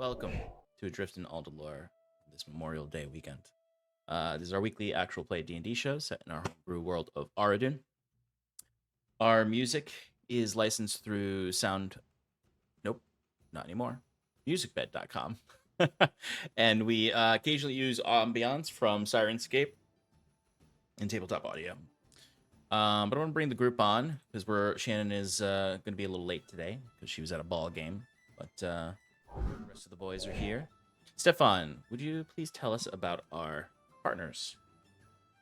Welcome to Adrift in Aldhalor this Memorial Day weekend. This is our weekly actual play D&D show set in our homebrew world of Aradun. Our music is licensed through Nope, not anymore. Musicbed.com. And we occasionally use Ambience from Syrinscape and TabletopAudio. But I want to bring the group on because Shannon is going to be a little late today because she was at a ball game. But the rest of the boys are here. Stefan, would you please tell us about our partners?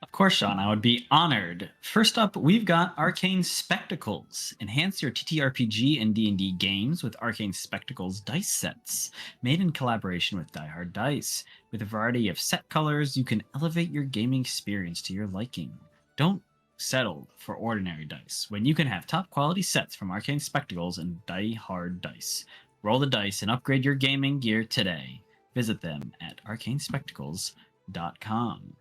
Of course, Sean, I would be honored. First up, we've got Arcane Spectacles. Enhance your TTRPG and D&D games with Arcane Spectacles dice sets, made in collaboration with Die Hard Dice. With a variety of set colors, you can elevate your gaming experience to your liking. Don't settle for ordinary dice when you can have top quality sets from Arcane Spectacles and Die Hard Dice. Roll the dice and upgrade your gaming gear today. Visit them at arcanespectacles.com.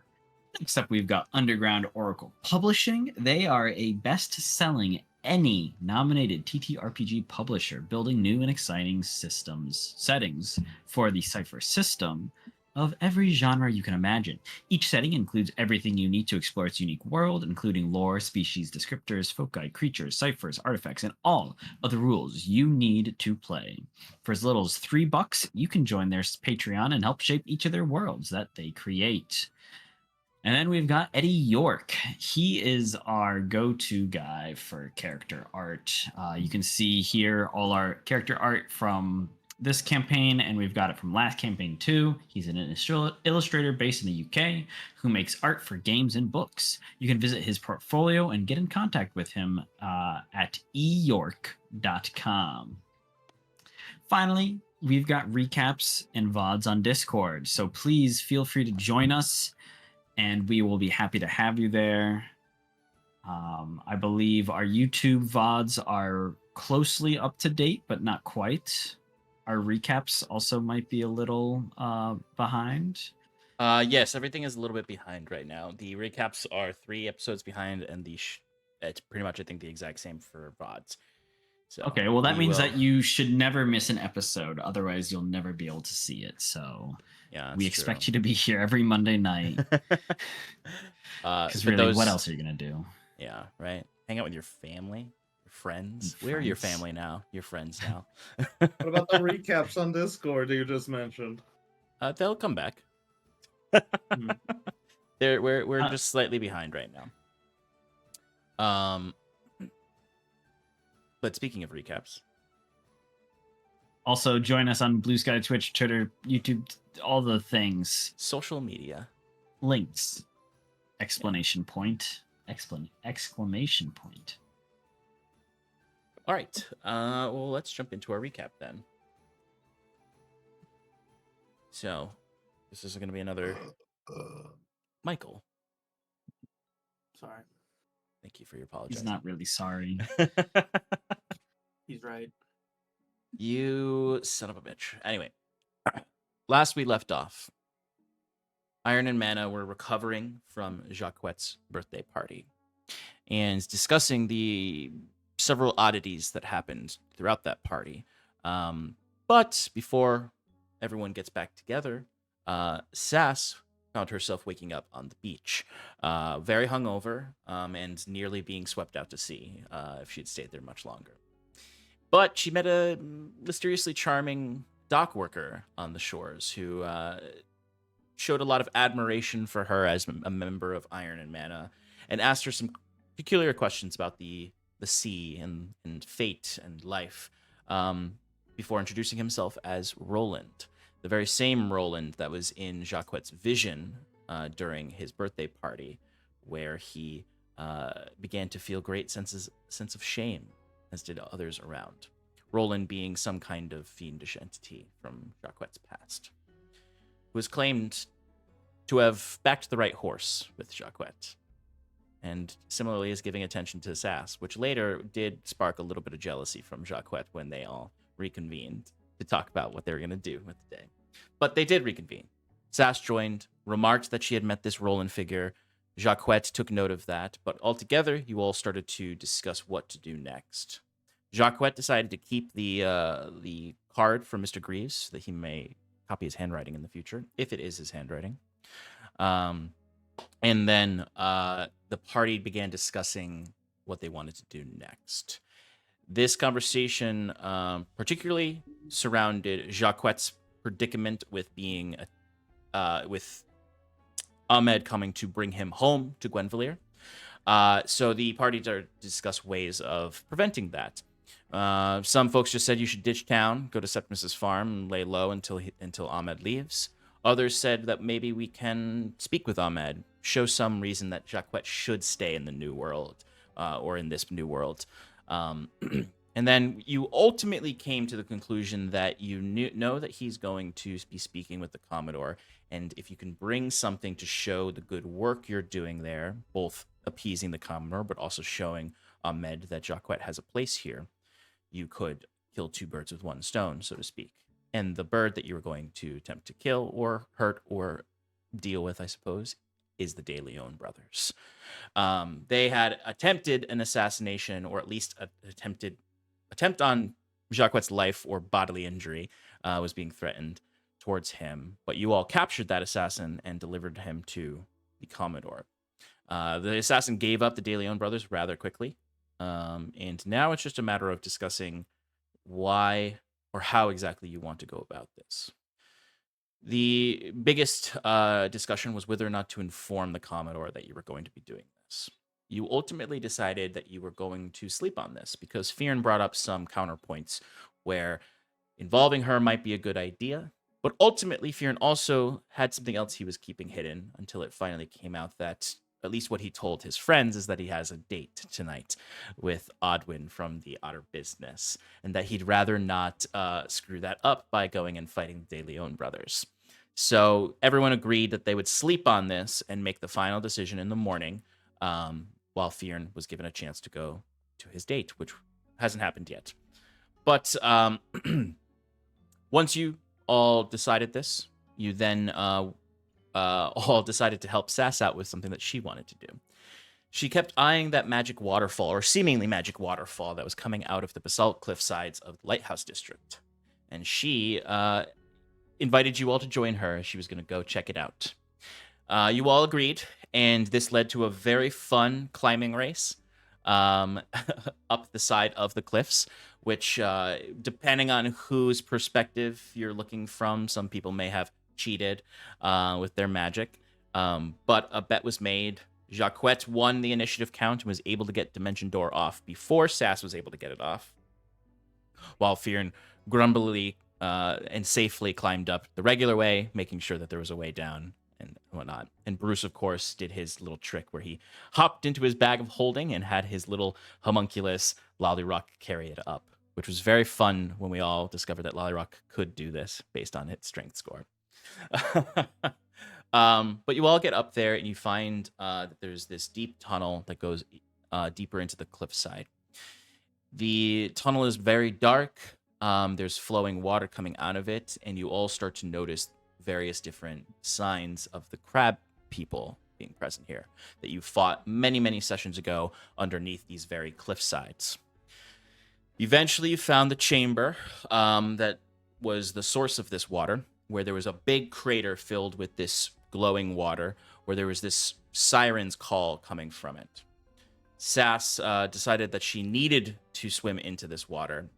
Next up, we've got Underground Oracle Publishing. They are a best-selling any nominated TTRPG publisher, building new and exciting settings for the Cypher system of every genre you can imagine. Each setting includes everything you need to explore its unique world, including lore, species, descriptors, foci, creatures, ciphers, artifacts, and all of the rules you need to play. For as little as $3, you can join their Patreon and help shape each of their worlds that they create. And then we've got Eddie Yorke. He is our go-to guy for character art. You can see here all our character art from this campaign, and we've got it from last campaign too. He's an illustrator based in the UK who makes art for games and books. You can visit his portfolio and get in contact with him at eyorke.com. Finally, we've got recaps and VODs on Discord, so please feel free to join us, and we will be happy to have you there. I believe our YouTube VODs are closely up to date, but not quite. Our recaps also might be a little behind. Yes, everything is a little bit behind right now. The recaps are 3 episodes behind, and it's pretty much, I think, the exact same for VODs. So okay, well, that means that you should never miss an episode. Otherwise, you'll never be able to see it. So yeah, we expect you to be here every Monday night. Because really, what else are you going to do? Yeah, right? Hang out with your family, your friends. We're your family now. Your friends now. What about the recaps on Discord that you just mentioned? They'll come back. We're just slightly behind right now. But speaking of recaps, also join us on Bluesky, Twitch, Twitter, YouTube, all the things. Social media. Links. Exclamation point. Exclamation point. All right. Well, let's jump into our recap then. So, this is going to be another Michael. Sorry. Thank you for your apology. He's not really sorry. He's right. You son of a bitch. Anyway, last we left off, Iron and Mana were recovering from Jacquette's birthday party and discussing the several oddities that happened throughout that party. But before everyone gets back together, Sass found herself waking up on the beach, very hungover, and nearly being swept out to sea if she'd stayed there much longer. But she met a mysteriously charming dock worker on the shores who showed a lot of admiration for her as a member of Iron and Mana, and asked her some peculiar questions about the sea and fate and life, before introducing himself as Roland, the very same Roland that was in Jacquette's vision during his birthday party, where he began to feel great sense of shame, as did others around. Roland being some kind of fiendish entity from Jacquette's past, who was claimed to have backed the right horse with Jacquette, and similarly is giving attention to Sass, which later did spark a little bit of jealousy from Jacquette when they all reconvened to talk about what they were going to do with the day. But they did reconvene. Sass joined, remarked that she had met this Roland figure. Jacquette took note of that, but altogether, you all started to discuss what to do next. Jacquet decided to keep the card from Mr. Greaves so that he may copy his handwriting in the future, if it is his handwriting. And then the party began discussing what they wanted to do next. This conversation particularly surrounded Jacquet's predicament with being with Ahmed coming to bring him home to Gwenvalier. So the party started to discuss ways of preventing that. Some folks just said you should ditch town, go to Septimus's farm, and lay low until Ahmed leaves. Others said that maybe we can speak with Ahmed, show some reason that Jacquet should stay in the new world, or in this new world. And then you ultimately came to the conclusion that you know that he's going to be speaking with the Commodore, and if you can bring something to show the good work you're doing there, both appeasing the Commodore, but also showing Ahmed that Jacquet has a place here, you could kill two birds with one stone, so to speak. And the bird that you were going to attempt to kill or hurt or deal with, I suppose, is the De Leon brothers. They had attempted an assassination, or at least an attempt on Jacquet's life or bodily injury was being threatened towards him. But you all captured that assassin and delivered him to the Commodore. The assassin gave up the De Leon brothers rather quickly. And now it's just a matter of discussing why or how exactly you want to go about this. The biggest discussion was whether or not to inform the Commodore that you were going to be doing this. You ultimately decided that you were going to sleep on this because Fearn brought up some counterpoints where involving her might be a good idea, but ultimately Fearn also had something else he was keeping hidden until it finally came out that, at least what he told his friends, is that he has a date tonight with Odwin from the Otter Business, and that he'd rather not screw that up by going and fighting the De Leon brothers. So everyone agreed that they would sleep on this and make the final decision in the morning, while Fearn was given a chance to go to his date, which hasn't happened yet. But once you all decided this, you then all decided to help Sass out with something that she wanted to do. She kept eyeing that magic waterfall, or seemingly magic waterfall, that was coming out of the basalt cliff sides of the Lighthouse District. And she invited you all to join her. She was going to go check it out. You all agreed, and this led to a very fun climbing race up the side of the cliffs, which, depending on whose perspective you're looking from, some people may have cheated with their magic. But a bet was made. Jacquet won the initiative count and was able to get Dimension Door off before Sass was able to get it off, while Fearn grumbly and safely climbed up the regular way, making sure that there was a way down and whatnot. And Bruce, of course, did his little trick where he hopped into his bag of holding and had his little homunculus Lollyrock carry it up, which was very fun when we all discovered that Lollyrock could do this based on its strength score. But you all get up there and you find that there's this deep tunnel that goes deeper into the cliffside. The tunnel is very dark. There's flowing water coming out of it, and you all start to notice various different signs of the crab people being present here that you fought many, many sessions ago underneath these very cliff sides. Eventually, you found the chamber that was the source of this water, where there was a big crater filled with this glowing water, where there was this siren's call coming from it. Sass decided that she needed to swim into this water,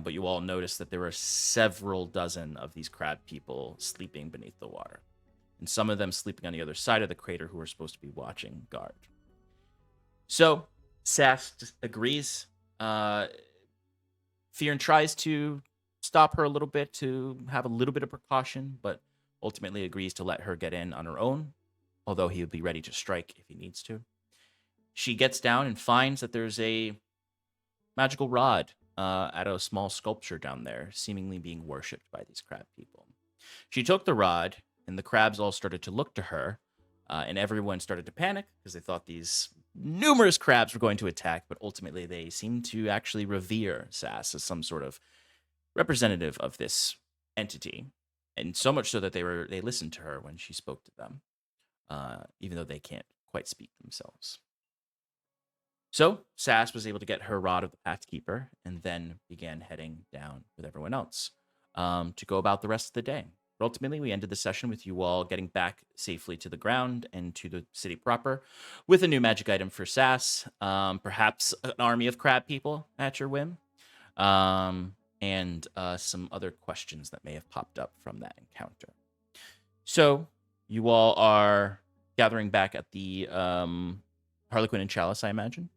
but you all noticed that there were several dozen of these crab people sleeping beneath the water, and some of them sleeping on the other side of the crater who were supposed to be watching guard. So Sass just agrees. Fearn tries to stop her a little bit to have a little bit of precaution, but ultimately agrees to let her get in on her own, although he would be ready to strike if he needs to. She gets down and finds that there's a magical rod at a small sculpture down there, seemingly being worshipped by these crab people. She took the rod, and the crabs all started to look to her, and everyone started to panic because they thought these numerous crabs were going to attack, but ultimately they seemed to actually revere Sass as some sort of representative of this entity, and so much so that they listened to her when she spoke to them, even though they can't quite speak themselves. So Sass was able to get her rod of the Pathkeeper and then began heading down with everyone else to go about the rest of the day. But ultimately, we ended the session with you all getting back safely to the ground and to the city proper with a new magic item for Sass, perhaps an army of crab people at your whim, and some other questions that may have popped up from that encounter. So you all are gathering back at the Harlequin and Chalice, I imagine.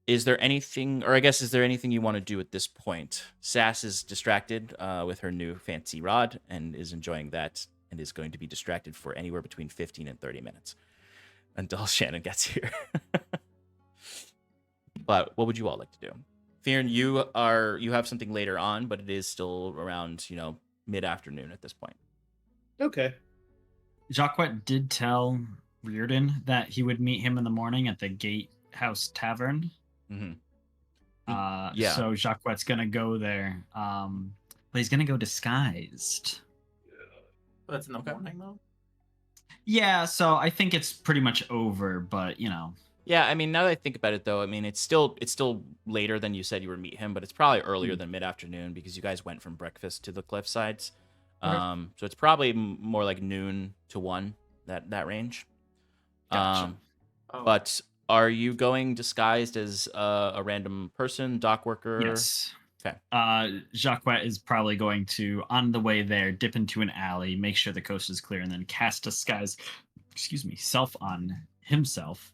Is there anything, or I guess, is there anything you want to do at this point? Sass is distracted with her new fancy rod and is enjoying that and is going to be distracted for anywhere between 15 and 30 minutes until Shannon gets here. But what would you all like to do? Fearn, you have something later on, but it is still around, mid-afternoon at this point. Okay. Jacquet did tell Reardon that he would meet him in the morning at the Gatehouse Tavern. Mm-hmm. Yeah. So Jacquet's gonna go there, but he's gonna go disguised. That's in the morning, though. Yeah, so I think it's pretty much over, but Yeah, I mean, now that I think about it, though, I mean, it's still later than you said you would meet him, but it's probably earlier than mid-afternoon because you guys went from breakfast to the cliff sides. So it's probably more like noon to 1, that range. Gotcha. But are you going disguised as a random person, dock worker? Yes. Okay. Jacquet is probably going to, on the way there, dip into an alley, make sure the coast is clear, and then cast disguise, self on himself,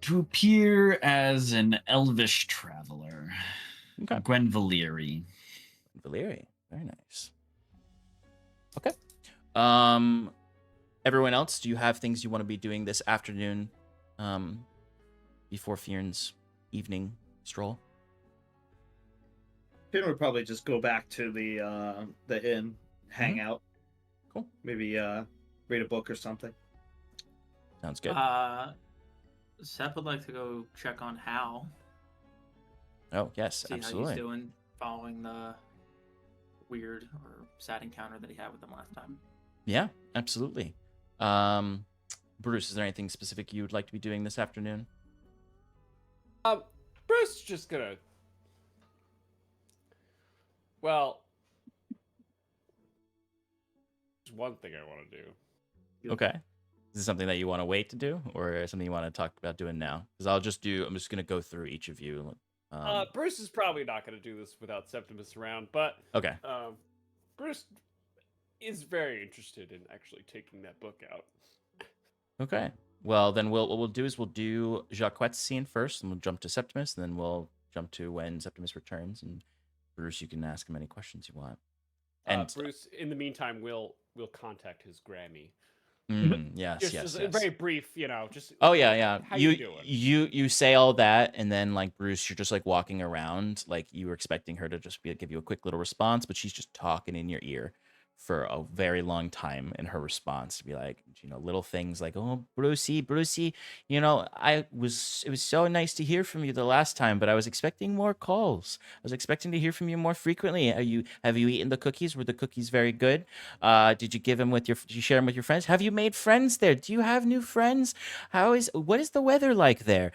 to appear as an elvish traveler. Okay. Gwenvaleri. Valeri. Very nice. Okay. Everyone else, do you have things you want to be doing this afternoon before Fearn's evening stroll? Finn would probably just go back to the inn, hang out. Cool. Maybe read a book or something. Sounds good. Sep would like to go check on Hal. Oh, yes, See absolutely. how he's doing following the weird or sad encounter that he had with them last time. Yeah, absolutely. Bruce, is there anything specific you'd like to be doing this afternoon? Bruce is just gonna. Well, there's one thing I want to do. Okay. Is this something that you want to wait to do, or something you want to talk about doing now? Because I'm just going to go through each of you. Bruce is probably not going to do this without Septimus around, but Okay. Bruce is very interested in actually taking that book out. Okay. Well, then what we'll do is we'll do Jacquet's scene first, and we'll jump to Septimus, and then we'll jump to when Septimus returns. And Bruce, you can ask him any questions you want. And Bruce, in the meantime, will contact his Grammy. Yes, just yes. very brief, just. Oh yeah. How you doing? You say all that, and then like Bruce, you're just like walking around, like you were expecting her to just give you a quick little response, but she's just talking in your ear for a very long time in her response to be like, little things like, oh, Brucey, it was so nice to hear from you the last time, but I was expecting more calls. I was expecting to hear from you more frequently. Have you eaten the cookies? Were the cookies very good? Did you did you share them with your friends? Have you made friends there? Do you have new friends? What is the weather like there?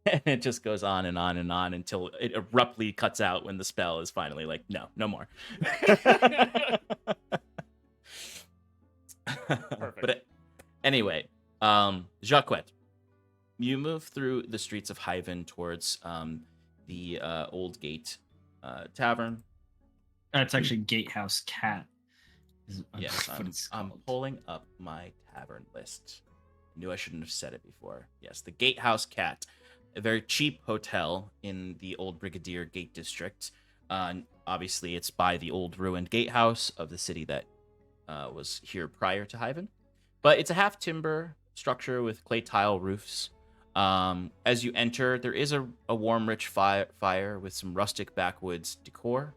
And it just goes on and on and on until it abruptly cuts out when the spell is finally like, no more. Perfect. But anyway, Jacquet, you move through the streets of Hyven towards the Old Gate Tavern. That's actually Gatehouse Cat. Yes, I'm pulling up my tavern list. I knew I shouldn't have said it before. Yes, the Gatehouse Cat. A very cheap hotel in the Old Brigadier Gate District. Obviously, it's by the old ruined gatehouse of the city that was here prior to Hyven. But it's a half-timber structure with clay tile roofs. As you enter, there is a warm, rich fire with some rustic backwoods decor.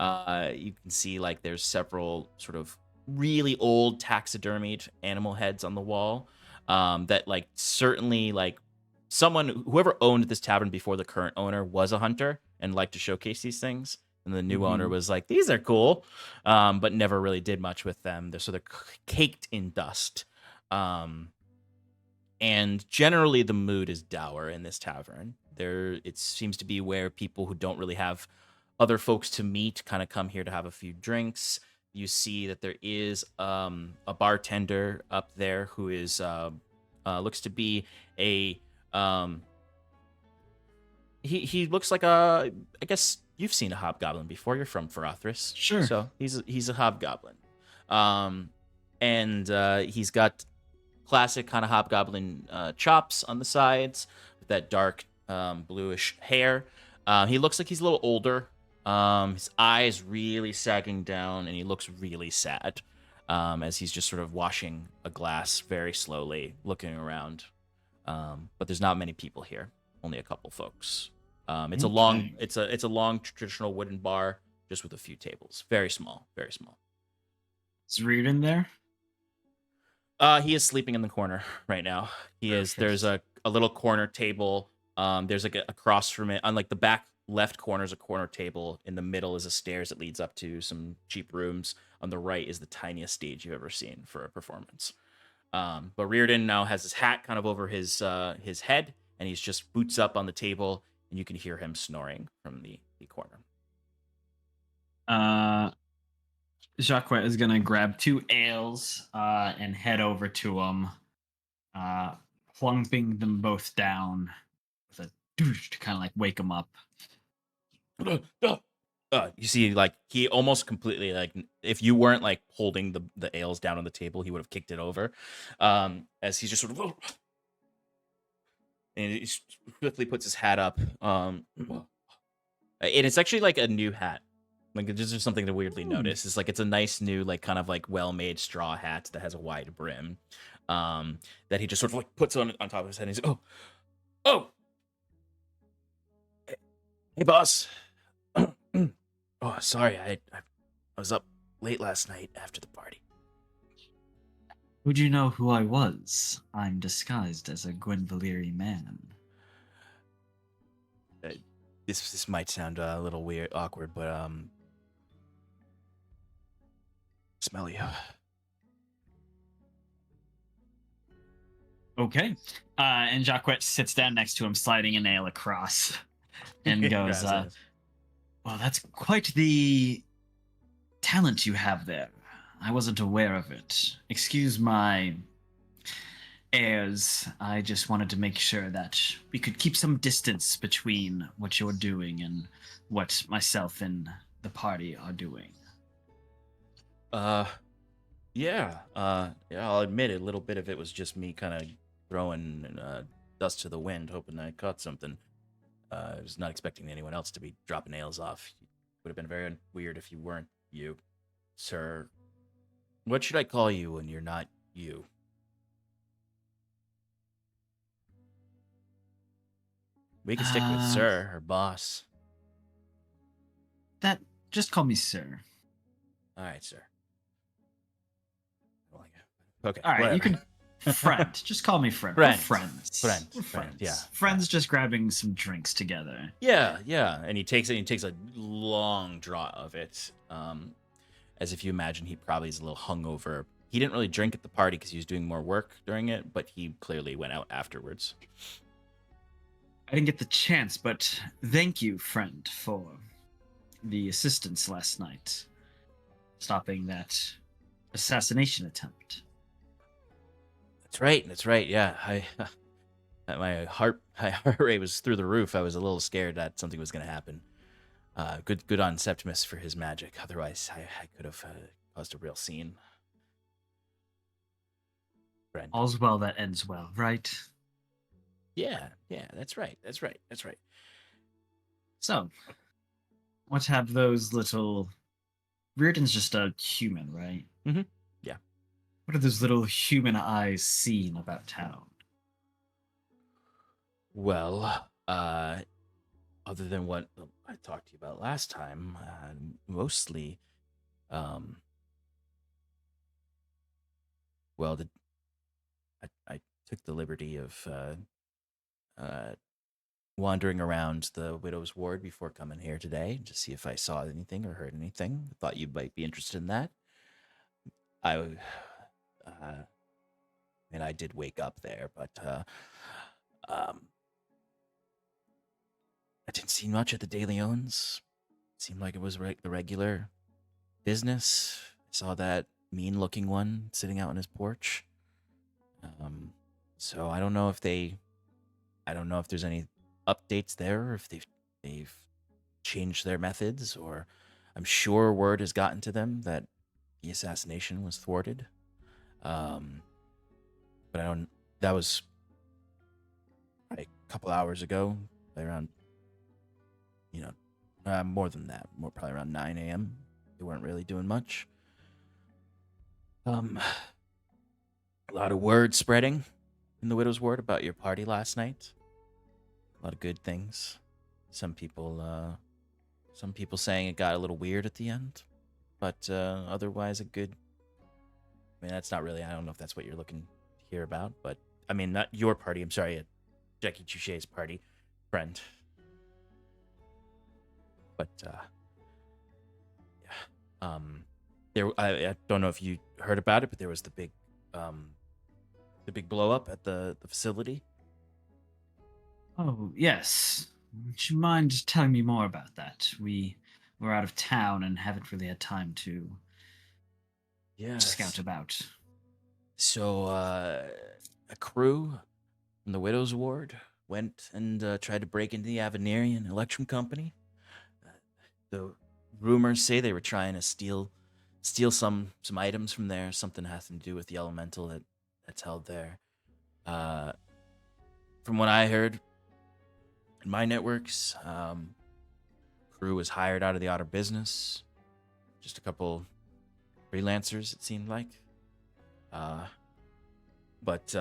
You can see like there's several sort of really old taxidermied animal heads on the wall that like certainly like whoever owned this tavern before the current owner was a hunter and liked to showcase these things. And the new owner was like, these are cool, but never really did much with them. They're caked in dust. And generally, the mood is dour in this tavern. It seems to be where people who don't really have other folks to meet kind of come here to have a few drinks. You see that there is a bartender up there who is looks to be a he looks like I guess you've seen a hobgoblin before. You're from Farathris. Sure. So he's a hobgoblin. And he's got classic kind of hobgoblin chops on the sides with that dark bluish hair. He looks like he's a little older. His eyes really sagging down, and he looks really sad as he's just sort of washing a glass very slowly, looking around. But there's not many people here, only a couple folks. It's a long, it's a long traditional wooden bar, just with a few tables, very small, very small. Is Reardon there? He is sleeping in the corner right now. He is. There's a little corner table. There's like across from it, on like the back left corner is a corner table. In the middle is a stairs that leads up to some cheap rooms. On the right is the tiniest stage you've ever seen for a performance. But Reardon now has his hat kind of over his head, and he's just boots up on the table, and you can hear him snoring from the corner. Jacques is gonna grab 2 ales and head over to him, plumping them both down with a douche to kind of like wake him up. You see, like, he almost completely, like, if you weren't like holding the ales down on the table, he would have kicked it over. As he just sort of and he swiftly puts his hat up. And it's actually like a new hat. Like, this is something to weirdly notice. It's like, it's a nice new, like, kind of like well-made straw hat that has a wide brim. That he just sort of like puts on top of his head, and he's like, oh, hey boss. Oh, sorry, I was up late last night after the party. Would you know who I was? I'm disguised as a Gwenvaleri man. This might sound a little weird, awkward, but smell you. Okay. And Jacques sits down next to him, sliding a nail across, and goes, well, that's quite the talent you have there. I wasn't aware of it. Excuse my airs. I just wanted to make sure that we could keep some distance between what you're doing and what myself and the party are doing. Yeah, I'll admit it, a little bit of it was just me kind of throwing dust to the wind, hoping I caught something. I was not expecting anyone else to be dropping nails off. It would have been very weird if you weren't you, sir. What should I call you when you're not you? We can stick with sir or boss. That, just call me sir. All right, sir. Okay. All right, whatever. you can friend. Just call me friend. Friend. We're friends. Friend. We're Friend, friends. yeah. Friends just grabbing some drinks together. Yeah. And he takes it. He takes a long draw of it, as if you imagine he probably is a little hungover. He didn't really drink at the party because he was doing more work during it, but he clearly went out afterwards. I didn't get the chance, but thank you, friend, for the assistance last night. Stopping that assassination attempt. That's right. Yeah, my heart rate was through the roof. I was a little scared that something was going to happen. Good on Septimus for his magic. Otherwise, I could have caused a real scene. Friend. All's well that ends well, right? Yeah, that's right. So, what have those little... Reardon's just a human, right? Mm-hmm. Yeah. What have those little human eyes seen about town? Well, other than what I talked to you about last time, mostly, well, I took the liberty of wandering around the widow's ward before coming here today to see if I saw anything or heard anything. Thought you might be interested in that. and I did wake up there, but um, I didn't see much at the De Leon's. Seemed like it was the regular business. I saw that mean-looking one sitting out on his porch. So I don't know if there's any updates there, or if they've changed their methods, or I'm sure word has gotten to them that the assassination was thwarted. But I don't. That was a couple hours ago, around, more than that, probably around 9 a.m. They weren't really doing much. A lot of word spreading in the Widow's Ward about your party last night. A lot of good things. Some people saying it got a little weird at the end, but otherwise a good. I mean, that's not really. I don't know if that's what you're looking to hear about, but I mean, not your party. I'm sorry, Jackie Touche's party, friend. But yeah, there. I don't know if you heard about it, but there was the big blow up at the facility. Oh, yes. Would you mind just telling me more about that? We were out of town and haven't really had time to scout about. So a crew from the Widow's Ward went and tried to break into the Avenarian Electrum Company. The rumors say they were trying to steal some items from there. Something has to do with the elemental that's held there. From what I heard in my networks, crew was hired out of the outer business. Just a couple freelancers, it seemed like. But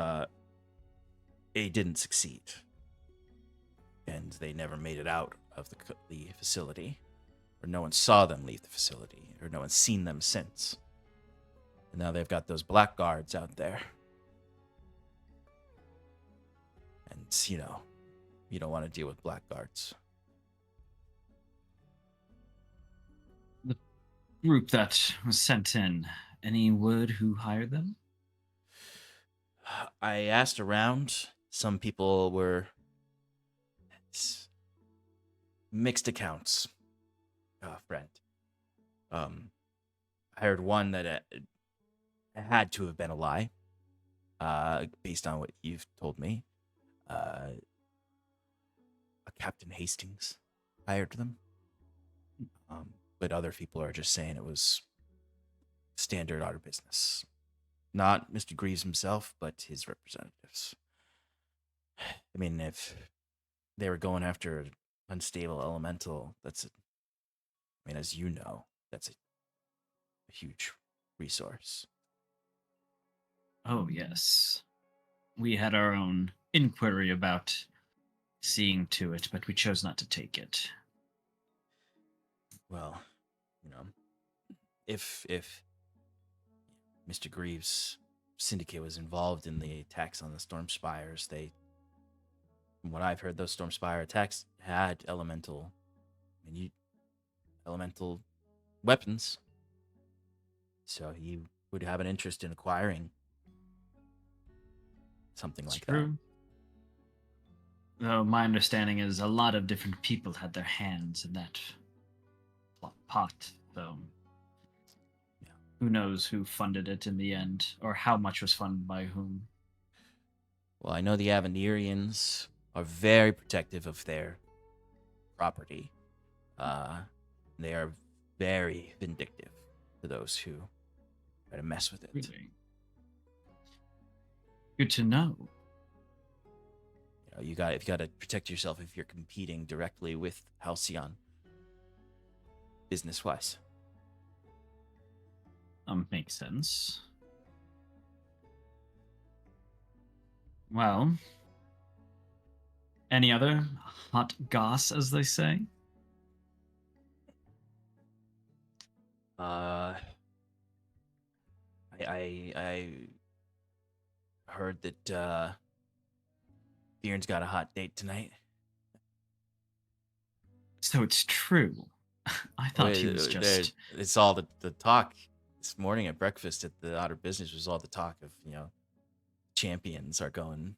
it didn't succeed, and they never made it out of the facility, or no one saw them leave the facility, or no one's seen them since. And now they've got those black guards out there. And, you don't want to deal with black guards. The group that was sent in, any word who hired them? I asked around. Some people were mixed accounts, friend. I heard one that it had to have been a lie, based on what you've told me. A Captain Hastings hired them. But other people are just saying it was standard outer business. Not Mr. Greaves himself, but his representatives. I mean, if they were going after an unstable elemental, as you know, that's a huge resource. Oh, yes. We had our own inquiry about seeing to it, but we chose not to take it. Well, if Mr. Greaves' syndicate was involved in the attacks on the Storm Spires, from what I've heard, those Storm Spire attacks had elemental weapons. So he would have an interest in acquiring something like that. Though my understanding is a lot of different people had their hands in that pot, so who knows who funded it in the end, or how much was funded by whom. Well, I know the Avenarians are very protective of their property. They are very vindictive to those who try to mess with it. Really? Good to know. You got to protect yourself if you're competing directly with Halcyon, business-wise. Makes sense. Well, any other hot goss, as they say? I heard that Bjorn's got a hot date tonight. So it's true. I thought he was just... It's all the talk this morning at breakfast at the Outer Business was all the talk of, champions are going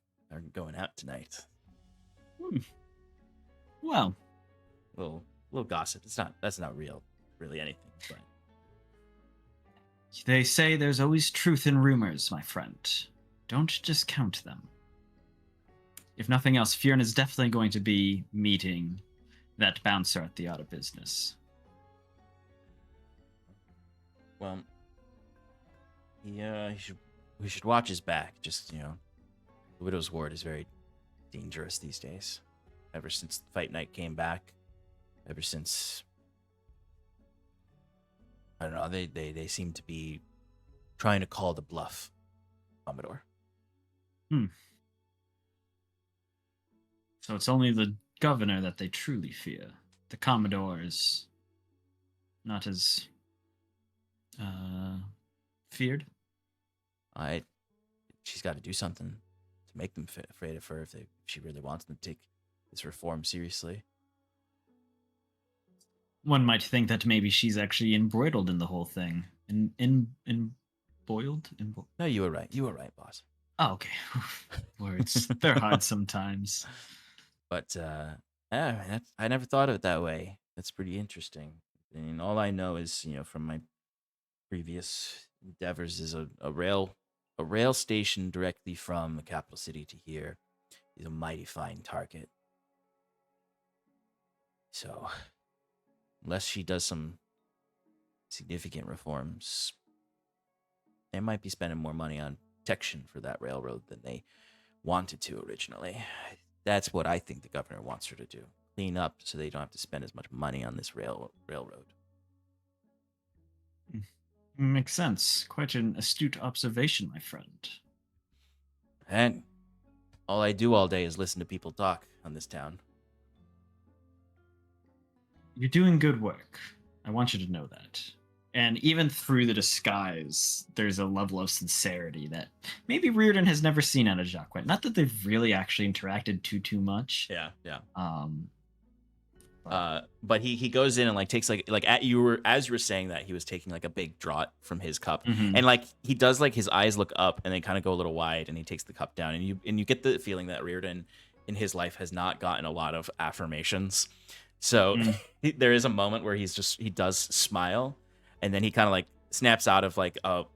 out tonight. Well, Little gossip. That's not really anything, but they say there's always truth in rumors, my friend. Don't discount them. If nothing else, Fjorn is definitely going to be meeting that bouncer at the Out of Business. well, we should watch his back. Just the Widow's Ward is very dangerous these days. Ever since Fight Night came back, ever since I don't know, they seem to be trying to call the bluff, Commodore. So it's only the governor that they truly fear. The Commodore is not as feared. She's got to do something to make them afraid of her if she really wants them to take this reform seriously. One might think that maybe she's actually embroiled in the whole thing. Embroiled? No, you were right. You were right, boss. Oh, okay. Words. They're hard sometimes. But yeah, I never thought of it that way. That's pretty interesting. And all I know is, from my previous endeavors, is a rail station directly from the capital city to here is a mighty fine target. So, unless she does some significant reforms, they might be spending more money on protection for that railroad than they wanted to originally. That's what I think the governor wants her to do. Clean up so they don't have to spend as much money on this railroad. Makes sense. Quite an astute observation, my friend. And all I do all day is listen to people talk on this town. You're doing good work. I want you to know that. And even through the disguise, there's a level of sincerity that maybe Reardon has never seen out of Jacques. Not that they've really actually interacted too much. Yeah. But But he goes in and takes as you were saying that, he was taking a big draught from his cup, Mhm. and he does his eyes look up and they kind of go a little wide, and he takes the cup down, and you get the feeling that Reardon in his life has not gotten a lot of affirmations. So there is a moment where he does smile, and then he kind of snaps out of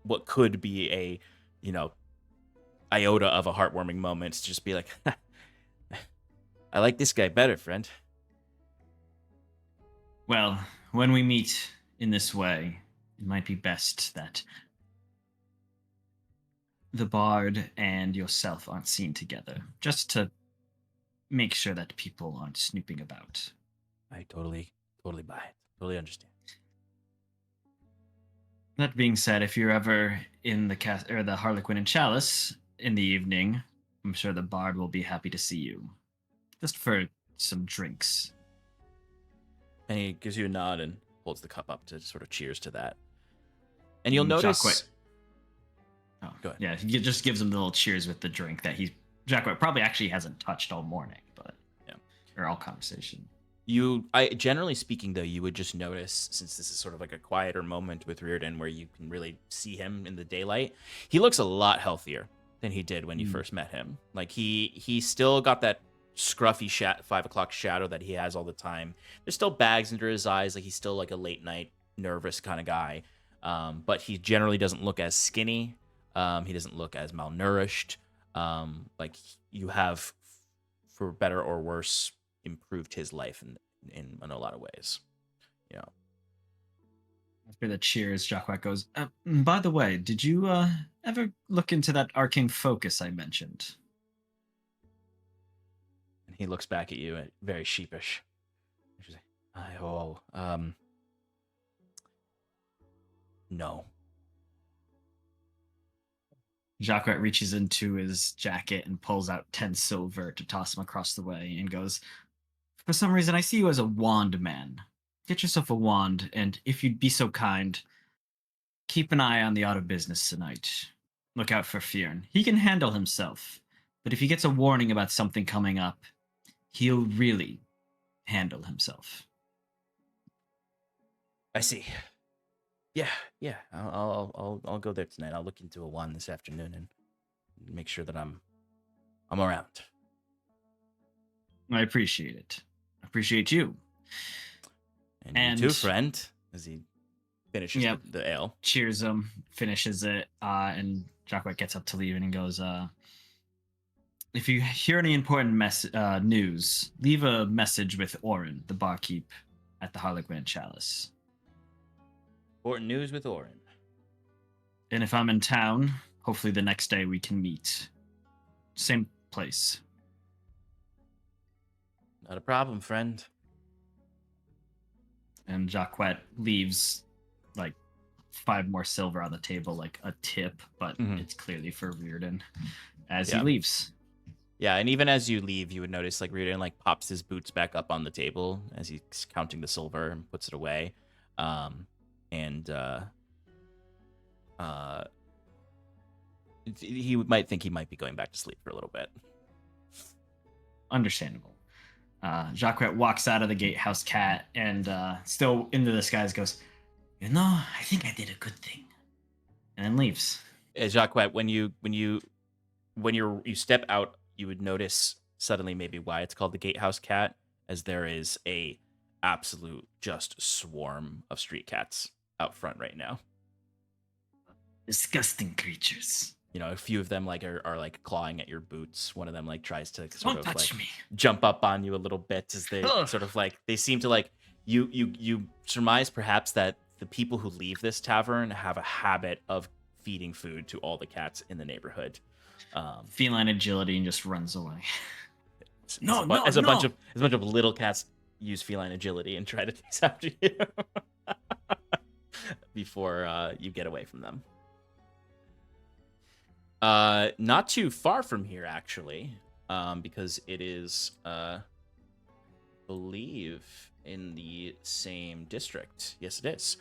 what could be a iota of a heartwarming moment to just be like, I like this guy better, friend. well, when we meet in this way, it might be best that the bard and yourself aren't seen together, just to make sure that people aren't snooping about. I totally buy it. Totally understand. That being said, if you're ever in the Harlequin and Chalice in the evening, I'm sure the bard will be happy to see you, just for some drinks. And he gives you a nod and holds the cup up to sort of cheers to that. And you'll Jacques. notice. Oh, Go ahead. Yeah, he just gives him the little cheers with the drink that Jacques probably actually hasn't touched all morning, but Yeah. or all conversation. Generally speaking, though, you would just notice, since this is sort of a quieter moment with Reardon where you can really see him in the daylight, he looks a lot healthier than he did when you first met him. He still got that scruffy 5 o'clock shadow that he has all the time. There's still bags under his eyes, he's still a late night nervous kind of guy, but he generally doesn't look as skinny. He doesn't look as malnourished. You have, for better or worse, improved his life in a lot of ways. After the cheers, Jacques goes, by the way, did you ever look into that arcane focus I mentioned? And he looks back at you, very sheepish. She's like, no. Jacques reaches into his jacket and pulls out 10 silver to toss him across the way and goes, for some reason, I see you as a wand man. Get yourself a wand, and if you'd be so kind, keep an eye on the Out of Business tonight. Look out for Fjorn. He can handle himself, but if he gets a warning about something coming up, he'll really handle himself. I see. Yeah. I'll go there tonight. I'll look into a wand this afternoon, and make sure that I'm around. I appreciate it. I appreciate you. And you too, friend. As he finishes Yep. the ale. Cheers him, finishes it, and Jacquet gets up to leave and he goes, if you hear any important news, leave a message with Orin, the barkeep at the Harlequin Chalice. Important news with Orin. And if I'm in town, hopefully the next day we can meet. Same place. Not a problem, friend. And Jacquet leaves like 5 more silver on the table, like a tip, but it's clearly for Reardon as he leaves. Yeah, and even as you leave, you would notice like Reardon like pops his boots back up on the table as he's counting the silver and puts it away. He might think he might be going back to sleep for a little bit. Understandable. Jacquet walks out of the gatehouse cat and still into the skies goes, I think I did a good thing. And then leaves. Jacquet, when you step out, you would notice suddenly maybe why it's called the gatehouse cat, as there is a absolute just swarm of street cats out front right now. Disgusting creatures. A few of them like are like clawing at your boots. One of them like tries to Don't touch me. Jump up on you a little bit as they sort of like they seem to like you surmise perhaps that the people who leave this tavern have a habit of feeding food to all the cats in the neighborhood. Feline agility and just runs away. As a bunch of little cats use feline agility and try to chase after you before you get away from them. Not too far from here, actually, because it is, believe, in the same district. Yes, it is.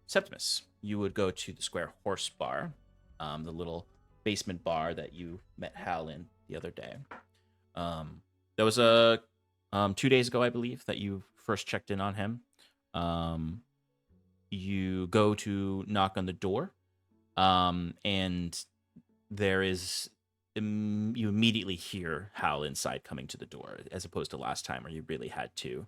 Septimus, you would go to the Square Horse Bar, the little basement bar that you met Hal in the other day. There was 2 days ago, I believe, that you first checked in on him. You go to knock on the door. And there is, you immediately hear Hal inside coming to the door, as opposed to last time where you really had to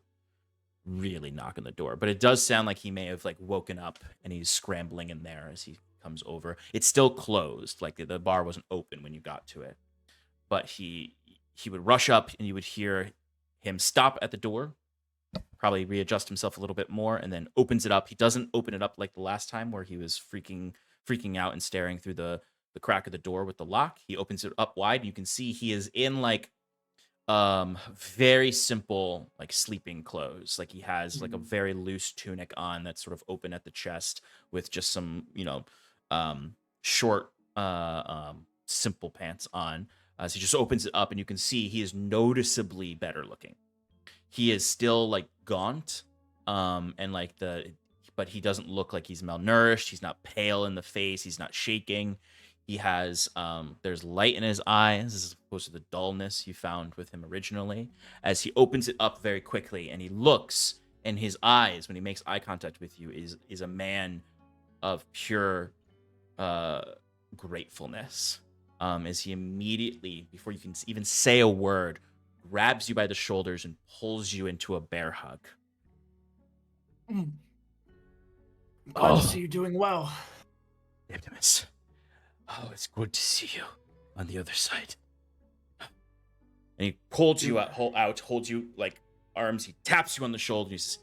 really knock on the door. But it does sound like he may have like woken up and he's scrambling in there as he comes over. It's still closed, like the bar wasn't open when you got to it. But he would rush up and you would hear him stop at the door, probably readjust himself a little bit more, and then opens it up. He doesn't open it up like the last time where he was freaking out and staring through the crack of the door with the lock. He opens it up wide. You can see he is in like very simple like sleeping clothes. Like he has like a very loose tunic on that's sort of open at the chest with just some short simple pants on. So he just opens it up and you can see he is noticeably better looking. He is still like gaunt and like but he doesn't look like he's malnourished. He's not pale in the face. He's not shaking. He has, there's light in his eyes as opposed to the dullness you found with him originally. As he opens it up very quickly and he looks, and his eyes, when he makes eye contact with you, is a man of pure gratefulness. As he immediately, before you can even say a word, grabs you by the shoulders and pulls you into a bear hug. Glad to see you doing well. Septimus. Oh, it's good to see you on the other side. And he holds you out, holds you like arms. He taps you on the shoulder. He says,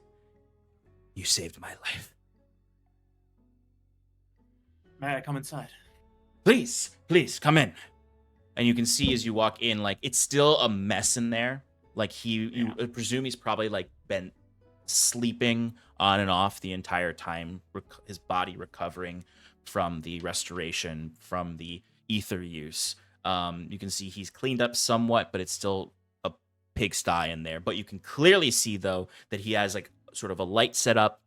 "You saved my life. May I come inside?" Please, come in." And you can see as you walk in, like it's still a mess in there. Like you presume he's probably like been sleeping on and off the entire time, his body recovering from the restoration, from the ether use. You can see he's cleaned up somewhat, but it's still a pigsty in there. But you can clearly see, though, that he has like sort of a light set up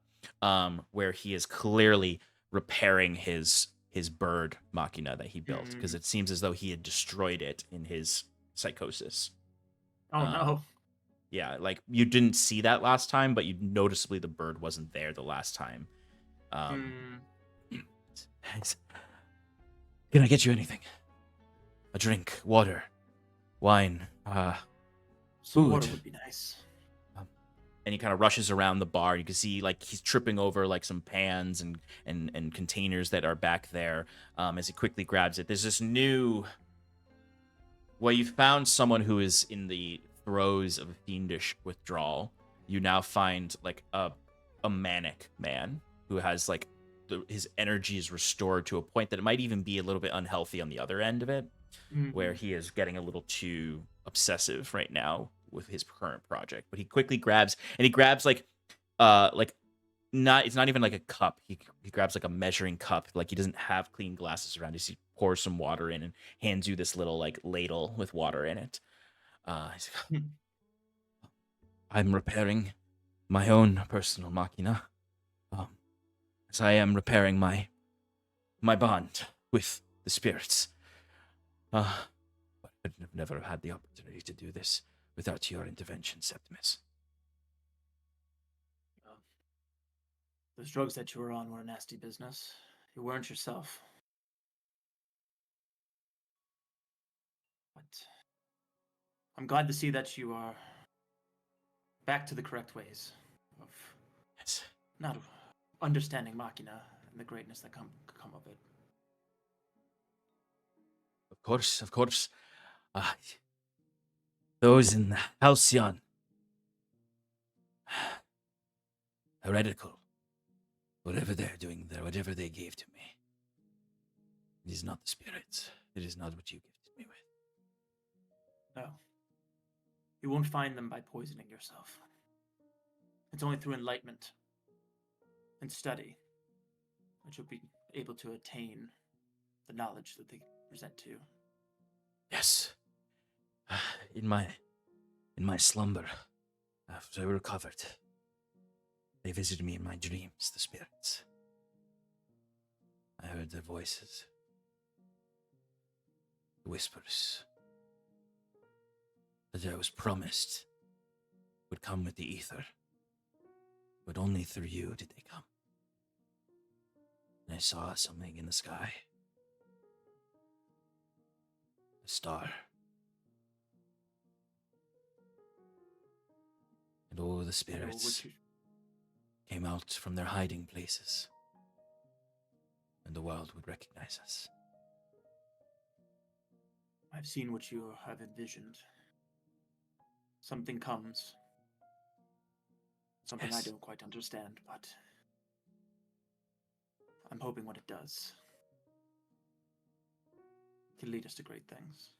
where he is clearly repairing his bird machina that he built, because it seems as though he had destroyed it in his psychosis. Oh, no. Yeah, like you didn't see that last time, but you noticeably the bird wasn't there the last time. Can I get you anything? A drink, water, wine, Some food. water would be nice. And he kind of rushes around the bar. You can see like he's tripping over like some pans and containers that are back there as he quickly grabs it. There's this new. Well, you found someone who is in the throes of fiendish withdrawal. You now find like a manic man who has like his energy is restored to a point that it might even be a little bit unhealthy on the other end of it, where he is getting a little too obsessive right now with his current project. But he quickly grabs like not, it's not even like a cup. He grabs like a measuring cup. Like he doesn't have clean glasses around. He pours some water in and hands you this little like ladle with water in it. He's like, I'm repairing my own personal machina, as I am repairing my bond with the spirits. But I've never had the opportunity to do this without your intervention, Septimus. Those drugs that you were on were a nasty business. You weren't yourself. But I'm glad to see that you are back to the correct ways of not understanding Machina and the greatness that come of it. Of course. Those in the Halcyon. Heretical. Whatever they're doing there, whatever they gave to me. It is not the spirits. It is not what you gifted me with. No. You won't find them by poisoning yourself. It's only through enlightenment and study that you'll be able to attain the knowledge that they present to you. Yes. In my slumber, after I recovered, they visited me in my dreams, the spirits. I heard their voices, the whispers that I was promised would come with the ether, but only through you did they come. And I saw something in the sky, a star. And all the spirits came out from their hiding places, and the world would recognize us. I've seen what you have envisioned. Something comes. Something Yes. I don't quite understand, but I'm hoping what it does can lead us to great things.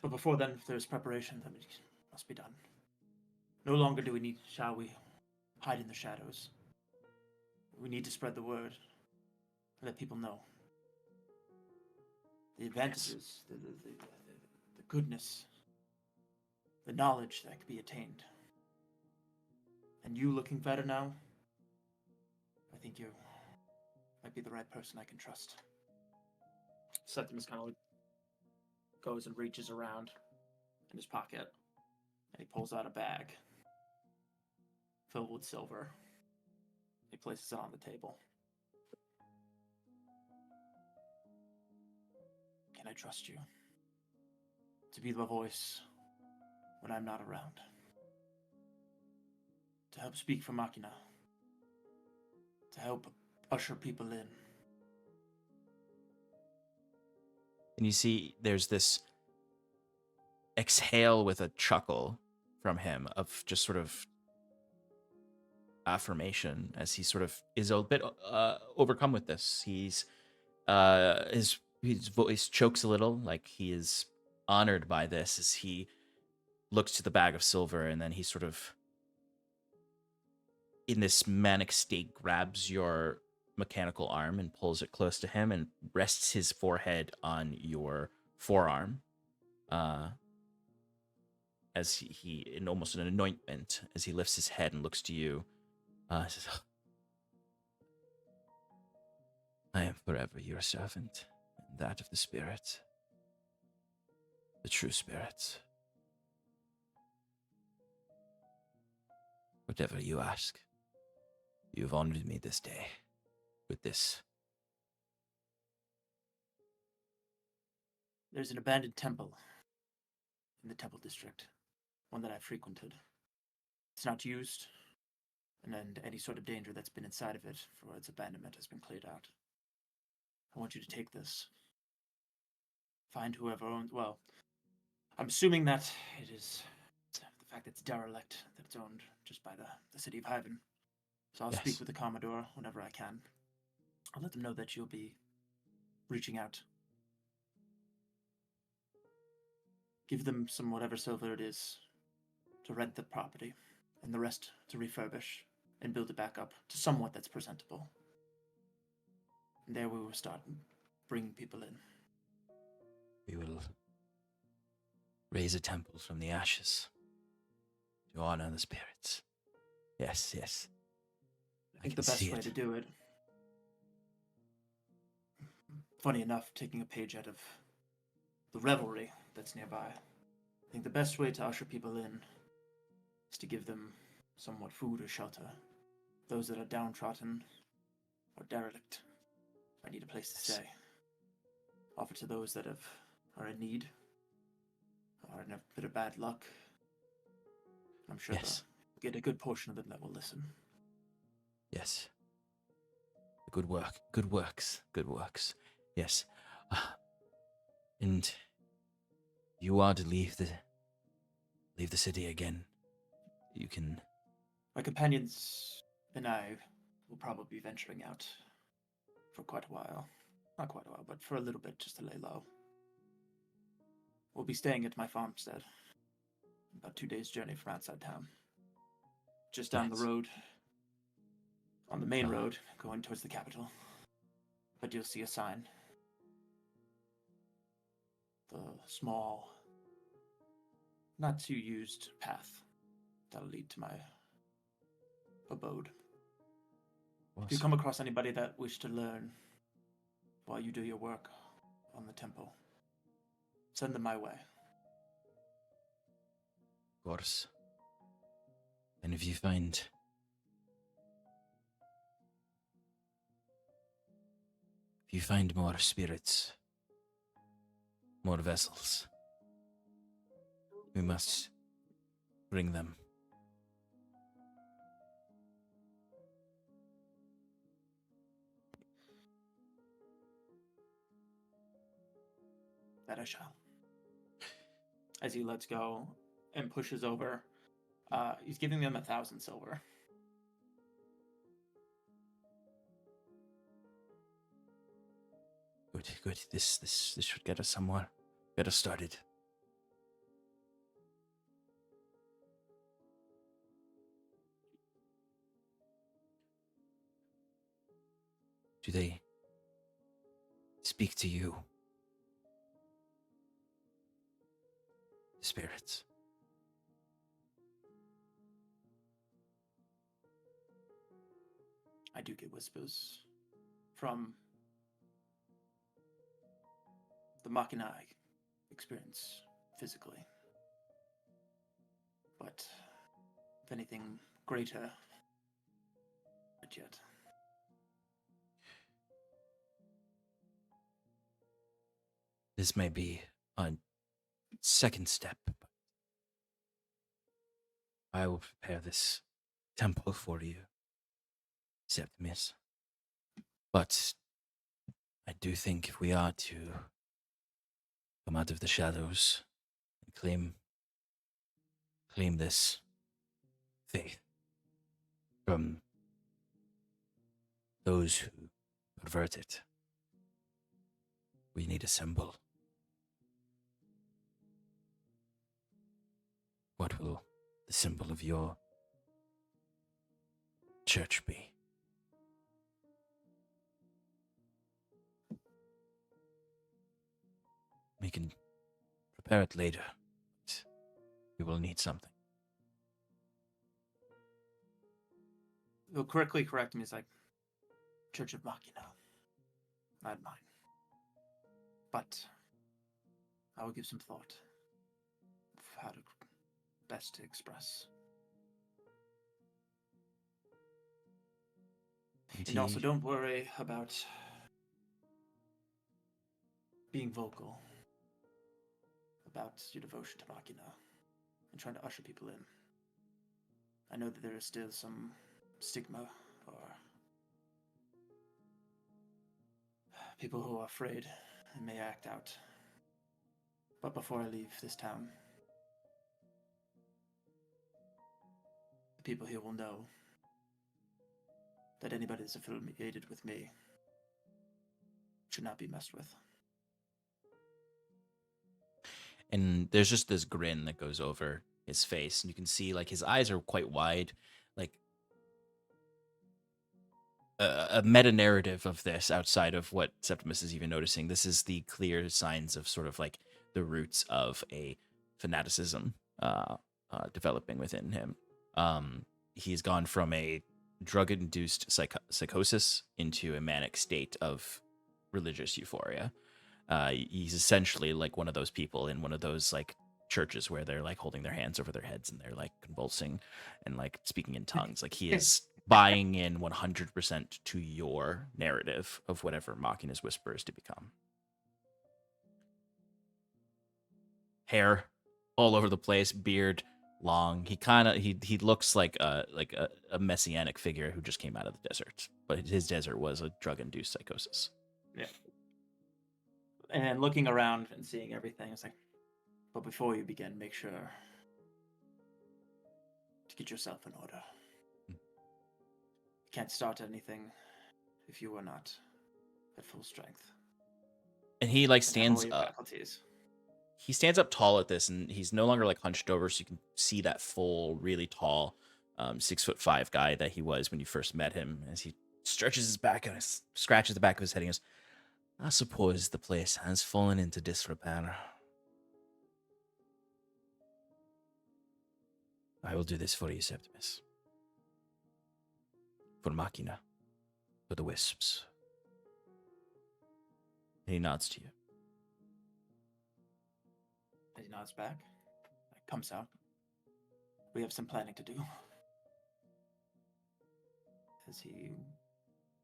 But before then, there's preparation that must be done. No longer do we need, shall we, hide in the shadows. We need to spread the word, let people know. The advantages, the goodness, the knowledge that can be attained. And you looking better now, I think you might be the right person I can trust. Septimus kind of goes and reaches around in his pocket, and he pulls out a bag filled with silver. He places it on the table. Can I trust you to be the voice when I'm not around? To help speak for Machina? To help usher people in? And you see there's this exhale with a chuckle from him of just sort of affirmation as he sort of is a bit overcome with this. He's his voice chokes a little, like he is honored by this as he looks to the bag of silver, and then he sort of in this manic state grabs your mechanical arm and pulls it close to him and rests his forehead on your forearm, as he in almost an anointment, as he lifts his head and looks to you. He says, I am forever your servant, and that of the spirit, the true spirit. Whatever you ask, you've honored me this day. with this? There's an abandoned temple in the temple district, one that I've frequented. It's not used, and any sort of danger that's been inside of it for its abandonment has been cleared out. I want you to take this. Find whoever owns. Well, I'm assuming that it is the fact that it's derelict, that it's owned just by the city of Hyven. So I'll speak Yes. with the Commodore whenever I can. I'll let them know that you'll be reaching out. Give them some whatever silver it is to rent the property, and the rest to refurbish and build it back up to somewhat that's presentable. And there we will start bringing people in. We will raise a temple from the ashes to honor the spirits. Yes, yes. I think can the best see way it. to do it. Funny enough, taking a page out of the revelry that's nearby, I think the best way to usher people in is to give them somewhat food or shelter. Those that are downtrodden or derelict might need a place to Yes. stay. Offer to those that are in need or in a bit of bad luck. I'm sure Yes. they'll get a good portion of them that will listen. Yes. Good work. Good works. Good works. Yes. And you are to leave the city again. You can. My companions and I will probably be venturing out for quite a while. Not quite a while, but for a little bit, just to lay low. We'll be staying at my farmstead, about 2 days' journey from outside town. Just down the Yes. road, on the main Ah. road, going towards the capital. But you'll see a sign. The small, not too used path that'll lead to my abode. If you come across anybody that wish to learn while you do your work on the temple, send them my way. Of course. And if you find more spirits, more vessels, we must bring them. That I shall. As he lets go and pushes over, he's giving them 1,000 silver. Good, good. This should get us somewhere. Get us started. Do they speak to you? The spirits. I do get whispers from the Machina experience physically. But if anything greater, not yet. This may be a second step, but I will prepare this temple for you, Septimus. But I do think if we are to come out of the shadows and claim this faith from those who pervert it, we need a symbol. What will the symbol of your church be? We can prepare it later, but we will need something. He'll quickly correct me. He's like, Church of Machina, not mine. But I will give some thought of how to best to express. Indeed. And also, don't worry about being vocal about your devotion to Machina and trying to usher people in. I know that there is still some stigma or people who are afraid and may act out. But before I leave this town, the people here will know that anybody that's affiliated with me should not be messed with. And there's just this grin that goes over his face, and you can see like his eyes are quite wide, like a meta narrative of this outside of what Septimus is even noticing. This is the clear signs of sort of like the roots of a fanaticism developing within him. He's gone from a drug-induced psychosis into a manic state of religious euphoria. He's essentially like one of those people in one of those like churches where they're like holding their hands over their heads and they're like convulsing and like speaking in tongues. Like he is buying in 100% to your narrative of whatever Machina's whisper is to become. Hair all over the place, beard long. He looks like a messianic figure who just came out of the desert, but his desert was a drug-induced psychosis. Yeah. And looking around and seeing everything, it's like, but before you begin, make sure to get yourself in order. You can't start anything if you are not at full strength. And he like And have stands all your up. faculties. He stands up tall at this, and he's no longer like hunched over, so you can see that full, really tall, 6'5" guy that he was when you first met him. As he stretches his back and scratches the back of his head, and goes, "I suppose the place has fallen into disrepair. I will do this for you, Septimus. For Machina. For the wisps." And he nods to you. As he nods back, comes out. We have some planning to do. As he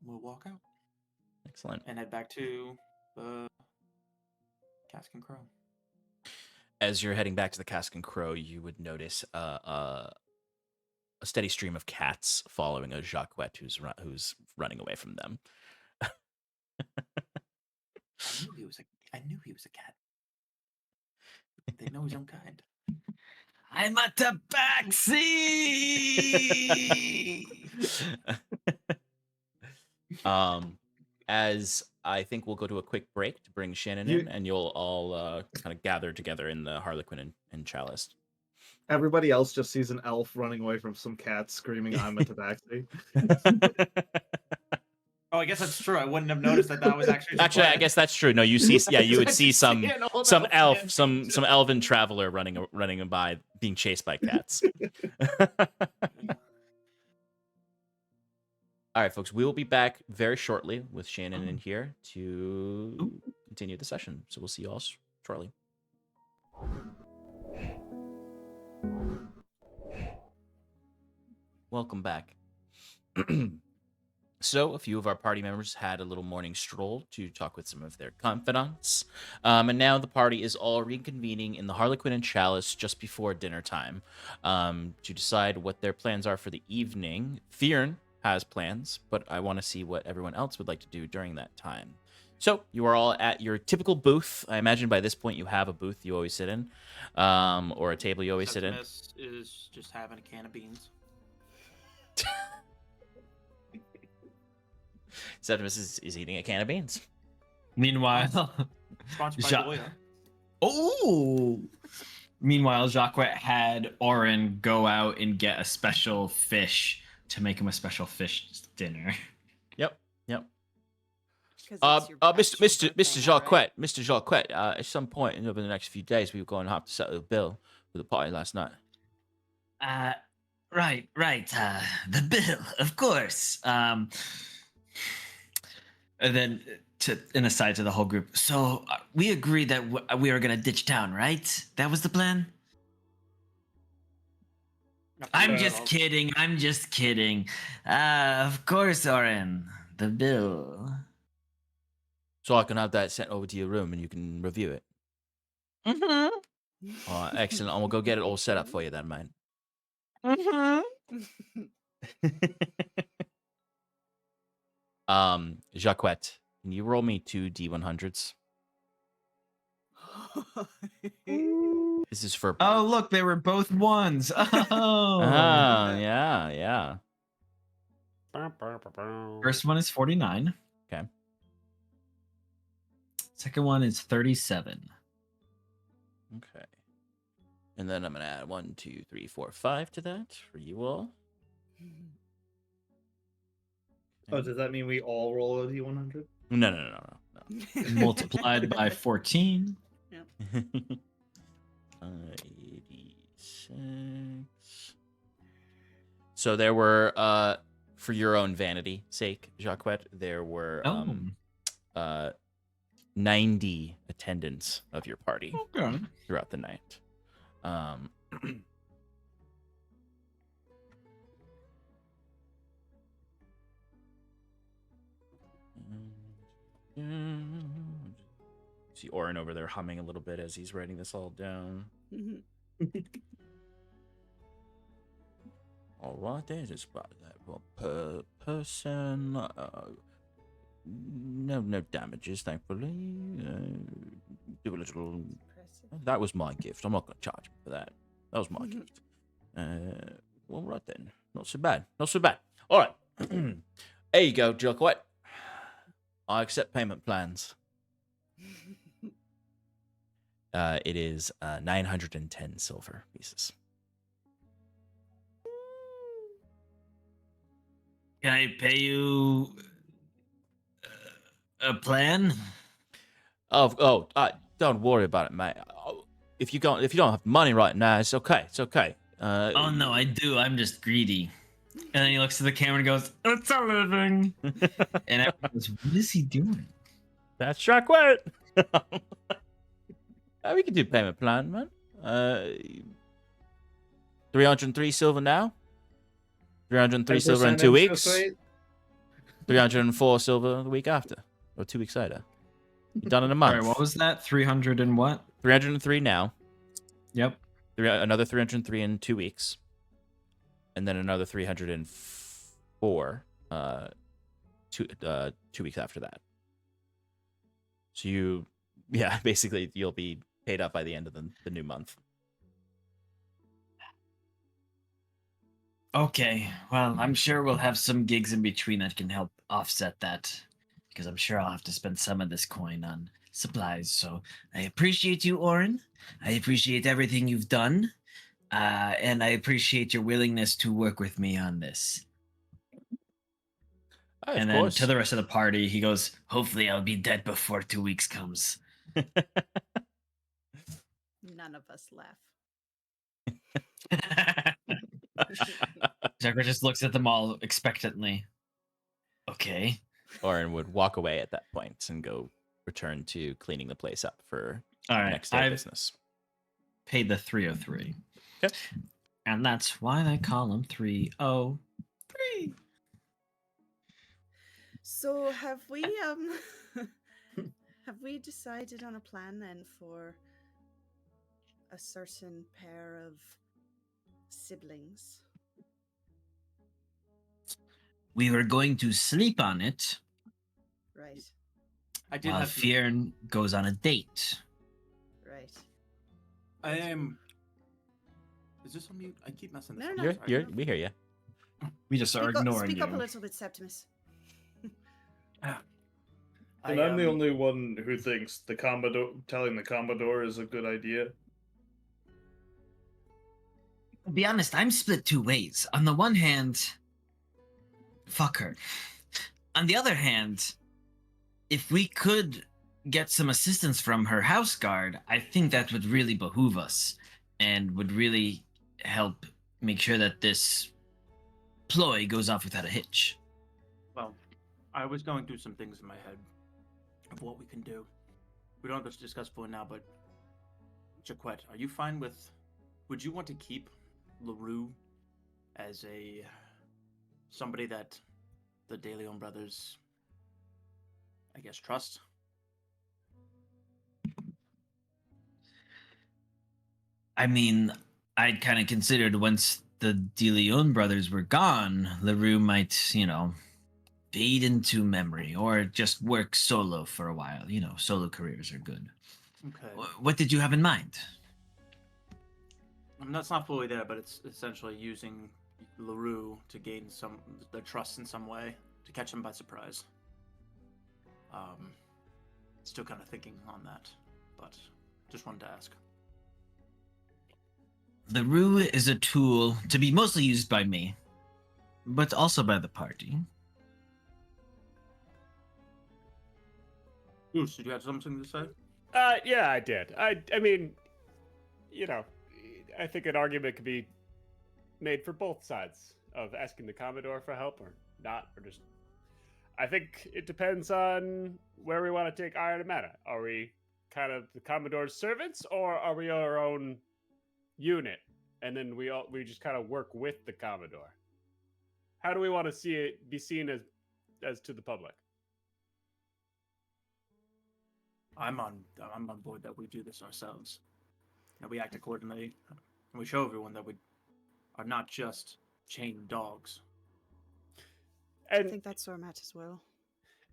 will walk out Excellent. and head back to the Cask and Crow. As you're heading back to the Cask and Crow, you would notice a steady stream of cats following a Jacquette who's running away from them. I knew he was a cat. They know his own kind. I'm a tabaxi! As I think we'll go to a quick break to bring Shannon in, and you'll all kind of gather together in the Harlequin and Chalice. Everybody else just sees an elf running away from some cats screaming, "I'm a tabaxi." Oh, I guess that's true. I wouldn't have noticed that was actually. Actually, I guess that's true. No, you see, yeah, you would see some elven traveler running by, being chased by cats. All right, folks, we will be back very shortly with Shannon in here to continue the session. So we'll see you all shortly. Welcome back. So a few of our party members had a little morning stroll to talk with some of their confidants. And now the party is all reconvening in the Harlequin and Chalice just before dinner time to decide what their plans are for the evening. Fearn has plans, but I want to see what everyone else would like to do during that time. So you are all at your typical booth. I imagine by this point you have a booth you always sit in, or a table you always sit in. Septimus is just having a can of beans. Septimus is eating a can of beans. Meanwhile, Sponsored by Goya. Oh! Meanwhile, Jacques had Oren go out and get a special fish to make him a special fish dinner. Yep. Mr. Mr. Jacquette, at some point over the next few days, we were going to have to settle the bill for the party last night. Right. The bill, of course. And then to an aside to the whole group. So we agreed that we were gonna ditch town, right? That was the plan. I'm just kidding. I'm just kidding. Of course, Oren. The bill. So I can have that sent over to your room and you can review it. Mm-hmm. All right, excellent. And we'll go get it all set up for you then, man. Mm-hmm. Jacquette, can you roll me 2 D100s? This is for. Oh, look, they were both ones. Oh. Yeah. First one is 49. Okay. Second one is 37. Okay. And then I'm gonna add 1, 2, 3, 4, 5 to that for you all. Oh, does that mean we all roll a D100? No. Multiplied by 14. 86. So there were, for your own vanity sake, Jacquette, there were 90 attendants of your party throughout the night. See Oren over there humming a little bit as he's writing this all down. All right, there's just about that per person. No damages, thankfully. Do a little. That was my gift. I'm not going to charge him for that. That was my gift. Well, right then. Not so bad. All right. There you go, Jacquette. I accept payment plans. It is 910 silver pieces. Can I pay you a plan? Don't worry about it, mate. If you don't have money right now, it's okay. It's okay. Oh no, I do. I'm just greedy. And then he looks to the camera and goes, "It's a living." And everyone goes, "What is he doing?" That's Jacquette. We can do payment plan, man. 303 silver now. 303 silver in 2 weeks. 304 silver the week after, or 2 weeks later. You're done in a month. Sorry, what was that? 300 and what? 303 now. Yep. Another 303 in 2 weeks, and then another 304 2 weeks after that. So basically you'll be paid up by the end of the new month. Okay, well, I'm sure we'll have some gigs in between that can help offset that, because I'm sure I'll have to spend some of this coin on supplies. So I appreciate you, Oren. I appreciate everything you've done, and I appreciate your willingness to work with me on this. And then to the rest of the party, he goes, "Hopefully I'll be dead before 2 weeks comes." None of us laugh. Jacquard just looks at them all expectantly. Okay. Oren would walk away at that point and go return to cleaning the place up for all right. next day of business. Paid the 303. Okay. And that's why they call him 303. So have we have we decided on a plan then for a certain pair of siblings? We were going to sleep on it. Right. I did while have Fjern goes on a date. Right. I am. Is this on mute? I keep messing this No, up. no. Sorry. We hear you. We just are ignoring speak you. up a little bit, Septimus. And I'm the only one who thinks telling the Commodore is a good idea. To be honest, I'm split two ways. On the one hand, fuck her. On the other hand, if we could get some assistance from her house guard, I think that would really behoove us and would really help make sure that this ploy goes off without a hitch. Well, I was going through some things in my head of what we can do. We don't have to discuss for now, but Jacquette, are you fine with? Would you want to keep LaRue as somebody that the De Leon brothers, I guess, trust. I mean, I'd kind of considered once the De Leon brothers were gone, LaRue might, fade into memory or just work solo for a while. Solo careers are good. Okay. What did you have in mind? I mean, that's not fully there, but it's essentially using LaRue to gain their trust in some way, to catch them by surprise. Still kind of thinking on that, but just wanted to ask. LaRue is a tool to be mostly used by me, but also by the party. Goose, did you have something to say? Yeah, I did. I mean, I think an argument could be made for both sides of asking the Commodore for help or not, or just. I think it depends on where we want to take Iron and Mana. Are we kind of the Commodore's servants, or are we our own unit, and then we just kind of work with the Commodore? How do we want to be seen as to the public? I'm on board that we do this ourselves. That we act accordingly, and we show everyone that we are not just chained dogs. I And think that's where I'm at as well.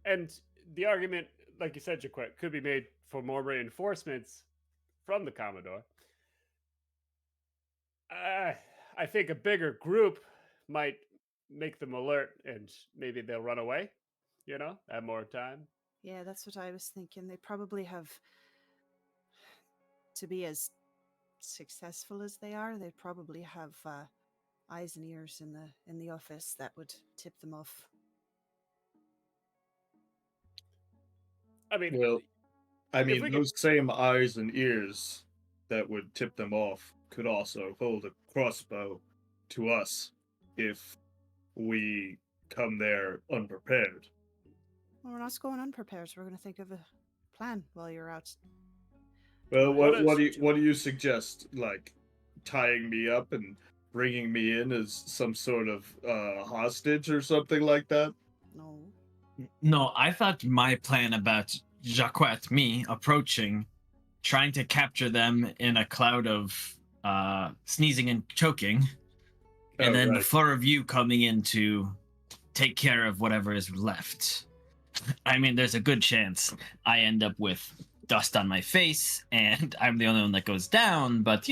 and the argument, like you said, Jaquette, could be made for more reinforcements from the Commodore. I think a bigger group might make them alert, and maybe they'll run away. Have more time. Yeah, that's what I was thinking. They probably have to be as successful as they are. They probably have eyes and ears in the office that would tip them off. Well, I mean, those same eyes and ears that would tip them off could also hold a crossbow to us if we come there unprepared. Well, we're not going unprepared. So we're going to think of a plan while you're out. Well, Well, what do you suggest? Like tying me up and bringing me in as some sort of hostage or something like that? No. No, I thought my plan about Jacquette, me, approaching, trying to capture them in a cloud of sneezing and choking, and then the right. 4 of you coming in to take care of whatever is left. I mean, there's a good chance I end up with dust on my face, and I'm the only one that goes down, but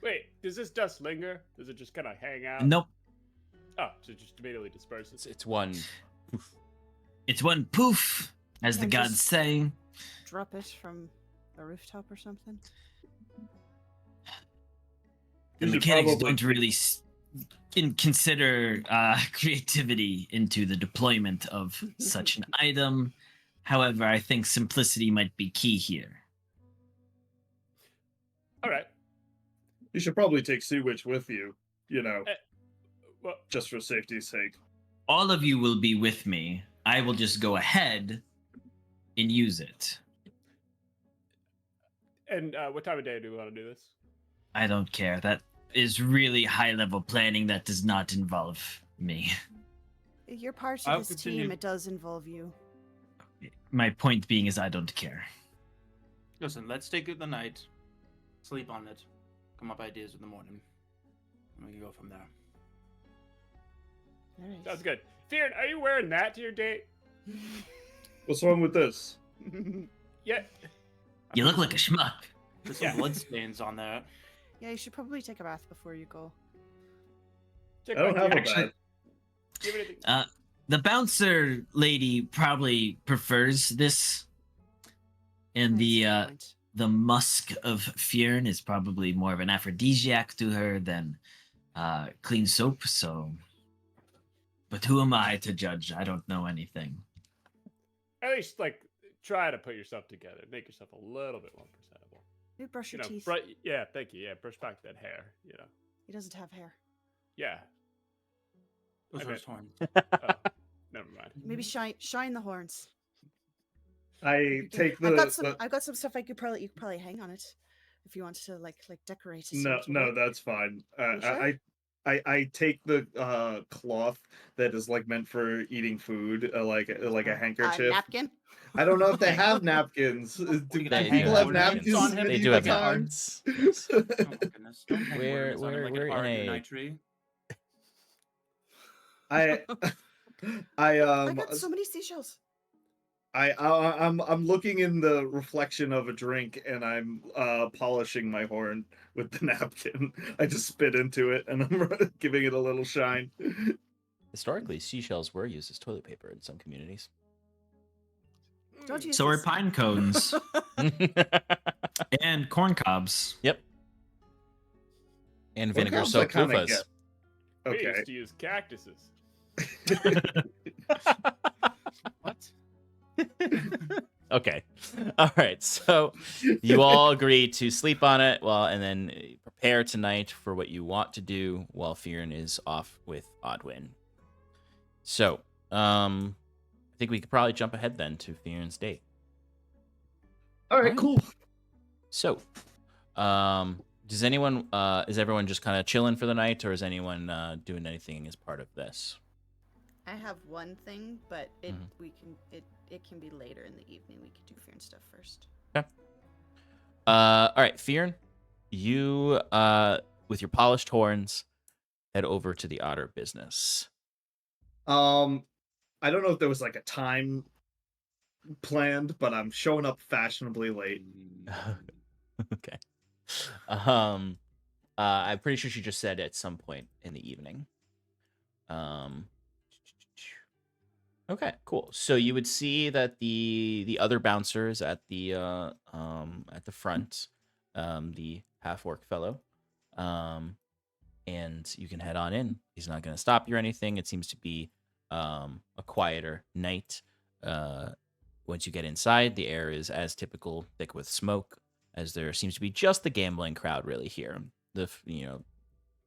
Wait, does this dust linger? Does it just kind of hang out? Nope. Oh, so it just immediately disperses. It's one. It's one poof, as the And gods just- say. Drop it from a rooftop or something. The You should mechanics probably- don't really consider creativity into the deployment of such an item. However, I think simplicity might be key here. All right. You should probably take Sea Witch with you, Well, just for safety's sake. All of you will be with me. I will just go ahead and use it. and what time of day do we want to do this? I don't care. That is really high-level planning that does not involve me. You're part of I'll this continue. team. It does involve you. My point being is I don't care. Listen, let's take it the night, sleep on it, come up ideas in the morning, and we can go from there. All right. Sounds good. Fearon, are you wearing that to your date? What's wrong with this? Yeah. You look like a schmuck. There's Yeah. some blood stains on there. Yeah, you should probably take a bath before you go. Check I don't back have a here. Actually- bad. Do you have anything? The bouncer lady probably prefers this. And Nice point. the musk of Fearon is probably more of an aphrodisiac to her than clean soap, so... But who am I to judge? I don't know anything. At least, try to put yourself together. Make yourself a little bit more presentable. Maybe brush your teeth. Yeah, thank you. Yeah, brush back that hair, He doesn't have hair. Yeah. Those I are his bet. horns. Oh, never mind. Maybe shine the horns. I take the. I've got some stuff you could probably hang on it if you want to like decorate it. No, that's fine. You sure? I take the cloth that is like meant for eating food, like a handkerchief. Napkin. I don't know if they have napkins. Do you gonna They hang people do have have napkins napkins on him? They do medieval have times? napkins. Yes. Oh my goodness! Don't hang We're- ornaments on him like we're an in art a- night tree. I I um got so many seashells. I'm looking in the reflection of a drink and I'm polishing my horn with the napkin. I just spit into it and I'm giving it a little shine. Historically, seashells were used as toilet paper in some communities. Don't use So are this. pine cones and corn cobs. Yep. And What vinegar counts I soaked kinda loofahs. get? We Okay. used to use cactuses. What? Okay. All right. So you all agree to sleep on it, and then prepare tonight for what you want to do while Fearin is off with Odwin. So, I think we could probably jump ahead then to Fearin's date. All right, Alright. cool. So, does anyone is everyone just kind of chilling for the night, or is anyone doing anything as part of this? I have one thing, but it Mhm. it can be later in the evening. We could do Fear and stuff first. All right, Fearin, you with your polished horns head over to the otter business. I don't know if there was like a time planned, but I'm showing up fashionably late. Okay. I'm pretty sure she just said at some point in the evening. Okay, cool. So you would see that the other bouncers at the front, the half orc fellow, and you can head on in. He's not going to stop you or anything. It seems to be a quieter night. Once you get inside, the air is as typical, thick with smoke, as there seems to be just the gambling crowd really here.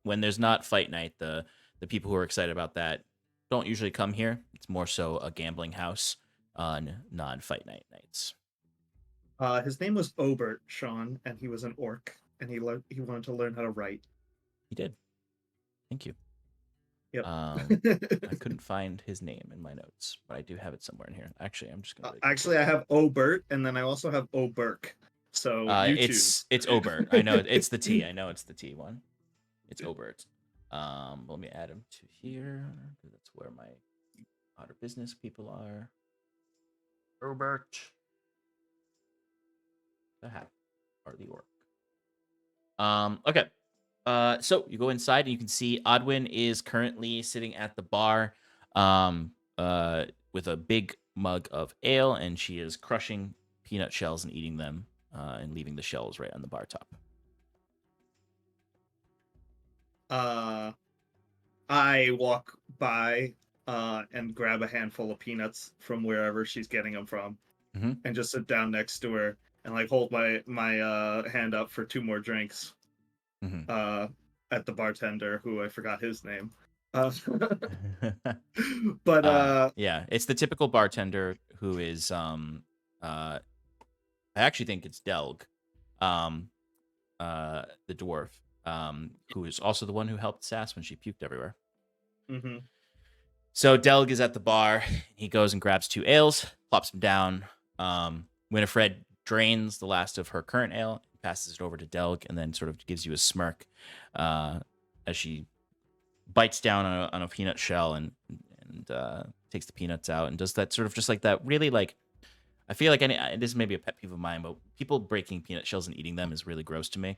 When there's not fight night, the people who are excited about that don't usually come here. It's more so a gambling house on non-fight night nights. His name was Obert, Sean, and he was an orc, and he wanted to learn how to write. He did. Thank you. Yep. I couldn't find his name in my notes, but I do have it somewhere in here. Actually, I'm just gonna. Actually, I have Obert, and then I also have Oberk. So you choose. It's Obert. I know it's the T. I know it's the T one. It's Obert. Let me add him to here. That's where my otter business people are. Obert. The hat or the orc. Okay. So you go inside and you can see Odwin is currently sitting at the bar, with a big mug of ale, and she is crushing peanut shells and eating them, and leaving the shells right on the bar top. I walk by and grab a handful of peanuts from wherever she's getting them from, and just sit down next to her and like hold my hand up for 2 more drinks. At the bartender, who I forgot his name. But yeah, it's the typical bartender who is I actually think it's Delg, the dwarf, who is also the one who helped Sass when she puked everywhere. So Delg is at the bar. He goes and grabs 2 ales, plops them down. Winifred drains the last of her current ale, passes it over to Delg, and then sort of gives you a smirk as she bites down on a peanut shell and takes the peanuts out and does that sort of just like that really like, I feel like this may be a pet peeve of mine, but people breaking peanut shells and eating them is really gross to me.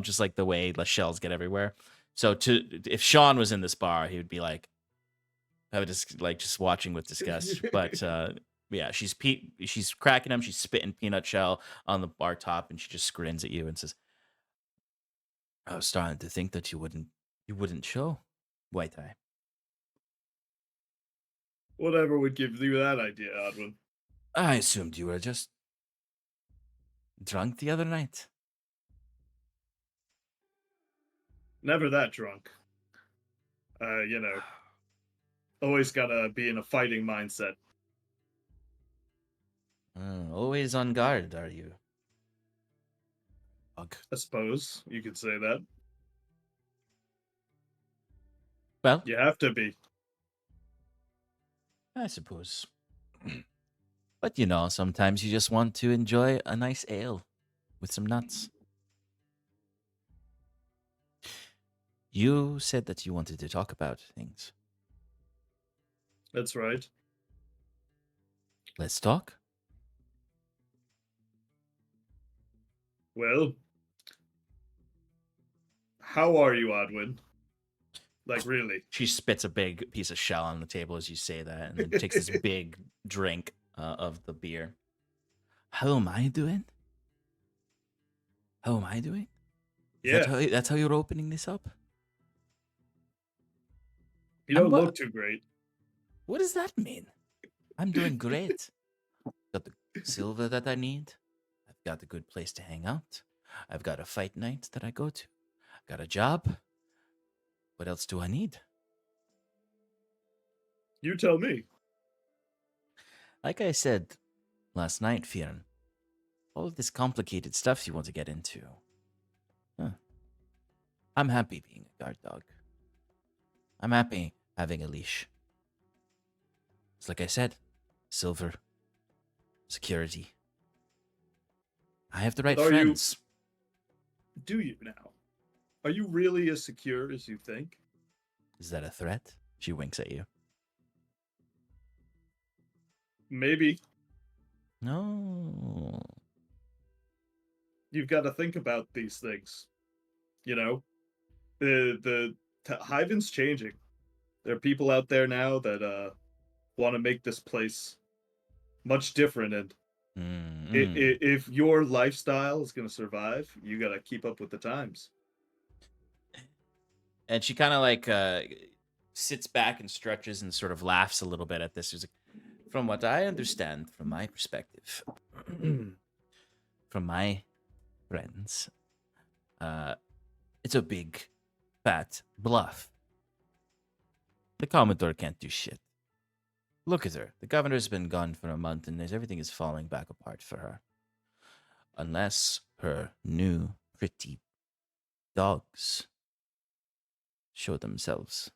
Just like the way the shells get everywhere. So if Sean was in this bar, he would be like, I would just watching with disgust. But yeah, she's cracking them. She's spitting peanut shell on the bar top, and she just grins at you and says, "I was starting to think that you wouldn't show, White Eye." Whatever would give you that idea, Odwin? I assumed you were just drunk the other night. Never that drunk. Always gotta be in a fighting mindset. Always on guard, are you? I suppose you could say that. Well, You have to be. I suppose. But you know, sometimes you just want to enjoy a nice ale with some nuts. You said that you wanted to talk about things. That's right. Let's talk. Well, how are you, Odwin? Like, really? She spits a big piece of shell on the table as you say that, and then takes this big drink of the beer. How am I doing? How am I doing? Yeah. That's how you're opening this up? You don't what- look too great. What does that mean? I'm doing great. Got the silver that I need. I've got a good place to hang out. I've got a fight night that I go to. I've got a job. What else do I need? You tell me. Like I said last night, Fionn, all of this complicated stuff you want to get into. Huh. I'm happy being a guard dog. I'm happy having a leash. It's like I said, silver, security. I have the right But are you- friends. Do you now? Are you really as secure as you think? Is that a threat? She winks at you. Maybe. No. You've got to think about these things. You know, Hyven's changing. There are people out there now that want to make this place much different, and if your lifestyle is going to survive, you got to keep up with the times. And she kind of like sits back and stretches and sort of laughs a little bit at this. She's like, from what I understand, from my perspective, from my friends, it's a big, fat bluff. The Commodore can't do shit. Look at her. The governor's been gone for a month and everything is falling back apart for her. Unless her new, pretty dogs show themselves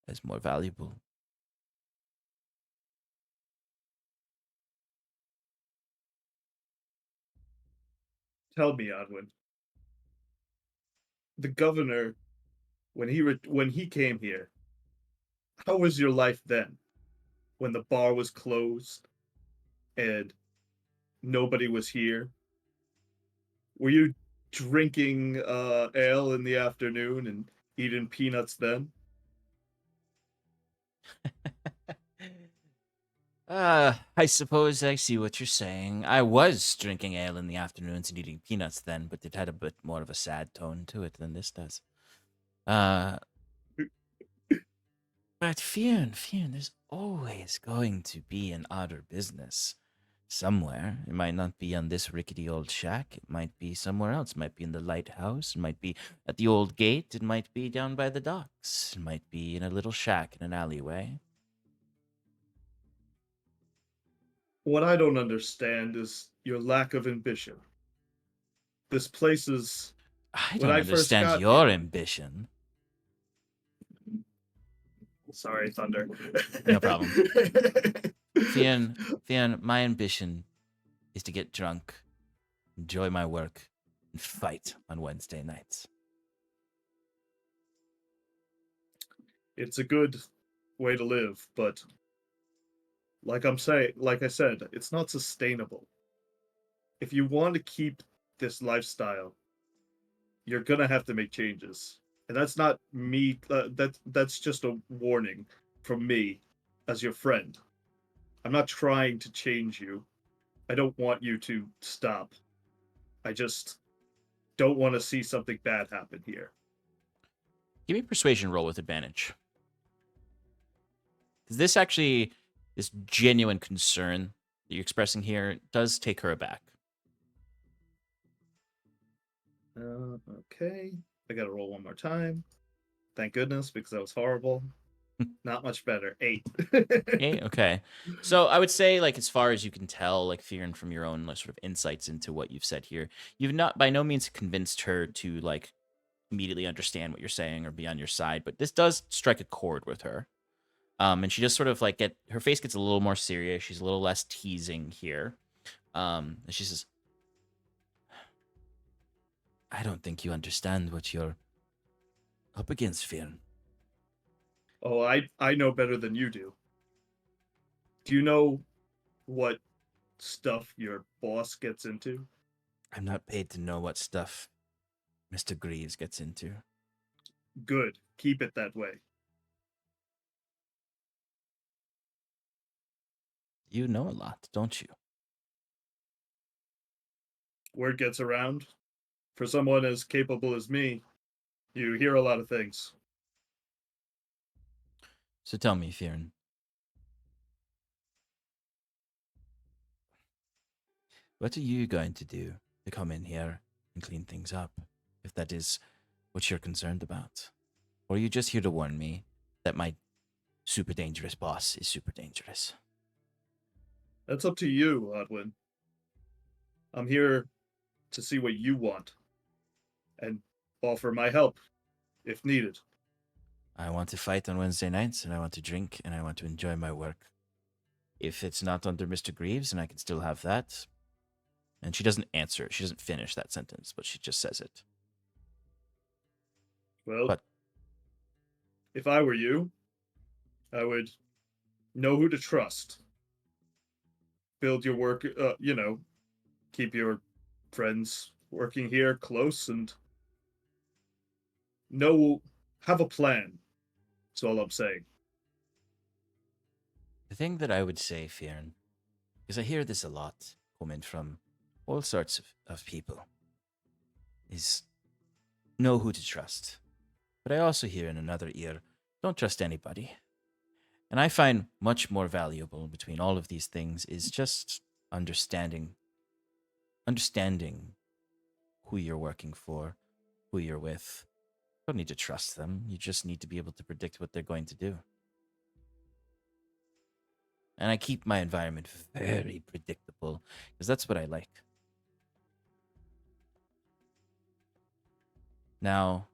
as more valuable. Tell me, Odwin. The governor, when he came here, how was your life then? When the bar was closed and nobody was here? Were you drinking ale in the afternoon and eating peanuts then? I suppose I see what you're saying. I was drinking ale in the afternoons and eating peanuts then, but it had a bit more of a sad tone to it than this does. But Fionn, there's always going to be an odder business somewhere. It might not be on this rickety old shack. It might be somewhere else. It might be in the lighthouse. It might be at the old gate. It might be down by the docks. It might be in a little shack in an alleyway. What I don't understand is your lack of ambition. This place is... I When don't I first understand got your here- ambition. Sorry, Thunder. No problem. Fionn, my ambition is to get drunk, enjoy my work, and fight on Wednesday nights. It's a good way to live, but like I said, it's not sustainable. If you want to keep this lifestyle, you're gonna have to make changes, and that's not me. That's just a warning from me, as your friend. I'm not trying to change you. I don't want you to stop. I just don't want to see something bad happen here. Give me a persuasion roll with advantage. Because this genuine concern that you're expressing here does take her aback. Okay. I gotta roll one more time. Thank goodness, because that was horrible. Not much better. 8. Okay. So I would say, like, as far as you can tell, like, Fionn, from your own sort of insights into what you've said here, you've not by no means convinced her to, like, immediately understand what you're saying or be on your side, but this does strike a chord with her. And she just sort of like her face gets a little more serious. She's a little less teasing here. And she says, I don't think you understand what you're up against, Fionn. Oh, I know better than you do. Do you know what stuff your boss gets into? I'm not paid to know what stuff Mr. Greaves gets into. Good. Keep it that way. You know a lot, don't you? Word gets around. For someone as capable as me, you hear a lot of things. So tell me, Fionn. What are you going to do to come in here and clean things up, if that is what you're concerned about? Or are you just here to warn me that my super dangerous boss is super dangerous? That's up to you, Odwin. I'm here to see what you want and offer my help if needed. I want to fight on Wednesday nights, and I want to drink, and I want to enjoy my work. If it's not under Mr. Greaves, and I can still have that. And she doesn't answer. She doesn't finish that sentence, but she just says it. Well, But if I were you, I would know who to trust. Build your work, keep your friends working here close and have a plan. That's all I'm saying. the thing that I would say, Fionn, because I hear this a lot coming from all sorts of people, is know who to trust. But I also hear in another ear, don't trust anybody. And I find much more valuable between all of these things is just understanding who you're working for, who you're with. You don't need to trust them. You just need to be able to predict what they're going to do. And I keep my environment very predictable because that's what I like. Now,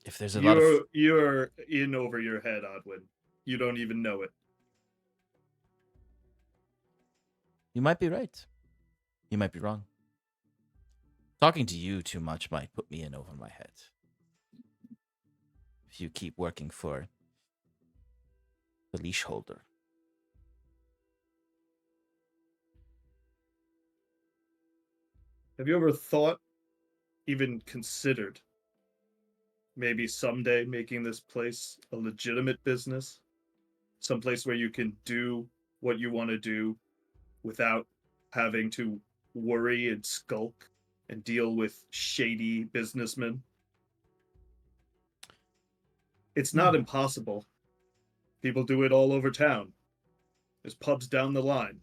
if there's a lot of You're in over your head, Odwin. You don't even know it. You might be right. You might be wrong. Talking to you too much might put me in over my head. If you keep working for the leash holder. Have you ever thought, even considered, maybe someday making this place a legitimate business? Someplace where you can do what you want to do without having to worry and skulk and deal with shady businessmen? It's not impossible. People do it all over town. There's pubs down the line.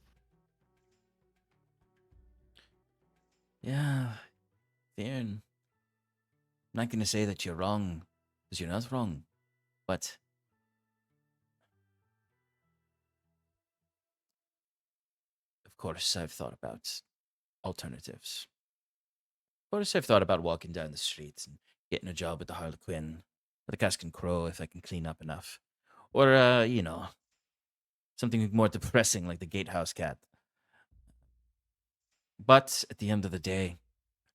Yeah, Fionn. I'm not going to say that you're wrong, because you're not wrong. But of course, I've thought about alternatives. Of course, I've thought about walking down the streets and getting a job at the Harlequin, or the Cask and Crow if I can clean up enough. Or, something more depressing like the Gatehouse Cat. But at the end of the day,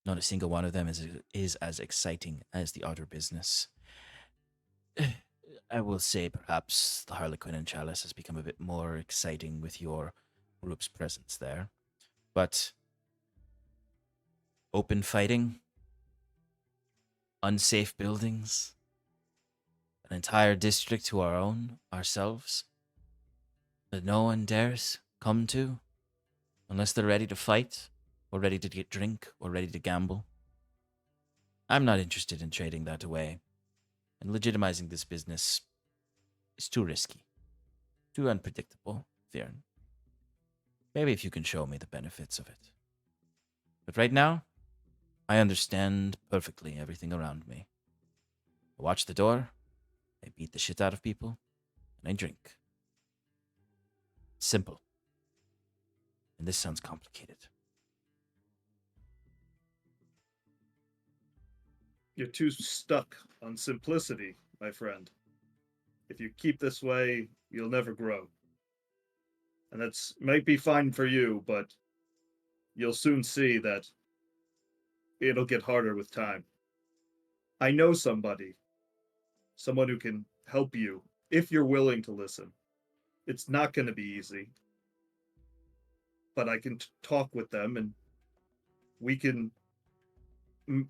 not a single one of them is as exciting as the outer business. I will say perhaps the Harlequin and Chalice has become a bit more exciting with your group's presence there. But open fighting, unsafe buildings, an entire district to our own, ourselves, that no one dares come to unless they're ready to fight, or ready to get drink, or ready to gamble. I'm not interested in trading that away, and legitimizing this business is too risky, too unpredictable, Fionn. Maybe if you can show me the benefits of it. But right now, I understand perfectly everything around me. I watch the door, I beat the shit out of people, and I drink. Simple. And this sounds complicated. You're too stuck on simplicity, my friend. If you keep this way, you'll never grow. And that's might be fine for you, but you'll soon see that it'll get harder with time. I know somebody, someone who can help you if you're willing to listen. It's not going to be easy, but I can talk with them and we can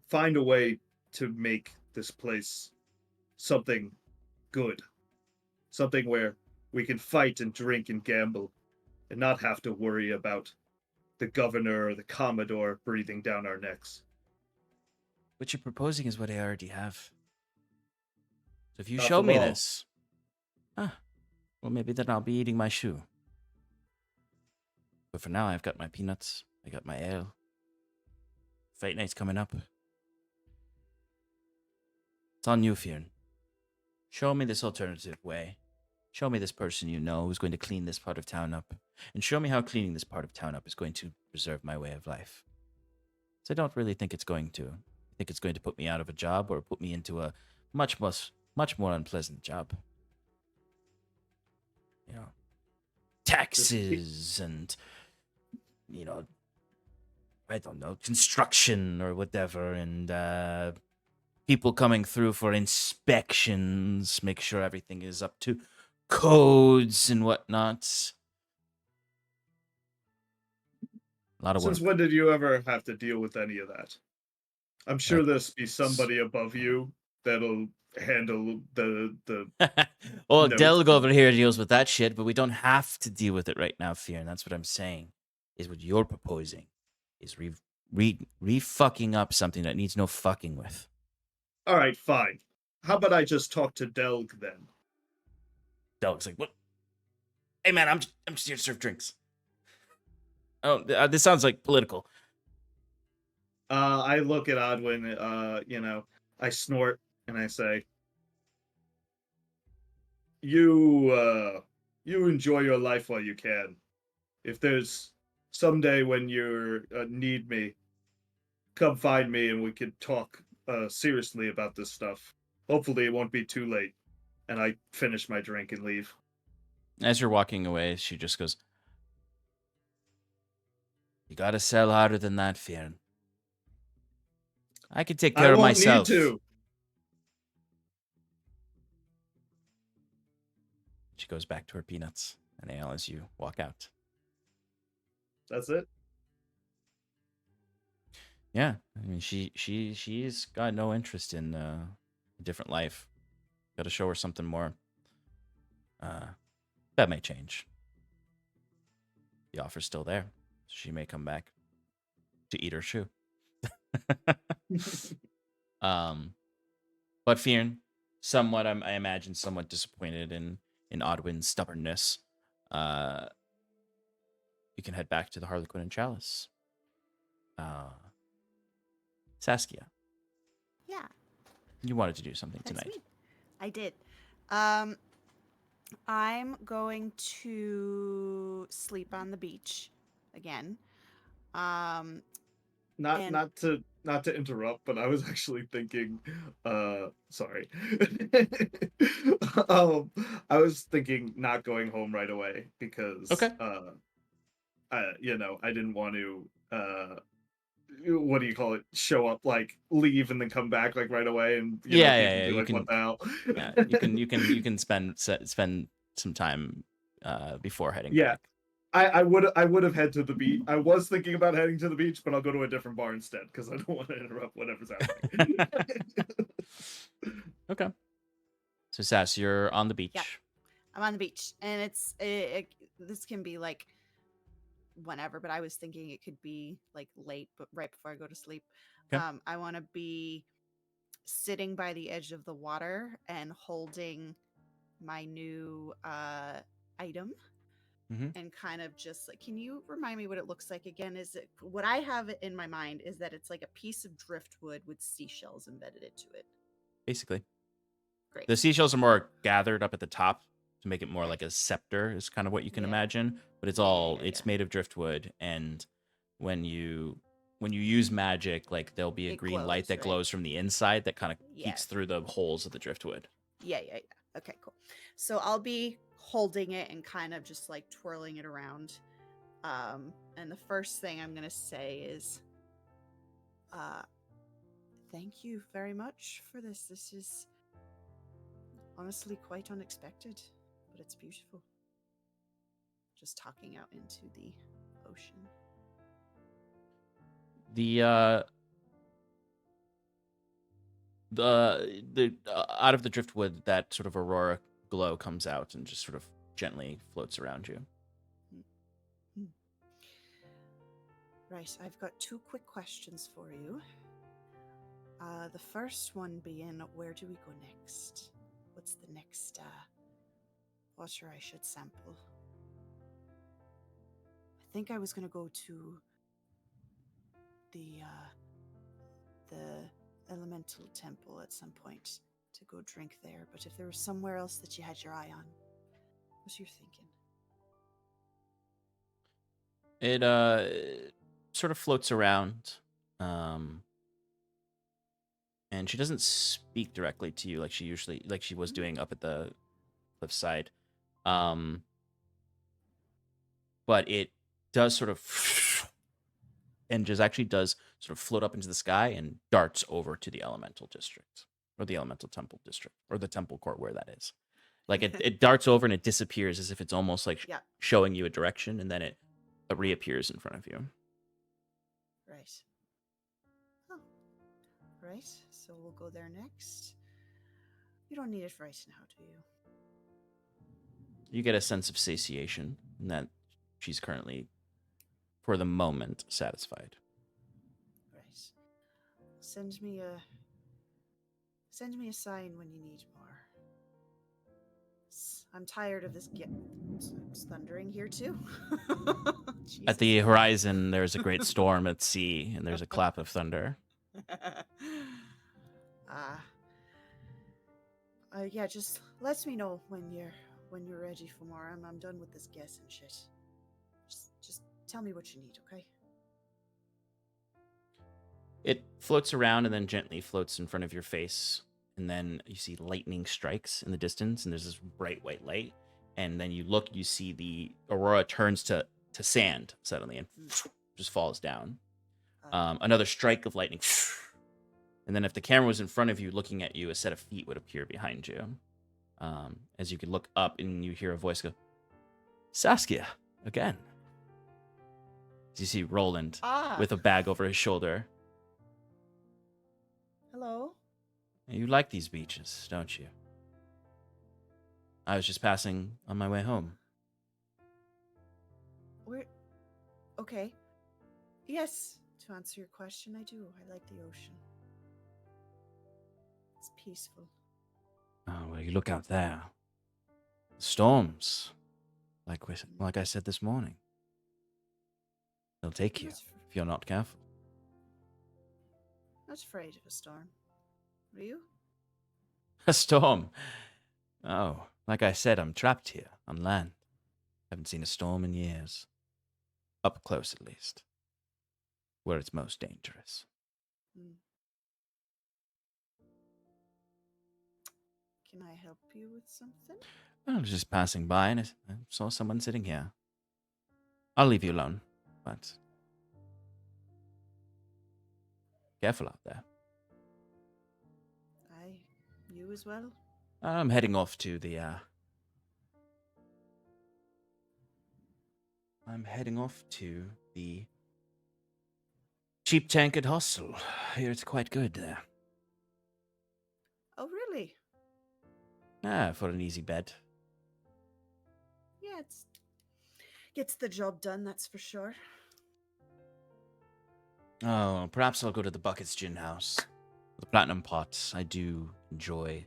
find a way to make this place something good. Something where we can fight and drink and gamble and not have to worry about the governor or the commodore breathing down our necks. What you're proposing is what I already have. So if you Not show for me long. this, well, maybe then I'll be eating my shoe. But for now, I've got my peanuts. I got my ale. Fight night's coming up. It's on you, Fionn. Show me this alternative way. Show me this person you know who's going to clean this part of town up. And show me how cleaning this part of town up is going to preserve my way of life. So I don't really think it's going to. I think it's going to put me out of a job or put me into a much more unpleasant job. You know, taxes and, you know, I don't know, construction or whatever, and people coming through for inspections, make sure everything is up to codes and whatnot. A lot of work. Since when did you ever have to deal with any of that? I'm sure there's be somebody above you that'll handle the Well, notes. Delg over here deals with that shit, but we don't have to deal with it right now, Fear, and that's what I'm saying. Is what you're proposing is re-fucking up something that needs no fucking with. All right, fine. How about I just talk to Delg then? Delg's like, what? Hey man, I'm just here to serve drinks. Oh, this sounds like political. I look at Odwin, I snort and I say, you enjoy your life while you can. If there's someday when you need me, come find me and we could talk seriously about this stuff. Hopefully it won't be too late. And I finish my drink and leave. As you're walking away, she just goes, you gotta sell harder than that, Fionn. I can take care of myself. Need to. She goes back to her peanuts and ale as you walk out. That's it. Yeah, I mean, she's got no interest in a different life. Got to show her something more. That may change. The offer's still there. She may come back to eat her shoe. But Fionn, somewhat, I imagine, somewhat disappointed in Odwin's stubbornness. You can head back to the Harlequin and Chalice. Saskia. Yeah. You wanted to do something That's tonight. me. I did. I'm going to sleep on the beach again. And- Not to interrupt, but I was actually thinking sorry. I was thinking not going home right away because Okay. I didn't want to what do you call it? Show up, like leave and then come back like right away, and people be You like, can, what the hell? yeah, you can spend some time before heading Yeah. back. I would have head to the beach. I was thinking about heading to the beach, but I'll go to a different bar instead because I don't want to interrupt whatever's happening. Okay. So Sass, you're on the beach. Yeah. I'm on the beach, and this can be like whenever, but I was thinking it could be like late, but right before I go to sleep. Okay. I want to be sitting by the edge of the water and holding my new item. Mm-hmm. And kind of just like, can you remind me what it looks like again? Is it what I have in my mind is that it's like a piece of driftwood with seashells embedded into it. Basically. Great. The seashells are more gathered up at the top to make it more like a scepter is kind of what you can Yeah. imagine. But it's Yeah. made of driftwood, and when you when you use magic, like there'll be a It green light glows, that right? glows from the inside that kind of Yeah. peeks through the holes of the driftwood. Yeah. Okay, cool. So I'll be holding it and kind of just like twirling it around. And the first thing I'm gonna say is, thank you very much for this. This is honestly quite unexpected, but it's beautiful. Just talking out into the ocean. The out of the driftwood, that sort of aurora glow comes out and just sort of gently floats around you. Right, I've got 2 quick questions for you. The first one being, where do we go next? What's the next water I should sample? I think I was gonna go to the elemental temple at some point to go drink there, but if there was somewhere else that you had your eye on, what's your thinking? It sort of floats around, and she doesn't speak directly to you like she was doing up at the cliffside, but it does sort of and just actually does sort of float up into the sky and darts over to the elemental district, or the elemental temple district, or the temple court where that is. Like it darts over and it disappears as if it's almost like Yeah. showing you a direction, and then it reappears in front of you. Right. Oh. Right, so we'll go there next. You don't need it right now, do you? You get a sense of satiation, and that she's currently, for the moment, satisfied. Right. Send me a sign when you need more. I'm tired of this. It's thundering here too. At the horizon, there's a great storm at sea, and there's a clap of thunder. Yeah, just let me know when you're ready for more. I'm done with this guess and shit. Just tell me what you need, okay? It floats around and then gently floats in front of your face, and then you see lightning strikes in the distance, and there's this bright white light, and then you look, you see the aurora turns to sand suddenly and just falls down. Another strike of lightning, and then if the camera was in front of you looking at you, a set of feet would appear behind you. As you could look up and you hear a voice go, "Saskia, again." As you see Roland with a bag over his shoulder. Hello? You like these beaches, don't you? I was just passing on my way home. Okay. Yes, to answer your question, I do. I like the ocean. It's peaceful. Oh, well, you look out there. Storms. Like I said this morning. They'll take you if you're not careful. Not afraid of a storm. Are you? A storm? Oh, like I said, I'm trapped here on land. Haven't seen a storm in years. Up close, at least. Where it's most dangerous. Can I help you with something? I was just passing by and I saw someone sitting here. I'll leave you alone, but careful out there. You as well? I'm heading off to the cheap tankard hostel. Here it's quite good there. Oh, really? For an easy bed. Yeah, gets the job done, that's for sure. Oh, perhaps I'll go to the Buckets Gin House. The Platinum Pots. I do enjoy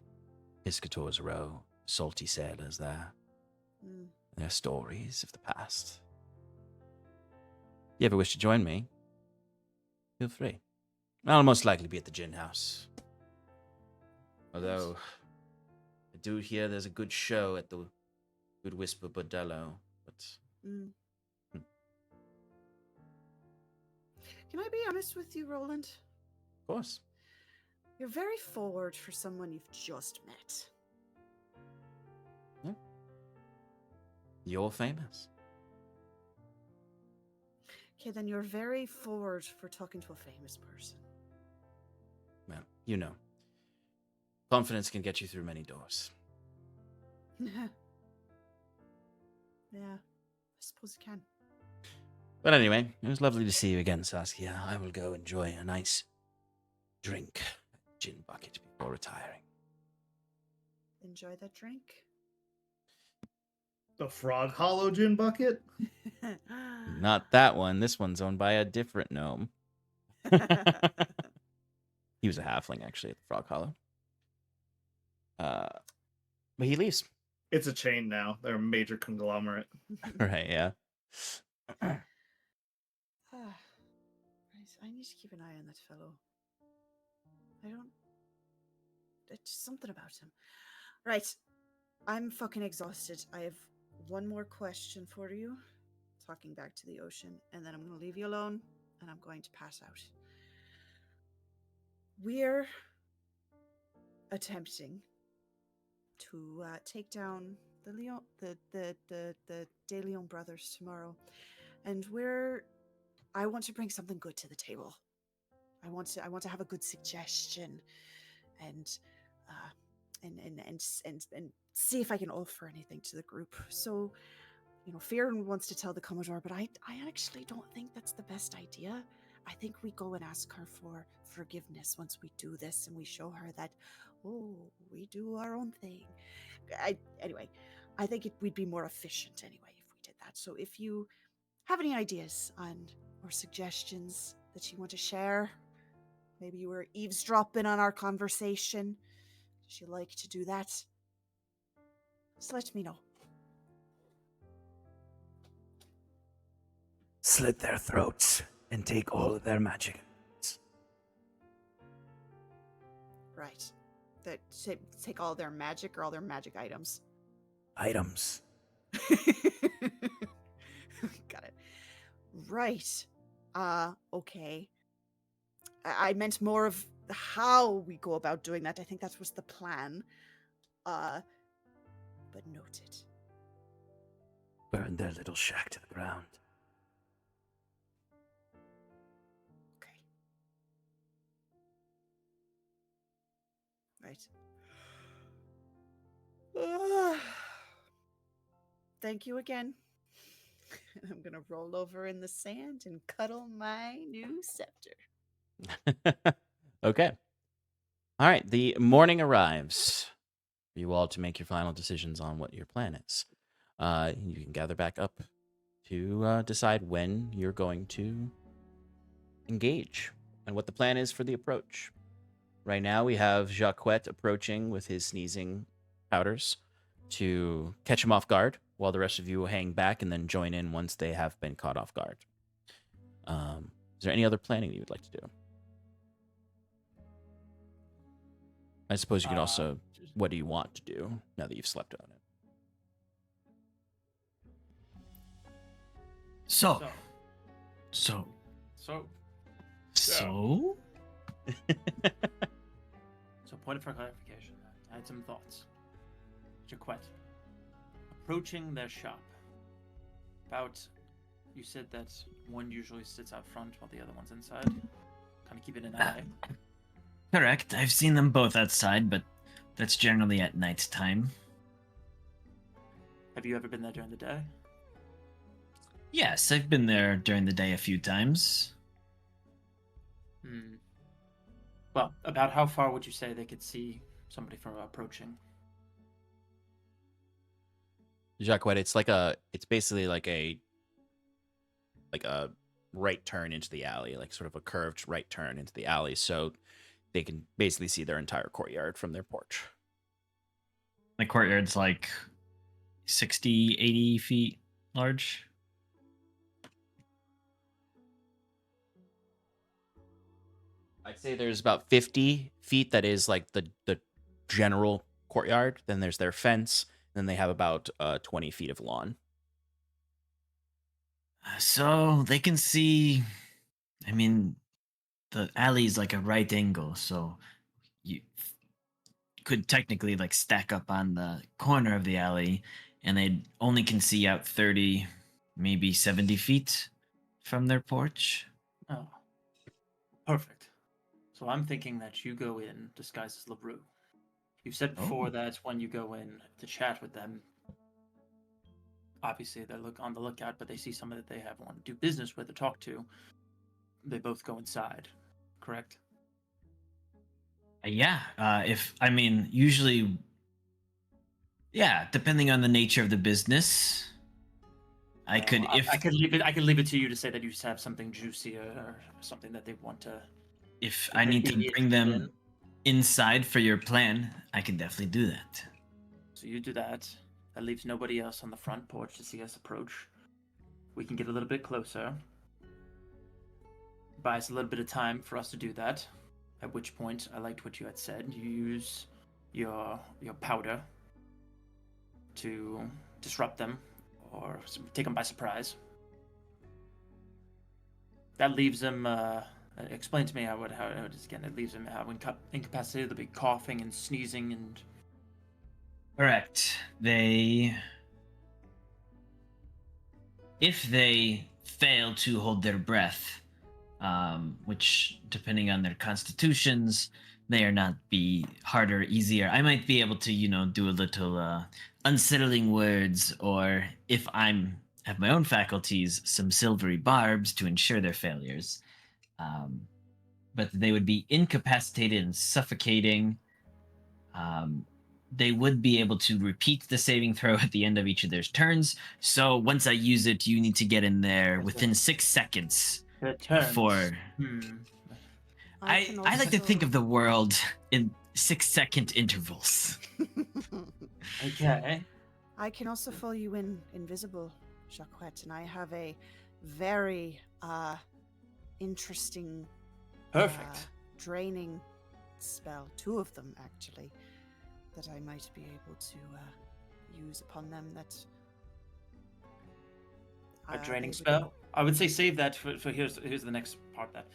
Piscator's Row, salty sailors there. Their stories of the past. If you ever wish to join me, feel free. I'll most likely be at the gin house. Although, I do hear there's a good show at the Good Whisper Bordello, but... Can I be honest with you, Roland? Of course. You're very forward for someone you've just met. Yeah. You're famous. Okay, then you're very forward for talking to a famous person. Well, you know. Confidence can get you through many doors. Yeah, I suppose it can. But anyway, it was lovely to see you again, Saskia. I will go enjoy a nice drink, gin bucket before retiring. Enjoy that drink. The Frog Hollow gin bucket? Not that one. This one's owned by a different gnome. He was a halfling, actually, at the Frog Hollow. But he leaves. It's a chain now. They're a major conglomerate. Right, yeah. Right, I need to keep an eye on that fellow. It's something about him. Right, I'm fucking exhausted. I have one more question for you. Talking back to the ocean, and then I'm going to leave you alone, and I'm going to pass out. We're attempting to take down the De Leon brothers tomorrow, and I want to bring something good to the table. I want to have a good suggestion, and see if I can offer anything to the group. So, Fearon wants to tell the Commodore, but I actually don't think that's the best idea. I think we go and ask her for forgiveness once we do this, and we show her that, we do our own thing. Anyway, I think we'd be more efficient anyway if we did that. So if you have any ideas or suggestions that you want to share, maybe you were eavesdropping on our conversation, would you like to do that? Just let me know. Slit their throats and take all of their magic. Right. Take all their magic or all their magic items. Items. Got it. Right. Okay. I meant more of how we go about doing that. I think that was the plan. But noted. Burn their little shack to the ground. Okay. Right. Thank you again. I'm gonna roll over in the sand and cuddle my new scepter. Okay. All right. The morning arrives for you all to make your final decisions on what your plan is. You can gather back up to decide when you're going to engage and what the plan is for the approach. Right now, we have Jacquette approaching with his sneezing powders to catch him off guard, while the rest of you will hang back and then join in once they have been caught off guard. Is there any other planning that you would like to do? I suppose you can also, what do you want to do now that you've slept on it? So, So, point for clarification. I had some thoughts. Jacquette, approaching their shop. You said that one usually sits out front while the other one's inside. Kind of keeping an eye. Correct. I've seen them both outside, but that's generally at night time. Have you ever been there during the day? Yes, I've been there during the day a few times. Well, about how far would you say they could see somebody from approaching? Jacquette, it's basically like a right turn into the alley, like sort of a curved right turn into the alley, so they can basically see their entire courtyard from their porch. The courtyard's like 60, 80 feet large. I'd say there's about 50 feet that is like the general courtyard. Then there's their fence. Then they have about 20 feet of lawn. So they can see I mean, the alley is like a right angle, so you could technically like stack up on the corner of the alley, and they only can see out 30, maybe 70 feet from their porch. Oh, perfect. So I'm thinking that you go in disguised as LaRue. You said before Oh. that when you go in to chat with them, obviously they're on the lookout, but they see someone that they have want to do business with or talk to. They both go inside, correct? Yeah, usually, yeah, depending on the nature of the business, I could I could leave it. I could leave it to you to say that you just have something juicy or something that they want to. if I need to bring them inside for your plan, I can definitely do that. So you do that. That leaves nobody else on the front porch to see us approach. We can get a little bit closer. Buys a little bit of time for us to do that. At which point, I liked what you had said. You use your powder to disrupt them or take them by surprise. That leaves them. Explain to me how it is again. It leaves them incapacitated. They'll be coughing and sneezing and. Correct. If they fail to hold their breath, which depending on their constitutions may or not be harder or easier, I might be able to, do a little unsettling words, or if have my own faculties, some silvery barbs to ensure their failures. But they would be incapacitated and suffocating. They would be able to repeat the saving throw at the end of each of their turns. So once I use it, you need to get in there within 6 seconds. Before. I like to think of the world in 6-second intervals. Okay. I can also follow you in invisible, Jacquette, and I have a very interesting, Perfect. draining spell. 2 of them actually, that I might be able to use upon them. That A draining spell. I would say save that for here's the next part of that.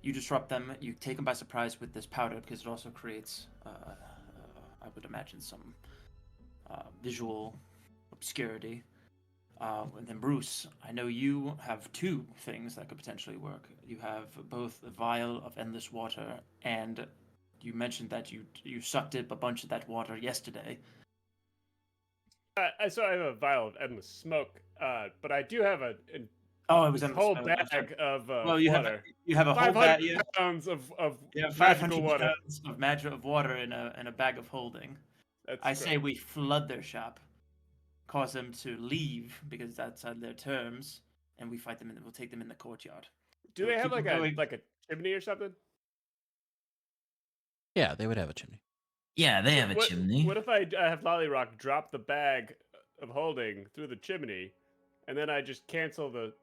You disrupt them. You take them by surprise with this powder because it also creates, I would imagine, some visual obscurity. And then Bruce, I know you have 2 things that could potentially work. You have both a vial of endless water, and you mentioned that you sucked up a bunch of that water yesterday. So I have a vial of endless smoke, but I do have a whole bag of water. You have a whole 500 pounds of magical water. Pounds of magic water in a bag of holding. I say we flood their shop, cause them to leave because that's on their terms, and we fight them and we'll take them in the courtyard. Do they have like a chimney or something? Yeah, they would have a chimney. Yeah, they have a chimney. What if I have Lollyrock drop the bag of holding through the chimney, and then I just cancel the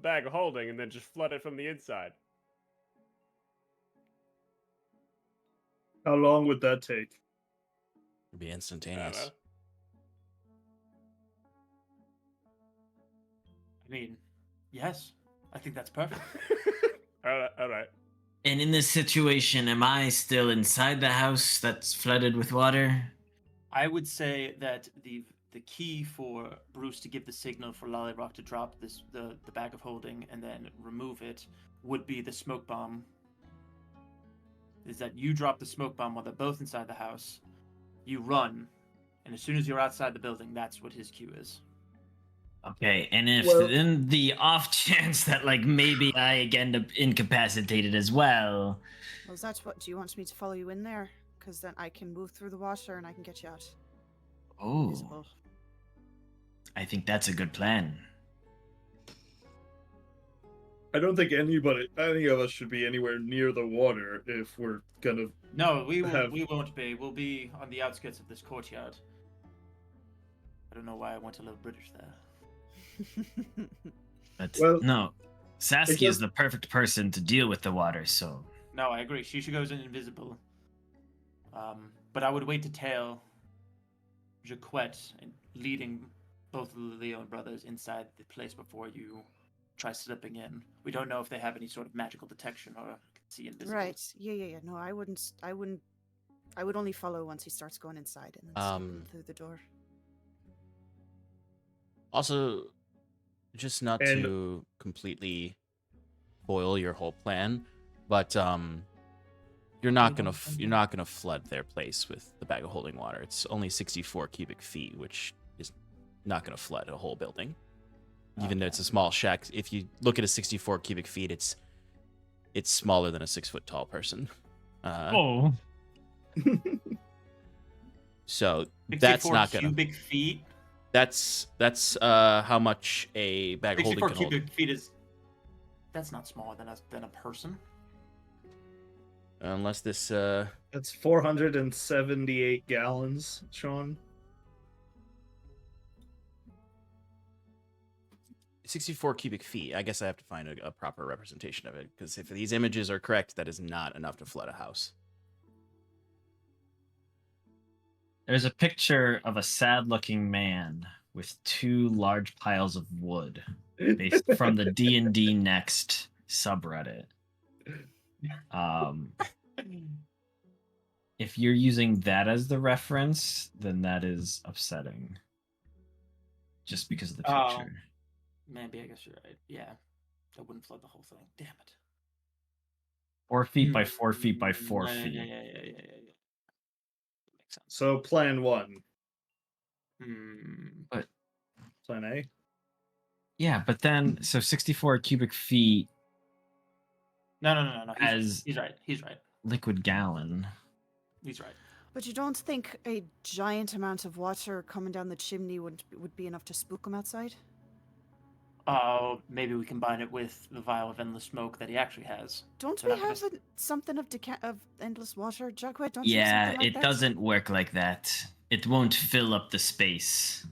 bag of holding and then just flood it from the inside? How long would that take? It'd be instantaneous. I mean, yes, I think that's perfect. All right. And in this situation, am I still inside the house that's flooded with water? I would say that the key for Bruce to give the signal for Lollyrock to drop the bag of holding and then remove it would be the smoke bomb. Is that you drop the smoke bomb while they're both inside the house, you run, and as soon as you're outside the building, that's what his cue is. Okay, and if in the off chance that maybe I end up incapacitated as well. Well, that's what. Do you want me to follow you in there? Because then I can move through the water and I can get you out. Oh, Visible. I think that's a good plan. I don't think any of us should be anywhere near the water if we're gonna. No, we won't be. We'll be on the outskirts of this courtyard. I don't know why I went a little British there. But no, Saskia is the perfect person to deal with the water, so. No, I agree. She goes in invisible. But I would wait to tail Jacquette and leading both of the Leon brothers inside the place before you try slipping in. We don't know if they have any sort of magical detection or can see invisible. Right. Yeah. No, I wouldn't. I would only follow once he starts going inside and then slip in through the door. Also, just not And- to completely foil your whole plan, but you're not gonna flood their place with the bag of holding water. It's only 64 cubic feet, which is not gonna flood a whole building, even though it's a small shack. If you look at a 64 cubic feet, it's smaller than a 6 foot tall person. So that's not gonna. cubic feet. That's how much a bag of holding 64 can hold. cubic feet is. That's not smaller than a person. Unless this That's 478 gallons, Sean. 64 cubic feet. I guess I have to find a proper representation of it, because if these images are correct, that is not enough to flood a house. There's a picture of a sad-looking man with 2 large piles of wood, based from the DnD Next subreddit. If you're using that as the reference, then that is upsetting. Just because of the Oh. picture. Maybe I guess you're right. Yeah, that wouldn't flood the whole thing. Damn it. 4 feet by 4 feet by 4 feet. Yeah. Makes sense. So plan 1. But Plan A. yeah, but then 64 cubic feet No. as He's right. He's right. liquid gallon. He's right. But you don't think a giant amount of water coming down the chimney would be enough to spook him outside? Oh, maybe we combine it with the vial of endless smoke that he actually has. Don't They're we not have gonna- something of endless water, Jacquet? Don't you have Yeah, something like it that? doesn't work like that. It won't fill up the space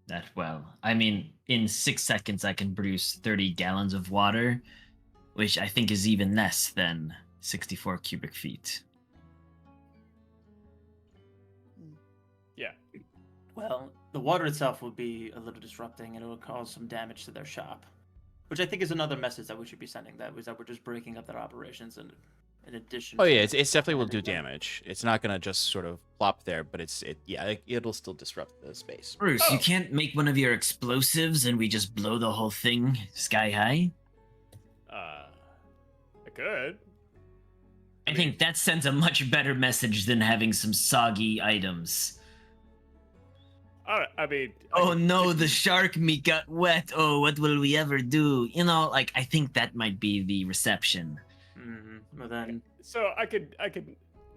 that well. I mean, in 6 seconds, I can produce 30 gallons of water, which I think is even less than 64 cubic feet. Yeah. Well, the water itself will be a little disrupting and it will cause some damage to their shop. Which I think is another message that we should be sending, that we're just breaking up their operations and in addition Oh to yeah, it's definitely will do having them- damage. It's not gonna just sort of plop there, but it'll still disrupt the space. Bruce, Oh. you can't make one of your explosives and we just blow the whole thing sky high? I could. I think that sends a much better message than having some soggy items. I mean. Oh no, the shark meat got wet. Oh, what will we ever do? You know, like, I think that might be the reception. Well then, So I could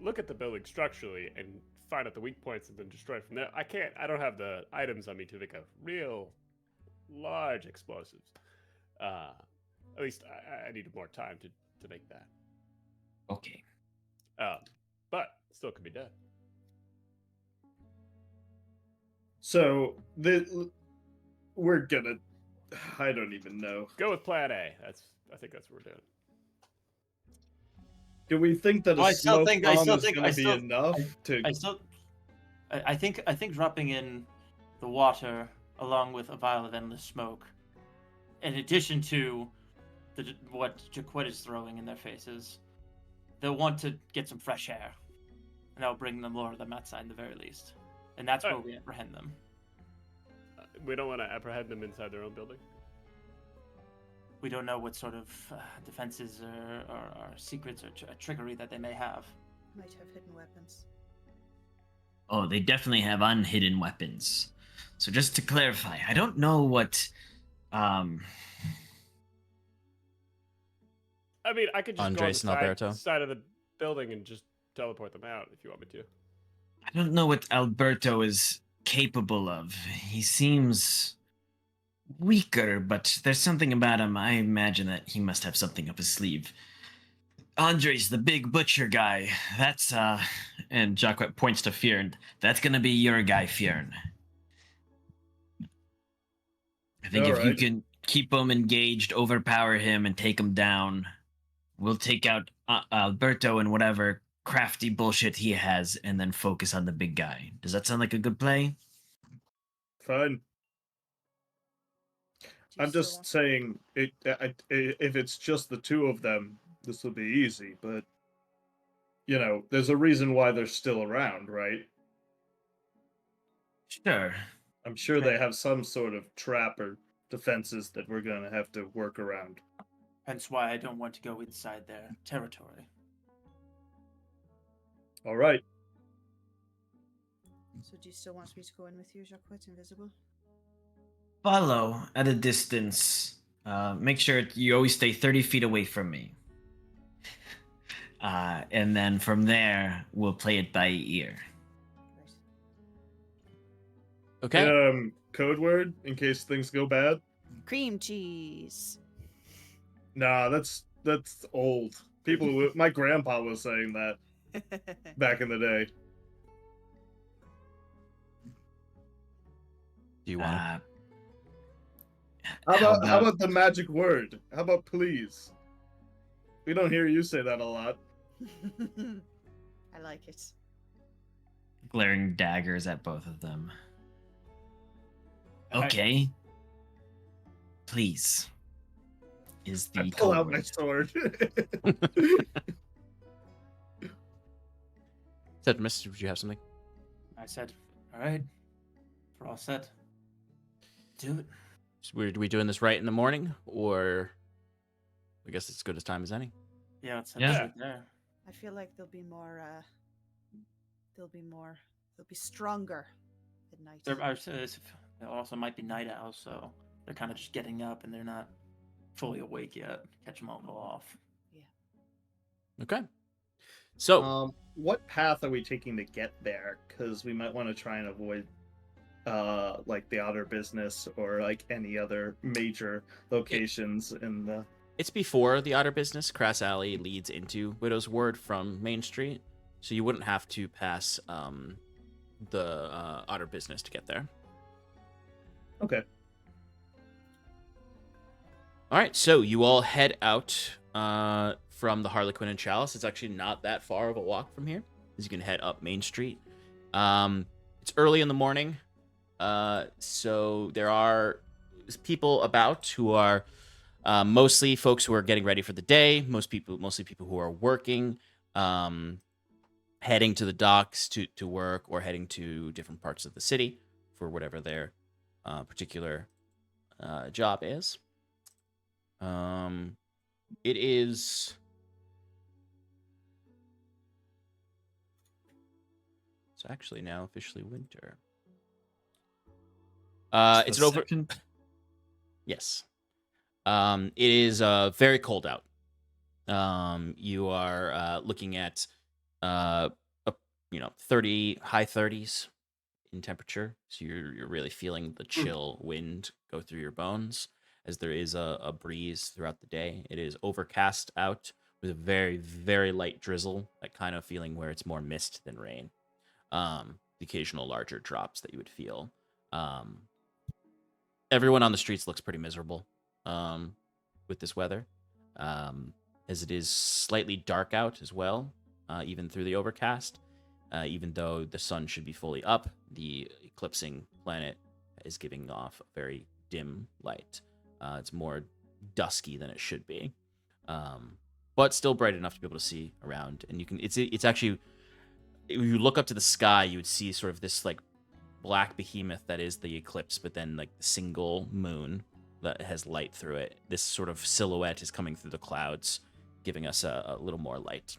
look at the building structurally and find out the weak points and then destroy it from there. I don't have the items on me to make a real large explosives. At least I needed more time to make that. Okay. But still could be done. So we're gonna. I don't even know. Go with plan A. I think that's what we're doing. Do we think that Well, a I still smoke think- bomb I still is think- gonna I be still- enough to? I think dropping in the water along with a vial of endless smoke, in addition to what Jaquette is throwing in their faces, they'll want to get some fresh air, and that'll bring them lure them outside in the very least, and that's where we apprehend them. We don't want to apprehend them inside their own building. We don't know what sort of defenses or secrets or trickery that they may have. Might have hidden weapons. Oh, they definitely have unhidden weapons. So just to clarify, I don't know what I mean, I could just Andres go on and the Alberto? side of the building and just teleport them out if you want me to. I don't know what Alberto is capable of. He seems weaker, but there's something about him. I imagine that he must have something up his sleeve. Andres, the big butcher guy. That's and Jacquet points to Fjern. That's gonna be your guy, Fjern. I think if you Alright. can keep him engaged, overpower him, and take him down, we'll take out Alberto and whatever crafty bullshit he has, and then focus on the big guy. Does that sound like a good play? Fine. I'm just saying, if it's just the two of them, this will be easy. But there's a reason why they're still around, right? Sure. I'm sure they have some sort of trap or defenses that we're gonna have to work around. Hence why I don't want to go inside their territory. All right. So do you still want me to go in with you, Jacques, invisible? Follow at a distance. Make sure you always stay 30 feet away from me. And then from there, we'll play it by ear. Okay. Code word in case things go bad. Cream cheese. Nah, that's old. My grandpa was saying that back in the day. Do you want? How about the magic word? How about please? We don't hear you say that a lot. I like it. Glaring daggers at both of them. Okay. Please. Is the I pull code out word. my sword. Septimus, would you have something? I said, all right, we're all set. Do it. So are we doing this right in the morning, or I guess it's as good as time as any? Yeah, it's Yeah. right there. I feel like they'll be stronger at night. There also might be night owls, so they're kind of just getting up and they're not fully awake yet. Catch them all go off. Okay. So, what path are we taking to get there? Because we might want to try and avoid, like the outer business or like any other major locations in the. it's before the outer business. Crass Alley leads into Widow's Ward from Main Street, so you wouldn't have to pass the outer business to get there. Okay. All right, so you all head out from the Harlequin and Chalice. It's actually not that far of a walk from here, as you can head up Main Street. It's early in the morning, so there are people about who are mostly folks who are getting ready for the day. Mostly people who are working, heading to the docks to work, or heading to different parts of the city for whatever their particular job is. It is. It's actually now officially winter. It's an over. Yes. It is very cold out. You are looking at 30 high 30s in temperature. So you're really feeling the chill wind go through your bones, as there is a breeze throughout the day. It is overcast out with a very, very light drizzle, that kind of feeling where it's more mist than rain. The occasional larger drops that you would feel. Everyone on the streets looks pretty miserable with this weather, as it is slightly dark out as well, even through the overcast. Even though the sun should be fully up, the eclipsing planet is giving off a very dim light. It's more dusky than it should be, but still bright enough to be able to see around. And you can, it's actually, if you look up to the sky, you would see sort of this like black behemoth that is the eclipse, but then like the single moon that has light through it. This sort of silhouette is coming through the clouds, giving us a little more light.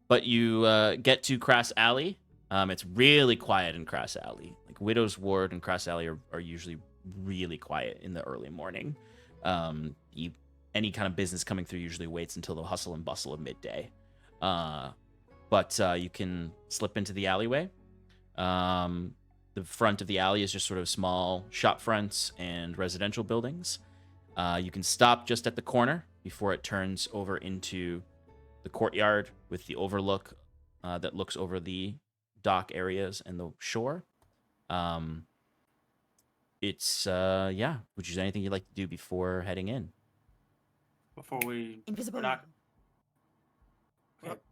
But you get to Crass Alley. It's really quiet in Crass Alley. Like Widow's Ward and Crass Alley are usually really quiet in the early morning. Any kind of business coming through usually waits until the hustle and bustle of midday. But you can slip into the alleyway. The front of the alley is just sort of small shop fronts and residential buildings. You can stop just at the corner before it turns over into the courtyard with the overlook that looks over the dock areas and the shore. It's would you anything you'd like to do before heading in? Before we Invisible. we're not.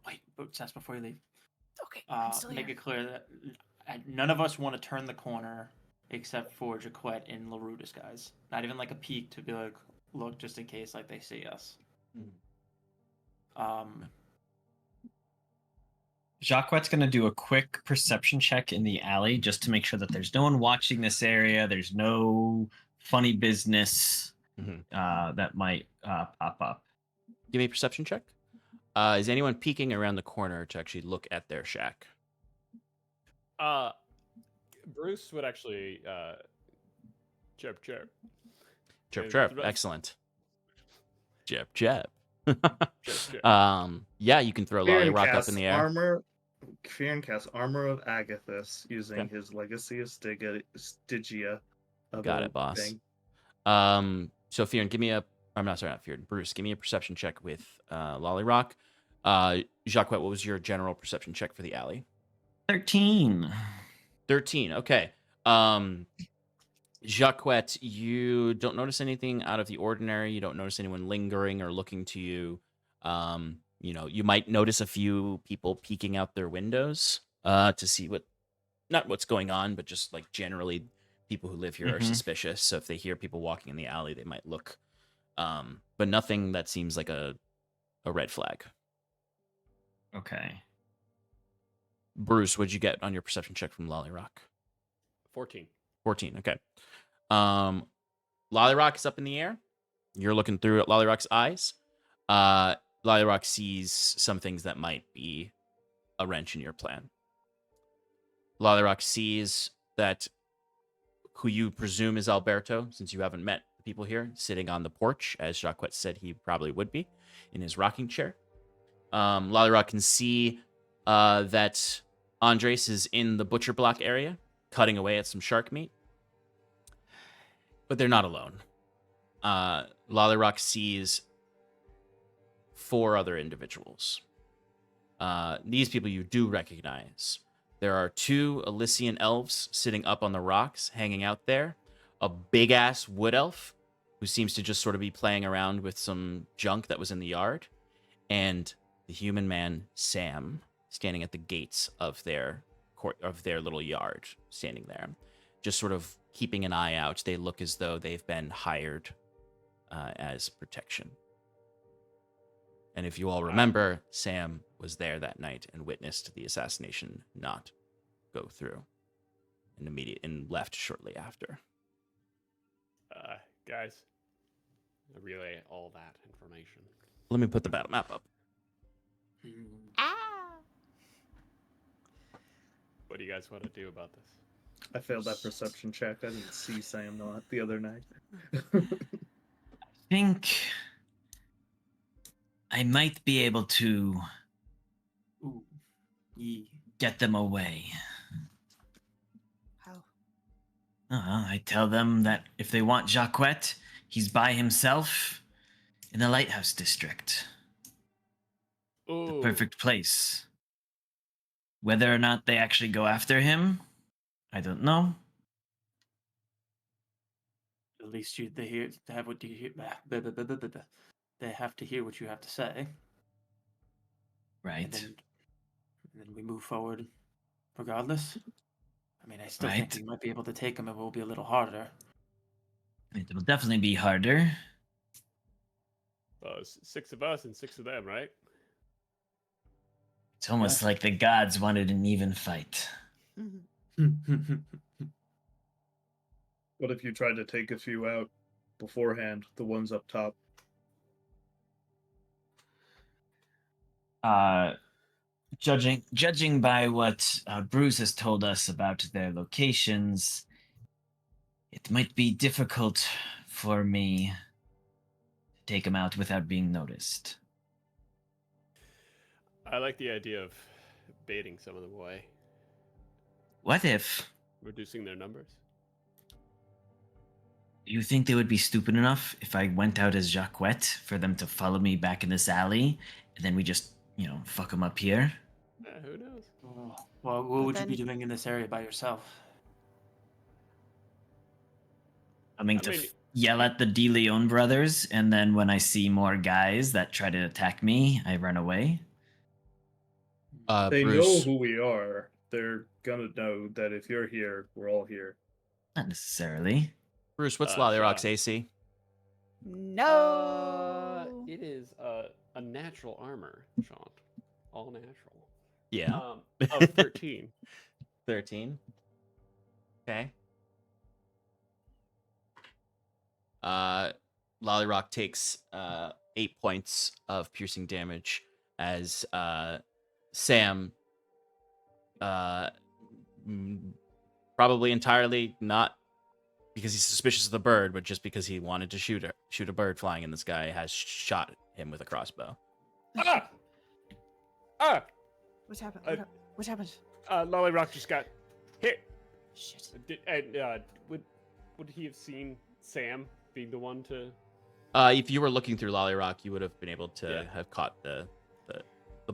Wait, Sass, before you leave. Okay, I'm still Make here. it clear that none of us want to turn the corner except for Jaquette in LaRue disguise. Not even like a peek to be like, look, just in case like they see us. Jacquette's going to do a quick perception check in the alley just to make sure that there's no one watching this area. There's no funny business that might pop up. Give me a perception check. Is anyone peeking around the corner to actually look at their shack? Bruce would actually chirp chirp. Chirp And chirp. the rest- Excellent. Chirp chirp. Chirp, chirp. Yeah, you can throw Lolly Rock up in the air. Fearon casts Armor of Agathis using his Legacy of Stygia. Got it, boss. Thing. So Fearon, give me a. I'm not sorry, not Fearon. Bruce, give me a perception check with Lolly Rock. Jacquette, what was your general perception check for the alley? 13. 13. Okay. Jacquette, you don't notice anything out of the ordinary. You don't notice anyone lingering or looking to you. You might notice a few people peeking out their windows to see not what's going on, but just like generally people who live here are suspicious. So if they hear people walking in the alley, they might look. But nothing that seems like a red flag. Okay. Bruce, what'd you get on your perception check from Lolly Rock? 14. 14. Okay. Lolly Rock is up in the air. You're looking through at Lolly Rock's eyes. Lolly Rock sees some things that might be a wrench in your plan. Lolly Rock sees that who you presume is Alberto, since you haven't met the people here, sitting on the porch, as Jacquette said he probably would be, in his rocking chair. Lolly Rock can see that Andres is in the butcher block area, cutting away at some shark meat. But they're not alone. Lolly Rock sees 4 other individuals. These people you do recognize. There are 2 Elysian elves sitting up on the rocks, hanging out there. A big-ass wood elf who seems to just sort of be playing around with some junk that was in the yard. And the human man, Sam, standing at the gates of their little yard, standing there, just sort of keeping an eye out. They look as though they've been hired as protection. And if you all remember, Sam was there that night and witnessed the assassination not go through, and left shortly after. Guys, relay all that information. Let me put the battle map up. What do you guys want to do about this? I failed that perception check. I didn't see Sam the other night. I think I might be able to get them away. How? I tell them that if they want Jacquette, he's by himself in the Lighthouse District. Ooh. The perfect place. Whether or not they actually go after him, I don't know. At least they have to hear what you have to say. Right. And then we move forward regardless. I mean, I still Right. think we might be able to take him. It will be a little harder. It will definitely be harder. Well, it's 6 of us and 6 of them, right? It's almost like the gods wanted an even fight. What if you tried to take a few out beforehand, the ones up top? Judging by what Bruce has told us about their locations, it might be difficult for me to take them out without being noticed. I like the idea of baiting some of them away, What if? reducing their numbers. Do you think they would be stupid enough if I went out as Jacquette for them to follow me back in this alley, and then we just, fuck them up here? Who knows? Well, what would you be doing in this area by yourself? Coming to yell at the De Leon brothers, and then when I see more guys that try to attack me, I run away? They Bruce, know who we are. They're gonna know that if you're here, we're all here. Not necessarily. Bruce, what's Sean. Lollyrock's AC? No. It is a natural armor, Sean. All natural. Yeah. Of 13. 13. Okay. Lollyrock takes 8 points of piercing damage as Sam, probably entirely not because he's suspicious of the bird, but just because he wanted to shoot a bird flying in the sky, has shot him with a crossbow. Ah! Ah! What happened? Uh, What happened? Lollyrock just got hit. Shit. Would he have seen Sam being the one to? If you were looking through Lollyrock, you would have been able to have caught the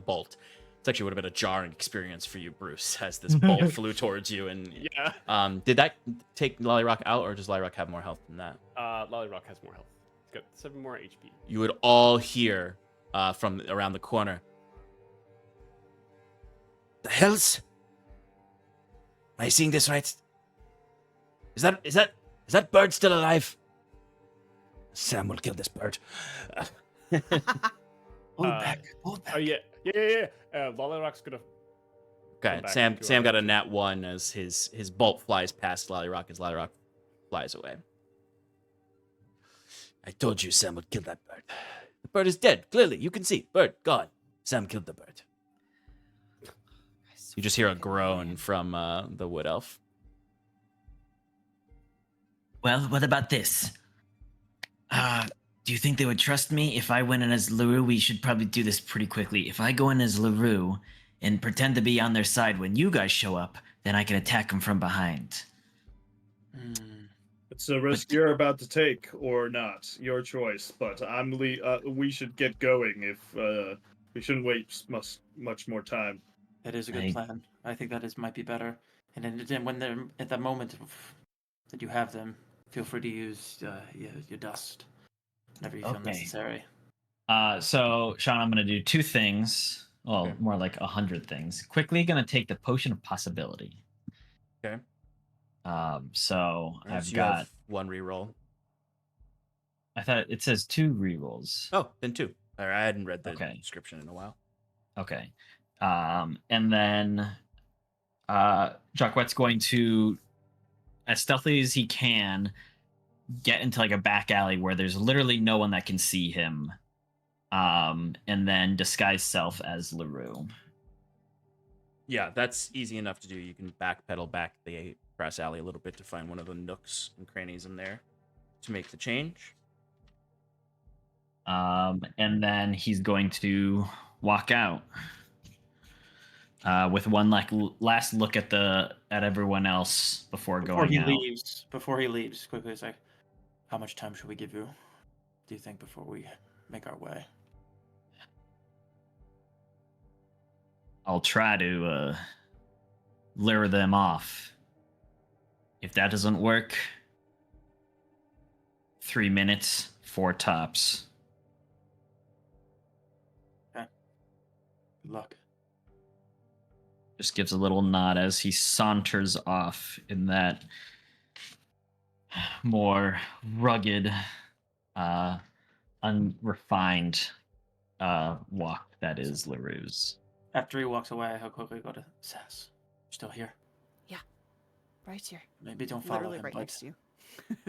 bolt. It actually would have been a jarring experience for you, Bruce, as this bolt flew towards you. And Yeah. did that take Lollyrock out, or does Lollyrock have more health than that? Lollyrock has more health. He's got 7 more HP. You would all hear from around the corner. The hells? Am I seeing this right? Is that bird still alive? Sam will kill this bird. Hold back. Hold back. Oh yeah. Lollyrock's gonna. Okay, back Sam to Sam our got a action. nat 1 as his bolt flies past Lollyrock as Lollyrock flies away. I told you Sam would kill that bird. The bird is dead, clearly. You can see. Bird, gone. Sam killed the bird. You just hear a groan from the wood elf. Well, what about this? Do you think they would trust me if I went in as LaRue? We should probably do this pretty quickly. If I go in as LaRue and pretend to be on their side when you guys show up, then I can attack them from behind. It's a risk you're about to take or not. Your choice. But we should get going if we shouldn't wait much more time. That is a good plan. I think might be better. And then when they're at that moment that you have them, feel free to use your dust whenever you feel necessary. So, Sean, I'm going to do 2 things. Well, more like 100 things. Quickly going to take the Potion of Possibility. Okay. So I've You got have 1 reroll. I thought it says 2 rerolls. Oh, then 2. I hadn't read the Okay. description in a while. Okay. And then Jacquette's going to, as stealthily as he can, get into like a back alley where there's literally no one that can see him. And then disguise self as LaRue. Yeah, that's easy enough to do. You can backpedal back the grass alley a little bit to find one of the nooks and crannies in there to make the change. And then he's going to walk out with one last look at everyone else before going out. Before he leaves, quickly say, how much time should we give you? Do you think before we make our way? I'll try to lure them off. If that doesn't work, 3 minutes, 4 tops. Okay. Good luck. Just gives a little nod as he saunters off in that more rugged, unrefined walk that is LaRue's. After he walks away, he'll quickly go to Sass. Still here? Yeah. Right here. Maybe don't follow Literally him, right but... next to you.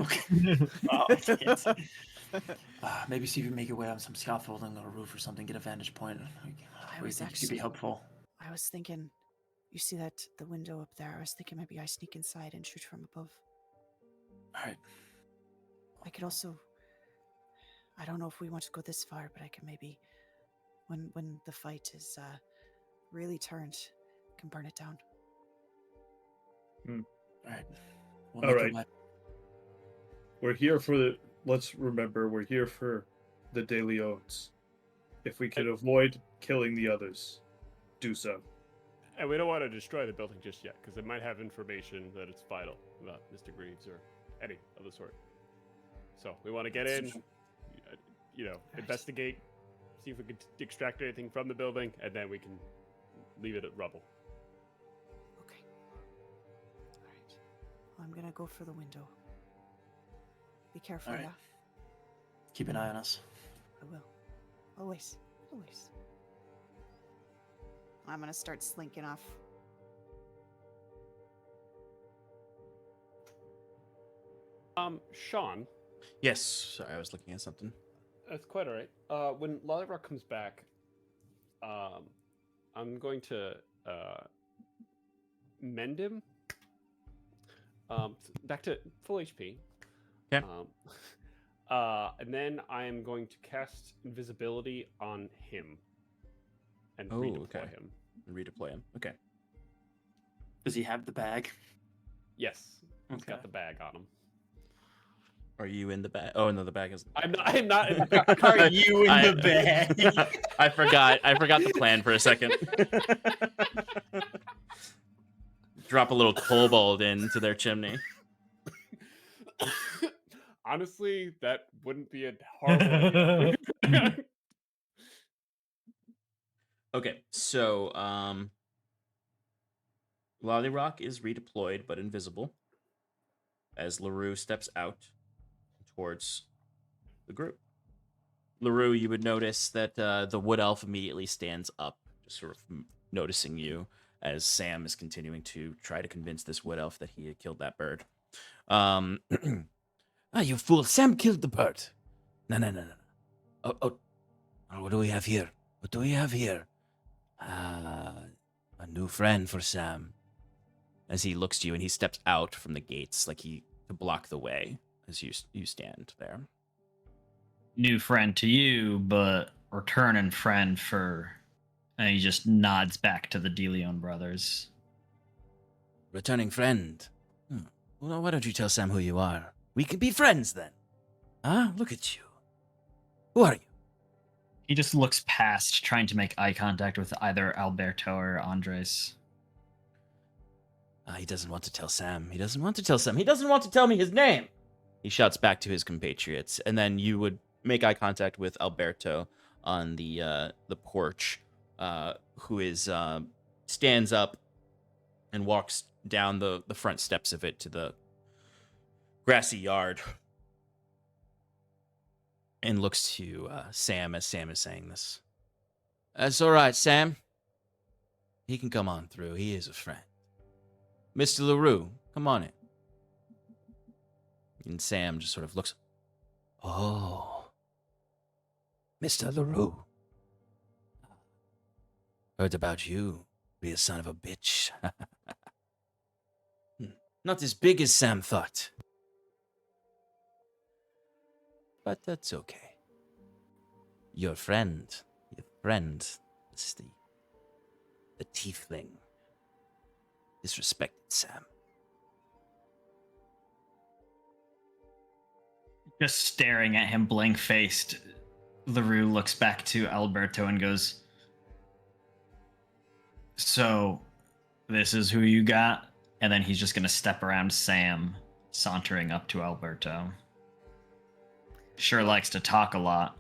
Okay. Oh, I can't. Maybe see if you can make your way on some scaffolding or a roof or something, get a vantage point. I was think it could actually be helpful. I was thinking, you see the window up there? I was thinking maybe I sneak inside and shoot from above. All right. I could also, I don't know if we want to go this far, but I can maybe, when the fight is really turned, can burn it down. All right. All right. We're here let's remember, we're here for the De Leons. If we could avoid killing the others, do so. And we don't want to destroy the building just yet, because it might have information that it's vital about Mr. Greaves or any of the sort. So we want to get in, investigate, see if we can extract anything from the building, and then we can leave it at rubble. Okay. All right. Well, I'm I'm gonna go for the window. Be careful, All right. yeah? Keep an eye on us. I will. Always. Always. I'm gonna start slinking off. Sean, Yes. Sorry, I was looking at something. that's quite all right. When Lollywog comes back, I'm going to mend him. Back to full HP. Okay. And then I am going to cast invisibility on him and Oh, redeploy okay. him. Redeploy him. Okay. Does he have the bag? Yes, he's Okay. got the bag on him. Are you in the bag? Oh no, the bag is. I'm not in the bag. Are you in I- the bag? I forgot the plan for a second. Drop a little kobold into their chimney. Honestly, that wouldn't be a horrible idea. Okay, so Lollyrock is redeployed but invisible as LaRue steps out towards the group. LaRue, you would notice that the wood elf immediately stands up, just sort of noticing you as Sam is continuing to try to convince this wood elf that he had killed that bird. Ah, you fool. Sam killed the bird. No. Oh, what do we have here? What do we have here? Ah, a new friend for Sam. As he looks to you and he steps out from the gates like to block the way as you stand there. New friend to you, but returning friend for. And he just nods back to the DeLeon brothers. Returning friend. Well, why don't you tell Sam who you are? We can be friends then. Huh? Look at you. Who are you? He just looks past, trying to make eye contact with either Alberto or Andres. He doesn't want to tell Sam. He doesn't want to tell Sam. He doesn't want to tell me his name. He shouts back to his compatriots, and then you would make eye contact with Alberto on the porch, who is stands up and walks down the front steps of it to the grassy yard, and looks to Sam as Sam is saying this. That's all right, Sam. He can come on through. He is a friend. Mr. LaRue, come on in. And Sam just sort of looks. Oh. Mr. LaRue. Heard about you. Be a son of a bitch. Not as big as Sam thought. But that's okay. Your friend. Is the tiefling. Disrespected Sam. Just staring at him blank faced, LaRue looks back to Alberto and goes, "So, this is who you got?" And then he's just going to step around Sam, sauntering up to Alberto. Sure likes to talk a lot.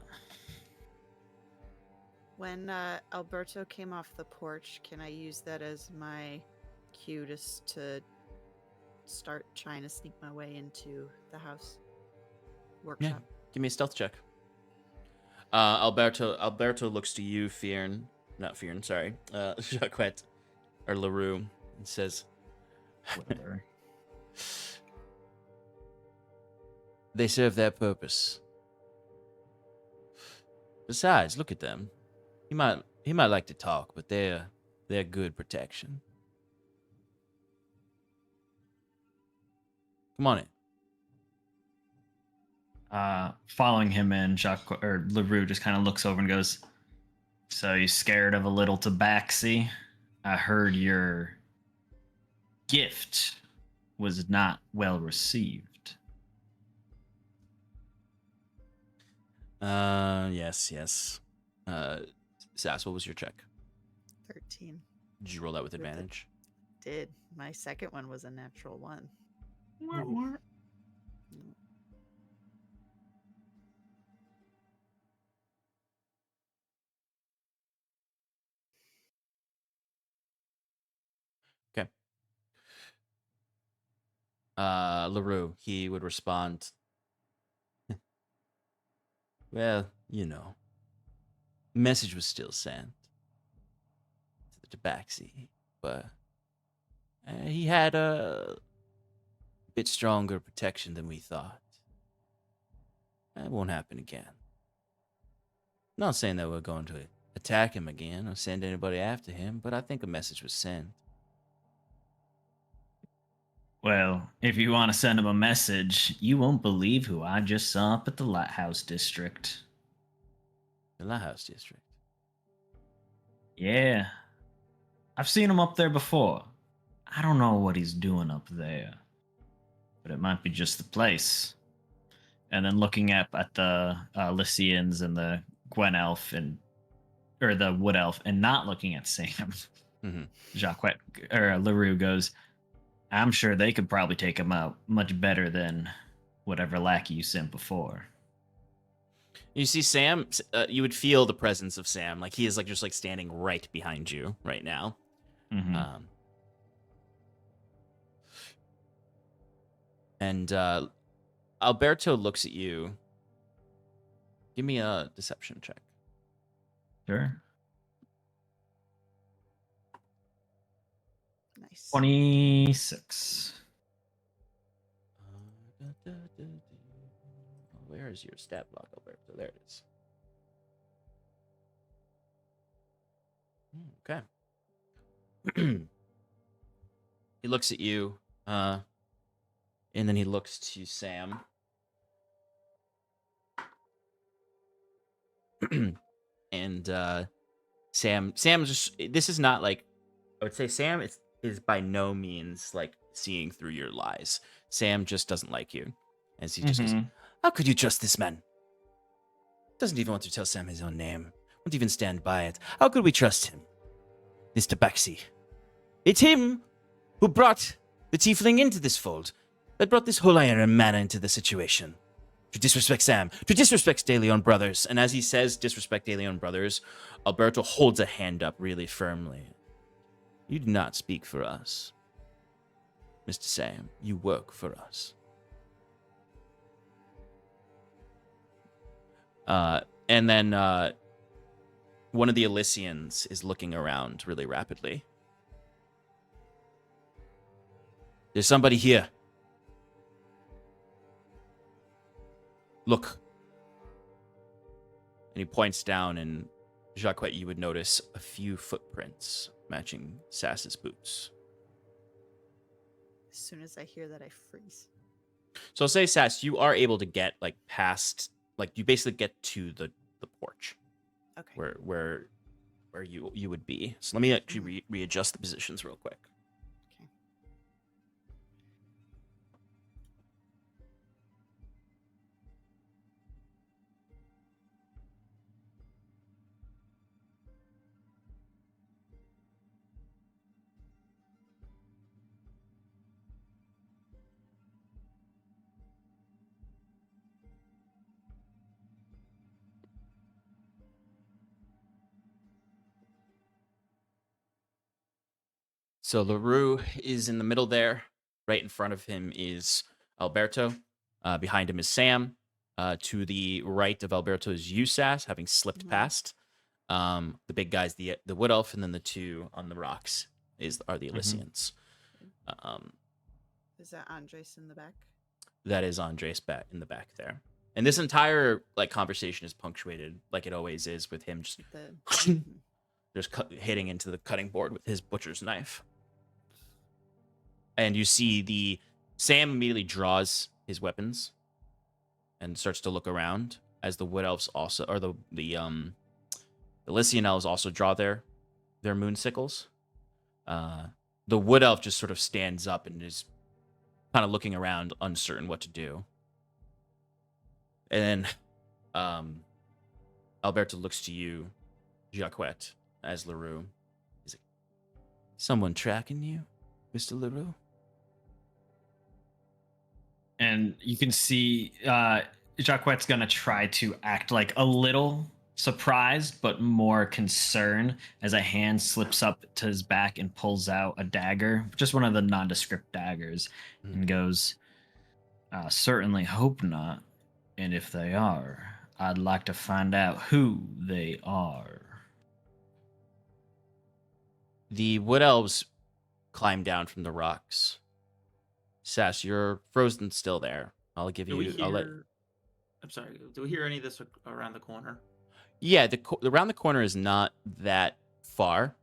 When Alberto came off the porch, can I use that as my cue just to start trying to sneak my way into the house workshop? Give me a stealth check. Alberto looks to you, Jacquette, or LaRue, and says, Whatever. They serve their purpose. Besides, look at them. He might like to talk, but they're good protection. Come on in. Following him in, LaRue just kind of looks over and goes, "So you scared of a little tabaxi? I heard your gift was not well received." Yes. Sass, what was your check? 13. Did you roll that with With it. advantage? Did. My second one was a natural 1. Okay. LaRue, he would respond, well, you know, the message was still sent to the tabaxi, but he had a bit stronger protection than we thought. That won't happen again. Not saying that we're going to attack him again or send anybody after him, but I think a message was sent. Well, if you want to send him a message, you won't believe who I just saw up at the Lighthouse District. The Lighthouse District. Yeah. I've seen him up there before. I don't know what he's doing up there, but it might be just the place. And then looking up at the Lycians and the Gwen Elf or the Wood Elf, and not looking at Sam, Jacques or LaRue goes, I'm sure they could probably take him out much better than whatever lackey you sent before. You see Sam, you would feel the presence of Sam. Like he is like just like standing right behind you right now. And Alberto looks at you. Give me a deception check. Sure. Nice. 26. Where is your stat block, Alberto? There it is. Okay. He looks at you, and then he looks to Sam. And Sam just, this is not like, I would say Sam is by no means like seeing through your lies. Sam just doesn't like you. As he just goes, how could you trust this man? Doesn't even want to tell Sam his own name. Won't even stand by it. How could we trust him? This tabaxi. It's him who brought the tiefling into this fold. That brought this whole iron and mana into the situation. To disrespect Sam. To disrespect De Leon Brothers. And as he says disrespect De Leon Brothers, Alberto holds a hand up really firmly. You do not speak for us. Mr. Sam, you work for us. And then one of the Elysians is looking around really rapidly. There's somebody here. Look. And he points down, and Jacques, you would notice a few footprints matching Sass's boots. As soon as I hear that, I freeze. So I'll say, Sass, you are able to get like past, like you basically get to the porch. Okay. Where you would be. So let me actually readjust the positions real quick. Okay. So LaRue is in the middle there. Right in front of him is Alberto. Behind him is Sam. To the right of Alberto is you, Sass, having slipped past. The big guys, the Wood Elf, and then the two on the rocks are the Elysians. Is that Andres in the back? That is Andres in the back there. And this entire like conversation is punctuated like it always is with him just hitting into the cutting board with his butcher's knife. And you see Sam immediately draws his weapons and starts to look around as the Wood Elves also, or the Elysian Elves also draw their moon sickles. The Wood Elf just sort of stands up and is kind of looking around, uncertain what to do. And then Alberto looks to you, Jacques, as LaRue. He's like, someone tracking you, Mr. LaRue? And you can see Jacquette's going to try to act like a little surprised, but more concern as a hand slips up to his back and pulls out a dagger, just one of the nondescript daggers, and goes, certainly hope not. And if they are, I'd like to find out who they are. The wood elves climb down from the rocks. Sass, you're frozen still there. I'll give Do we you. hear? I'll let. I'm sorry. Do we hear any of this around the corner? Yeah, around the corner is not that far,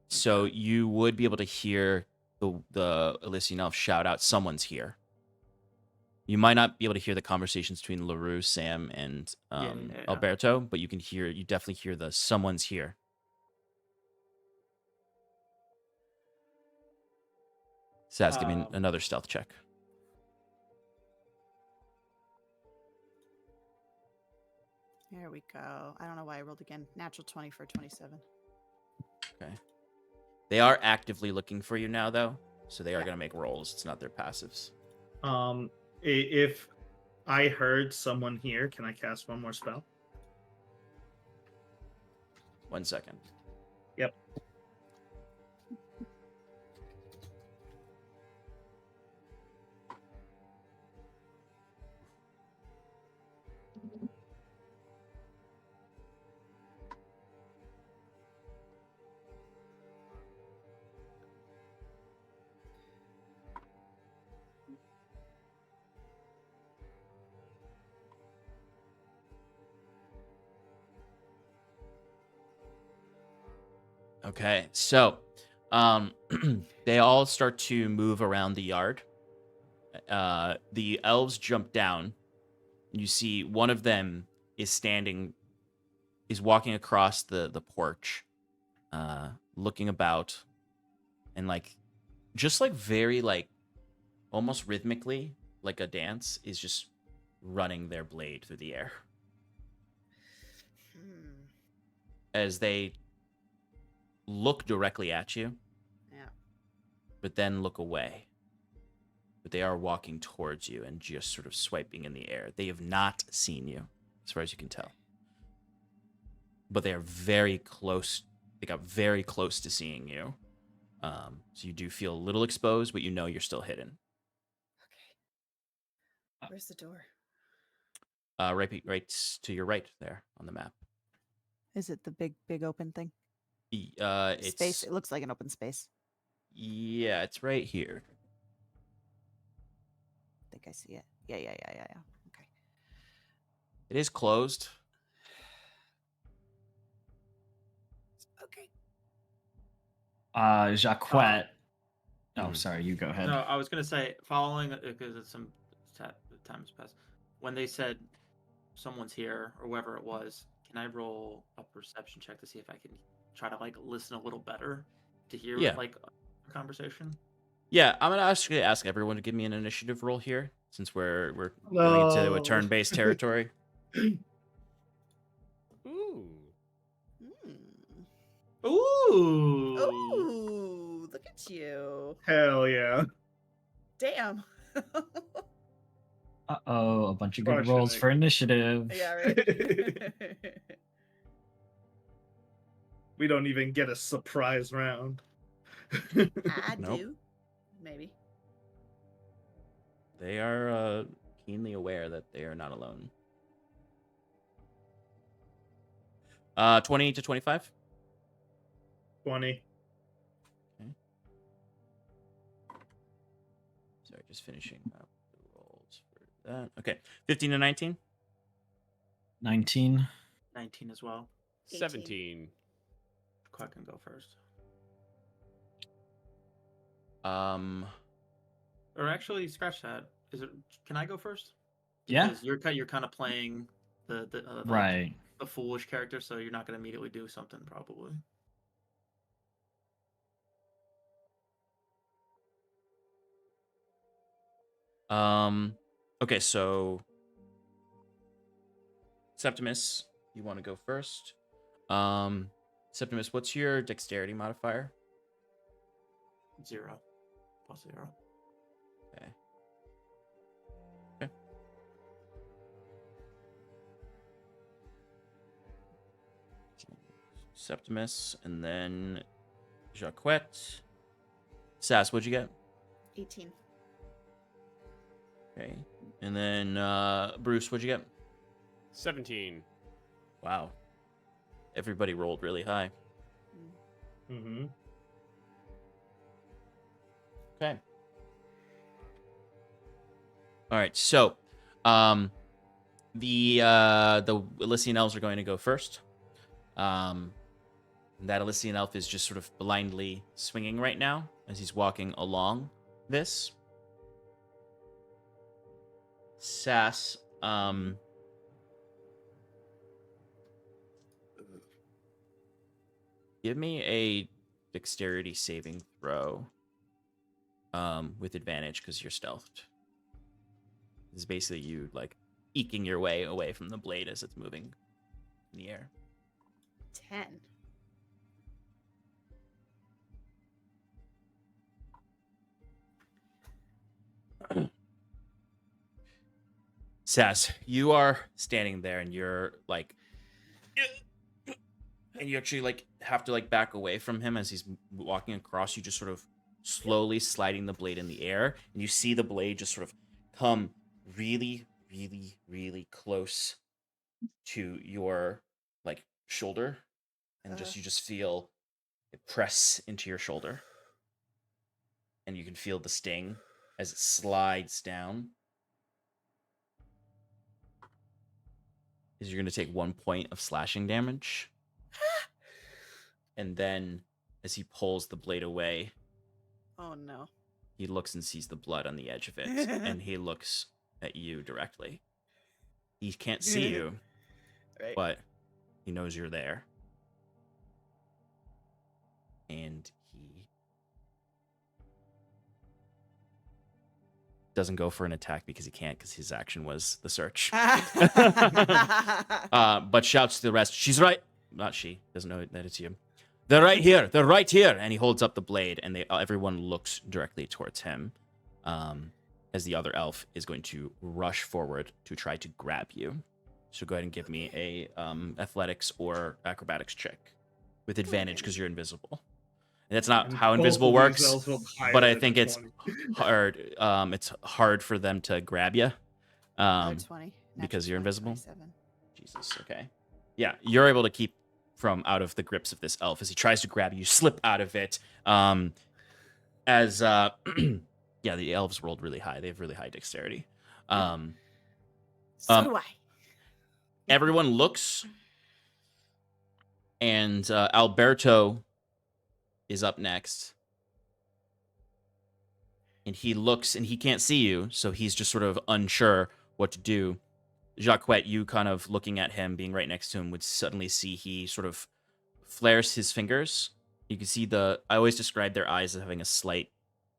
so you would be able to hear the Elysian elf shout out, "Someone's here." You might not be able to hear the conversations between LaRue, Sam, and Yeah. Alberto, but you definitely hear the "Someone's here." Sass, give me another stealth check. There we go. I don't know why I rolled again. Natural 20 for 27. Okay. They are actively looking for you now, though, so they are going to make rolls. It's not their passives. If I heard someone here, can I cast one more spell? 1 second. Yep. Okay, so they all start to move around the yard. The elves jump down. You see one of them is walking across the porch, looking about, and just very almost rhythmically, like a dance, is just running their blade through the air as they look directly at you. Yeah. But then look away. But they are walking towards you and just sort of swiping in the air. They have not seen you, as far as you can tell. But they are very close. They got very close to seeing you. So you do feel a little exposed, but you know you're still hidden. Okay. Where's the door? Right to your right there on the map. Is it the big open thing? It's Space. It looks like an open space. Yeah, it's right here. I think I see it. Yeah. Okay. It is closed. Okay. Jacquette. Sorry, you go ahead. No, I was gonna say following because it's some time has passed. When they said someone's here or whoever it was, can I roll a perception check to see if I can try to listen a little better to hear a conversation? Yeah, I'm gonna actually ask everyone to give me an initiative roll here, since we're going into a turn-based territory. Ooh. Ooh, look at you. Hell yeah. Damn. Uh-oh, a bunch of good Crushing rolls it. for initiative. Yeah, right. We don't even get a surprise round. I Nope. do. Maybe. They are keenly aware that they are not alone. 20 to 25? 20. Okay. Sorry, just finishing up the rolls for that. Okay. 15 to 19? 19. 19 as well. 17. Quack can go first. Or actually, scratch that. Can I go first? Yeah. Because you're kind of playing the Right. the foolish character, so you're not going to immediately do something probably. Okay, so Septimus, you want to go first? Septimus, what's your dexterity modifier? 0 plus 0. Okay. Okay. Septimus, and then Jacquette. Sass, what'd you get? 18. Okay. And then Bruce, what'd you get? 17. Wow. Everybody rolled really high. Mm-hmm. Okay. All right. So, the Elysian elves are going to go first. That Elysian elf is just sort of blindly swinging right now as he's walking along this. Sass, give me a dexterity saving throw with advantage because you're stealthed. It's basically you like eking your way away from the blade as it's moving in the air. 10. Sass, you are standing there and you're like, and you actually like have to like back away from him as he's walking across you, just sort of slowly sliding the blade in the air, and you see the blade just sort of come really, really, really close to your like shoulder, and you just feel it press into your shoulder, and you can feel the sting as it slides down. Is you're going to take 1 point of slashing damage. And then as he pulls the blade away, Oh no. he looks and sees the blood on the edge of it, and he looks at you directly. He can't see you, Right. but he knows you're there. And he doesn't go for an attack because he can't, because his action was the search. But shouts to the rest, "She's right." Not she. Doesn't know that it's you. "They're right here. They're right here." And he holds up the blade, and everyone looks directly towards him, as the other elf is going to rush forward to try to grab you. So go ahead and give me a athletics or acrobatics check with advantage because you're invisible. And that's not how invisible works, but I think it's hard. It's hard for them to grab you, 20. because you're invisible. 27. Jesus. Okay. Yeah, you're able to keep from out of the grips of this elf as he tries to grab you. Slip out of it. Yeah, the elves rolled really high. They have really high dexterity. So do I. Everyone looks, and Alberto is up next. And he looks, and he can't see you, so he's just sort of unsure what to do. Jacquette, you kind of looking at him, being right next to him, would suddenly see he sort of flares his fingers. You can see I always describe their eyes as having a slight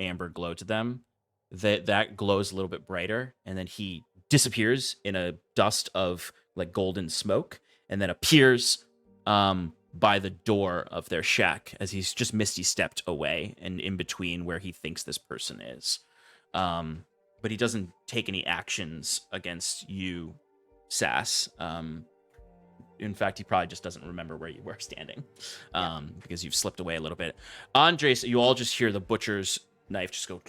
amber glow to them. That glows a little bit brighter, and then he disappears in a dust of like golden smoke, and then appears by the door of their shack as he's just misty stepped away and in between where he thinks this person is. But he doesn't take any actions against you, Sass. In fact, he probably just doesn't remember where you were standing, because you've slipped away a little bit. Andres, you all just hear the butcher's knife just go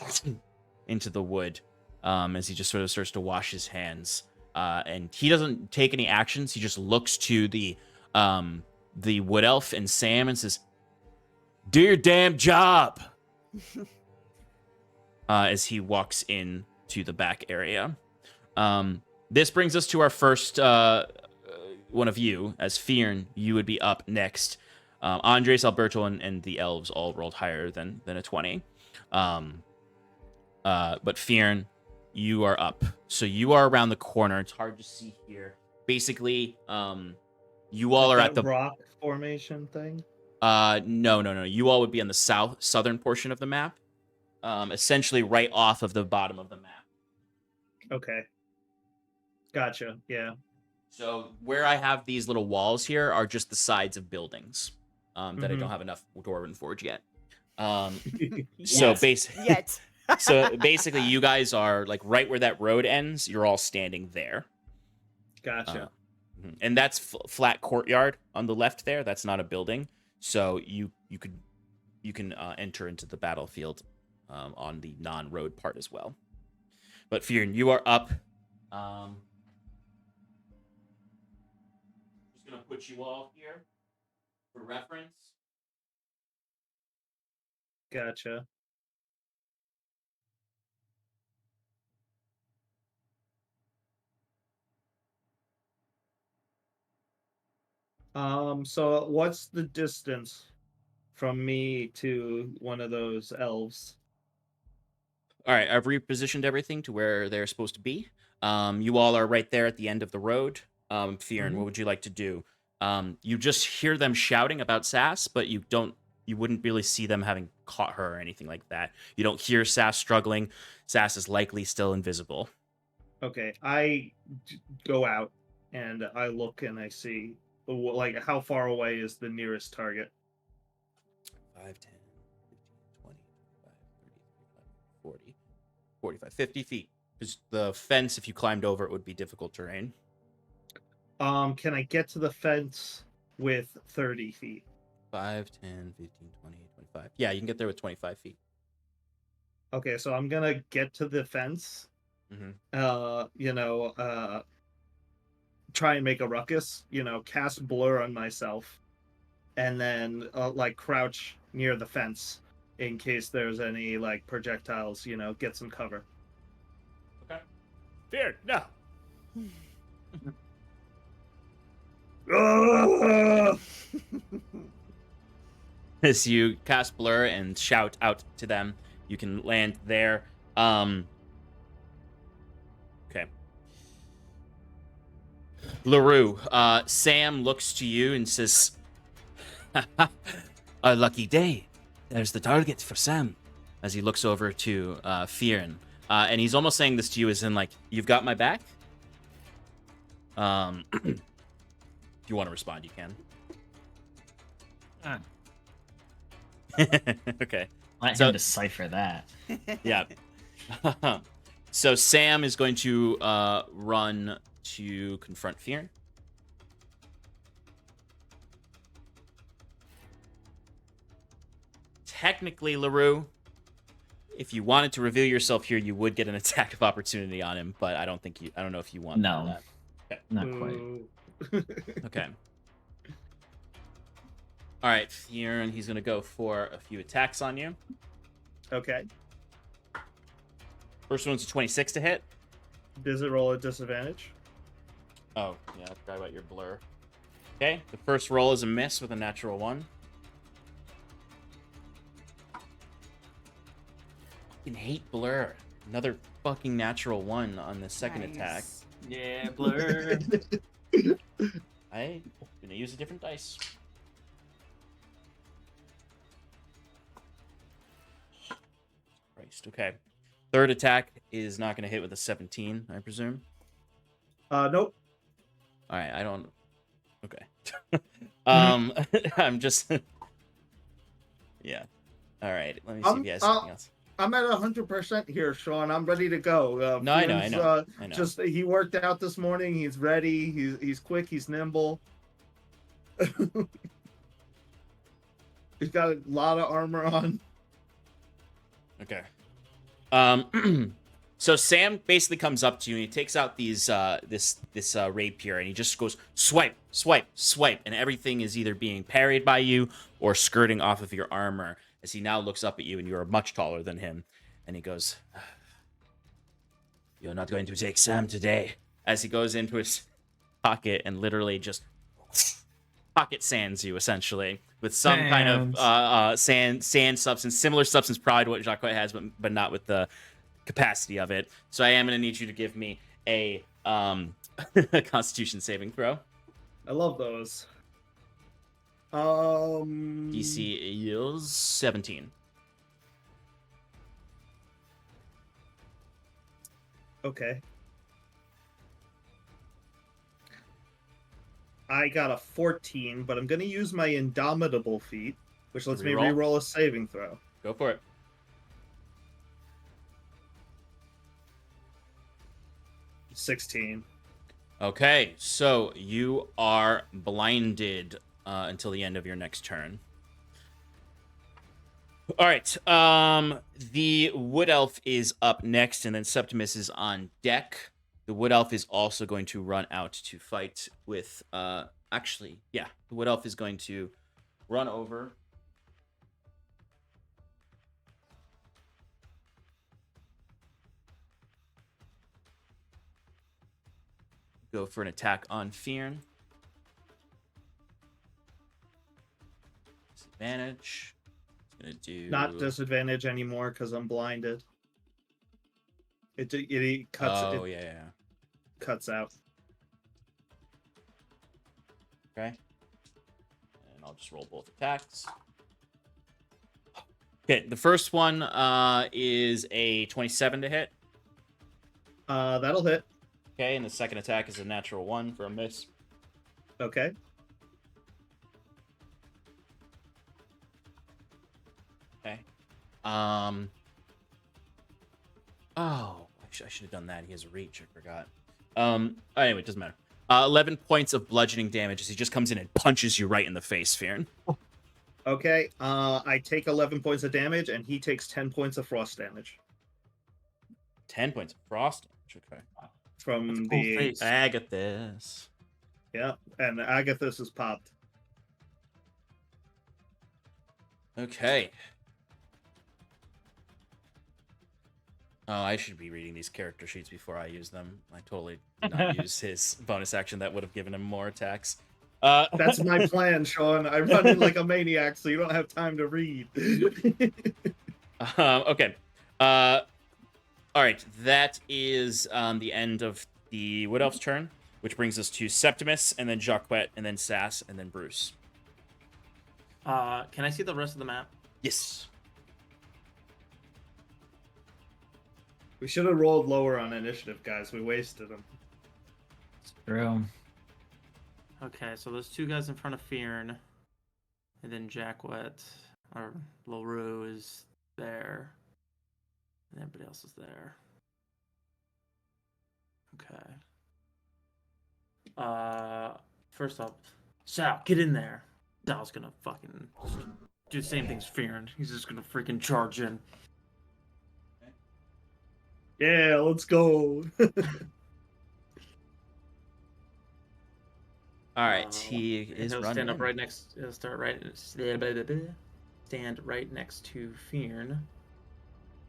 into the wood as he just sort of starts to wash his hands. And he doesn't take any actions. He just looks to the wood elf and Sam and says, "Do your damn job," as he walks in to the back area. This brings us to our first one of you. As Fiern, you would be up next. Andres, Alberto, and the elves all rolled higher than a 20. But Fiern, you are up. So you are around the corner. It's hard to see here. Basically, you all are at the rock formation thing. No. You all would be on the southern portion of the map. Essentially right off of the bottom of the map. Okay. Gotcha. Yeah. So where I have these little walls here are just the sides of buildings that I don't have enough Dwarven Forge yet. So basically, you guys are like right where that road ends. You're all standing there. Gotcha. And that's flat courtyard on the left there. That's not a building, so you can enter into the battlefield on the non-road part as well. But Fearin, you are up. Just gonna put you all here for reference. Gotcha. So what's the distance from me to one of those elves? All right, I've repositioned everything to where they're supposed to be. You all are right there at the end of the road. Fearin, what would you like to do? You just hear them shouting about Sass, but you wouldn't really see them having caught her or anything like that. You don't hear Sass struggling. Sass is likely still invisible. Okay, I go out and I look and I see, like, how far away is the nearest target? 5, 10, 15, 20, 25, 30, 45, 50 feet. Because the fence, if you climbed over it, would be difficult terrain. Can I get to the fence with 30 feet? 5, 10, 15, 20, 25. Yeah, you can get there with 25 feet. Okay, so I'm gonna get to the fence. Try and make a ruckus. Cast blur on myself, and then like crouch near the fence in case there's any like projectiles. Get some cover. Okay. Fear, no. As you cast blur and shout out to them, you can land there. Okay. LaRue, Sam looks to you and says, A lucky day. There's the target for Sam. as he looks over to Fearin. And he's almost saying this to you as in, like, you've got my back? If you want to respond, you can. Okay. Let him decipher that. Yeah. So Sam is going to run to confront Fearin. Technically, LaRue, if you wanted to reveal yourself here, you would get an attack of opportunity on him, but I don't know if you want No. that. Okay. Not quite. Okay. All right, Fearin, he's going to go for a few attacks on you. Okay. First one's a 26 to hit. Does it roll at disadvantage? Oh, yeah, I forgot about your blur. Okay, the first roll is a miss with a natural 1. Fucking hate blur. Another fucking natural 1 on the second attack. Yeah, blur. I'm gonna use a different dice. Christ, okay. Third attack is not gonna hit with a 17, I presume. Nope. Alright, I don't... Okay. I'm just... Yeah. Alright, let me see if he has something else. I'm at 100% here, Sean. I'm ready to go. No, I know. Just he worked out this morning. He's ready. He's quick. He's nimble. He's got a lot of armor on. Okay. So Sam basically comes up to you and he takes out these this rapier and he just goes swipe, swipe, swipe, and everything is either being parried by you or skirting off of your armor. As he now looks up at you and you are much taller than him, and he goes, You're not going to take Sam today. As he goes into his pocket and literally just pocket sands you essentially with some kind of sand substance, similar substance probably to what Jacques has, but not with the capacity of it. So I am going to need you to give me a Constitution saving throw. I love those. DC is 17. Okay. I got a 14, but I'm going to use my Indomitable feat, which lets me reroll a saving throw. Go for it. Okay, so you are blinded until the end of your next turn. All right. The Wood Elf is up next, and then Septimus is on deck. The Wood Elf is also going to run out to fight with. Actually, yeah, the Wood Elf is going to run over. Go for an attack on Fearn. Disadvantage. It's gonna do Not disadvantage anymore because I'm blinded. It cuts. Oh it yeah. cuts out. Okay. And I'll just roll both attacks. Okay, the first one is a 27 to hit. That'll hit. Okay, and the second attack is a natural 1 for a miss. Okay. Okay. Oh, I should have done that. He has reach. I forgot. Anyway, it doesn't matter. 11 points of bludgeoning damage as he just comes in and punches you right in the face, Fearn. Okay. I take 11 points of damage, and he takes 10 points of frost damage 10 points of frost damage. Okay. from Full the face. Agathis. yeah, and Agathis is popped. Okay. Oh, I should be reading these character sheets before I use them. I totally did not use his bonus action. That would have given him more attacks. That's my plan, Sean. I run in like a maniac, so you don't have time to read. Okay. All right. That is the end of the Wood Elf's turn, which brings us to Septimus, and then Jacquette, and then Sass, and then Bruce. Can I see the rest of the map? Yes. We should have rolled lower on initiative, guys. We wasted them. It's true. Okay, so those two guys in front of Fearn, and then Jacquette, or LaRue is there, and everybody else is there. Okay. First up, Sal, get in there. Sal's gonna fucking do the same thing as Fearn. He's just gonna freaking charge in. Yeah, let's go. All right. He is He'll running. stand up in. right next. He'll stand right next to Fearn.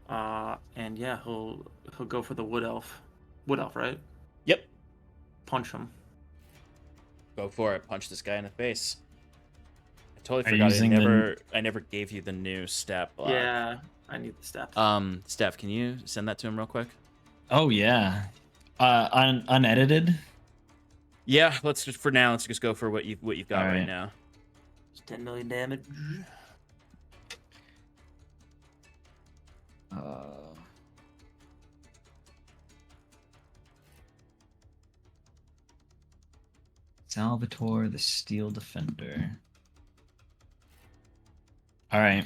And yeah, he'll go for the Wood Elf. Wood Elf, right? Yep. Punch him. Go for it. Punch this guy in the face. I totally Are you forgot. using I never gave you the new stat block. Yeah, I need the steps. Steph, can you send that to him real quick? Oh yeah. Unedited. Yeah. Let's just for now. Let's just go for what you've got All right right. now. It's 10 million damage. Salvatore the Steel Defender. All right,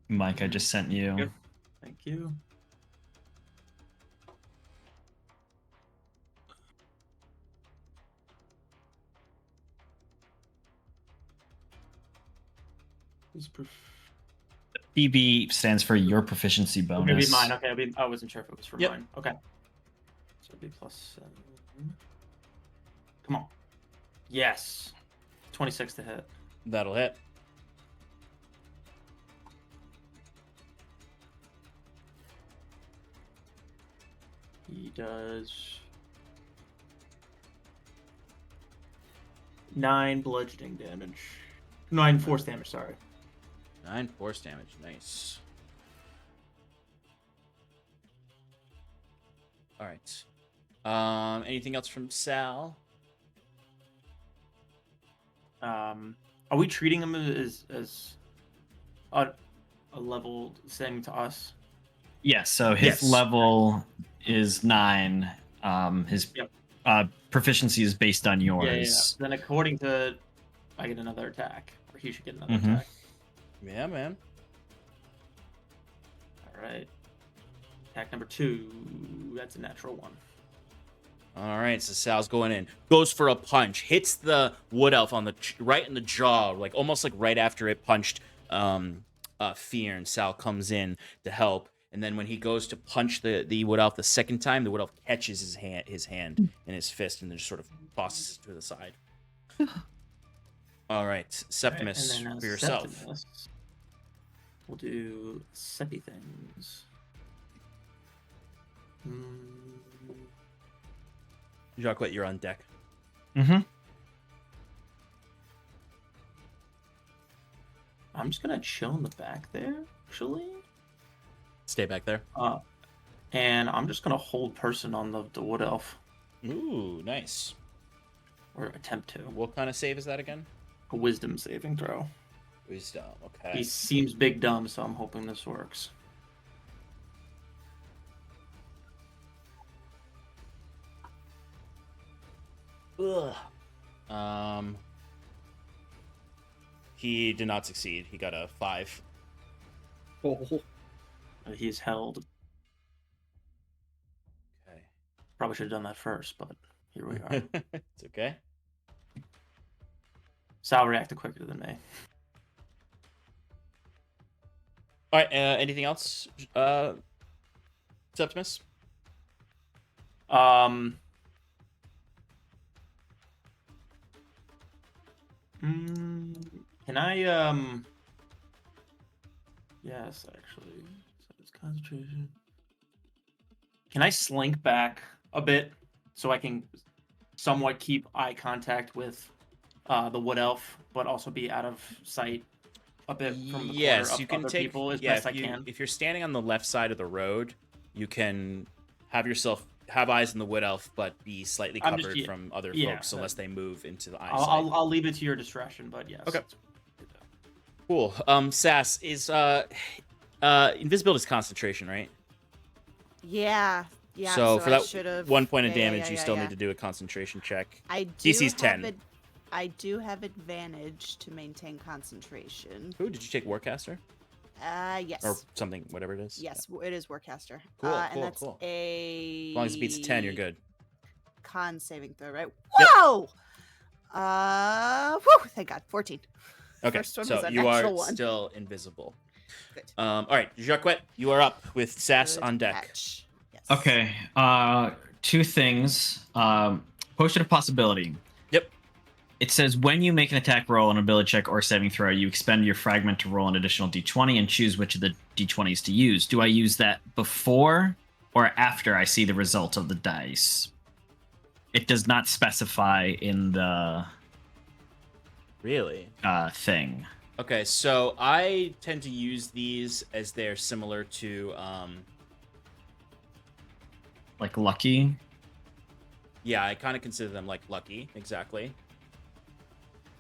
Mike, I just sent you. Yep. Thank you. PB stands for your proficiency bonus. Maybe mine. Okay, I wasn't sure if it was for Yep. mine. Okay. So it'd be +7. Come on. Yes. 26 to hit. That'll hit. He does 9 bludgeoning damage. 9 force damage, sorry. 9 force damage. Nice. All right. Anything else from Sal? Are we treating him as a level same to us? Yeah, so his Yes. level is 9. His Yep. Proficiency is based on yours. Yeah. Then according to, I get another attack, or he should get another Mhm. attack. Yeah, man. All right. Attack number 2. That's a natural 1. All right, so Sal's going in, goes for a punch, hits the wood elf on the right in the jaw, like almost like right after it punched Fear, and Sal comes in to help. And then when he goes to punch the wood elf the second time, the wood elf catches his hand in his fist and then just sort of tosses it to the side. All right, Septimus, and then, for yourself. Septimus, we'll do Seppy things. Jacques, you're on deck. Mm-hmm. I'm just gonna chill in the back there, actually. Stay back there. And I'm just gonna hold person on the wood elf. Ooh, nice. Or attempt to. What kind of save is that again? A wisdom saving throw. Wisdom, okay. He seems big dumb, so I'm hoping this works. Ugh. He did not succeed. He got a 5. Oh. He's held. Okay. Probably should have done that first, but here we are. It's okay. Sal reacted quicker than me. All right. Anything else, Septimus? Can I yes, actually. So it's concentration. Can I slink back a bit so I can somewhat keep eye contact with the wood elf, but also be out of sight a bit from the Yes, corner of you can other take people as yeah, best I if can? If you're standing on the left side of the road, you can have eyes on the wood elf, but be slightly I'm covered just- from other yeah, folks unless they move into the eyesight. I'll leave it to your discretion, but yes. Okay. Cool. Sass is invisibility is concentration, right? Yeah. Yeah. So for I that should've- 1 point of yeah, damage, yeah, you yeah, still yeah. need to do a concentration check. I do DC's 10. I do have advantage to maintain concentration. Ooh, did you take Warcaster Yes. or something, whatever it is? Yes, it is Warcaster. Cool, And cool, that's cool. a As long as it beats 10, you're good. con saving throw, right? Yep. Whoa! Whew, thank God, 14. Okay, First one so was a you natural are one. still invisible. Good. All right, Jacques, you are up with Sass Good on deck. catch. Yes. Okay. 2 things. Potion of possibility. Yep. It says when you make an attack roll, an ability check, or saving throw, you expend your fragment to roll an additional d20 and choose which of the d20s to use. Do I use that before or after I see the result of the dice? It does not specify in the Really? thing. Okay, so I tend to use these as they're similar to Like lucky. yeah, I kind of consider them like lucky, exactly.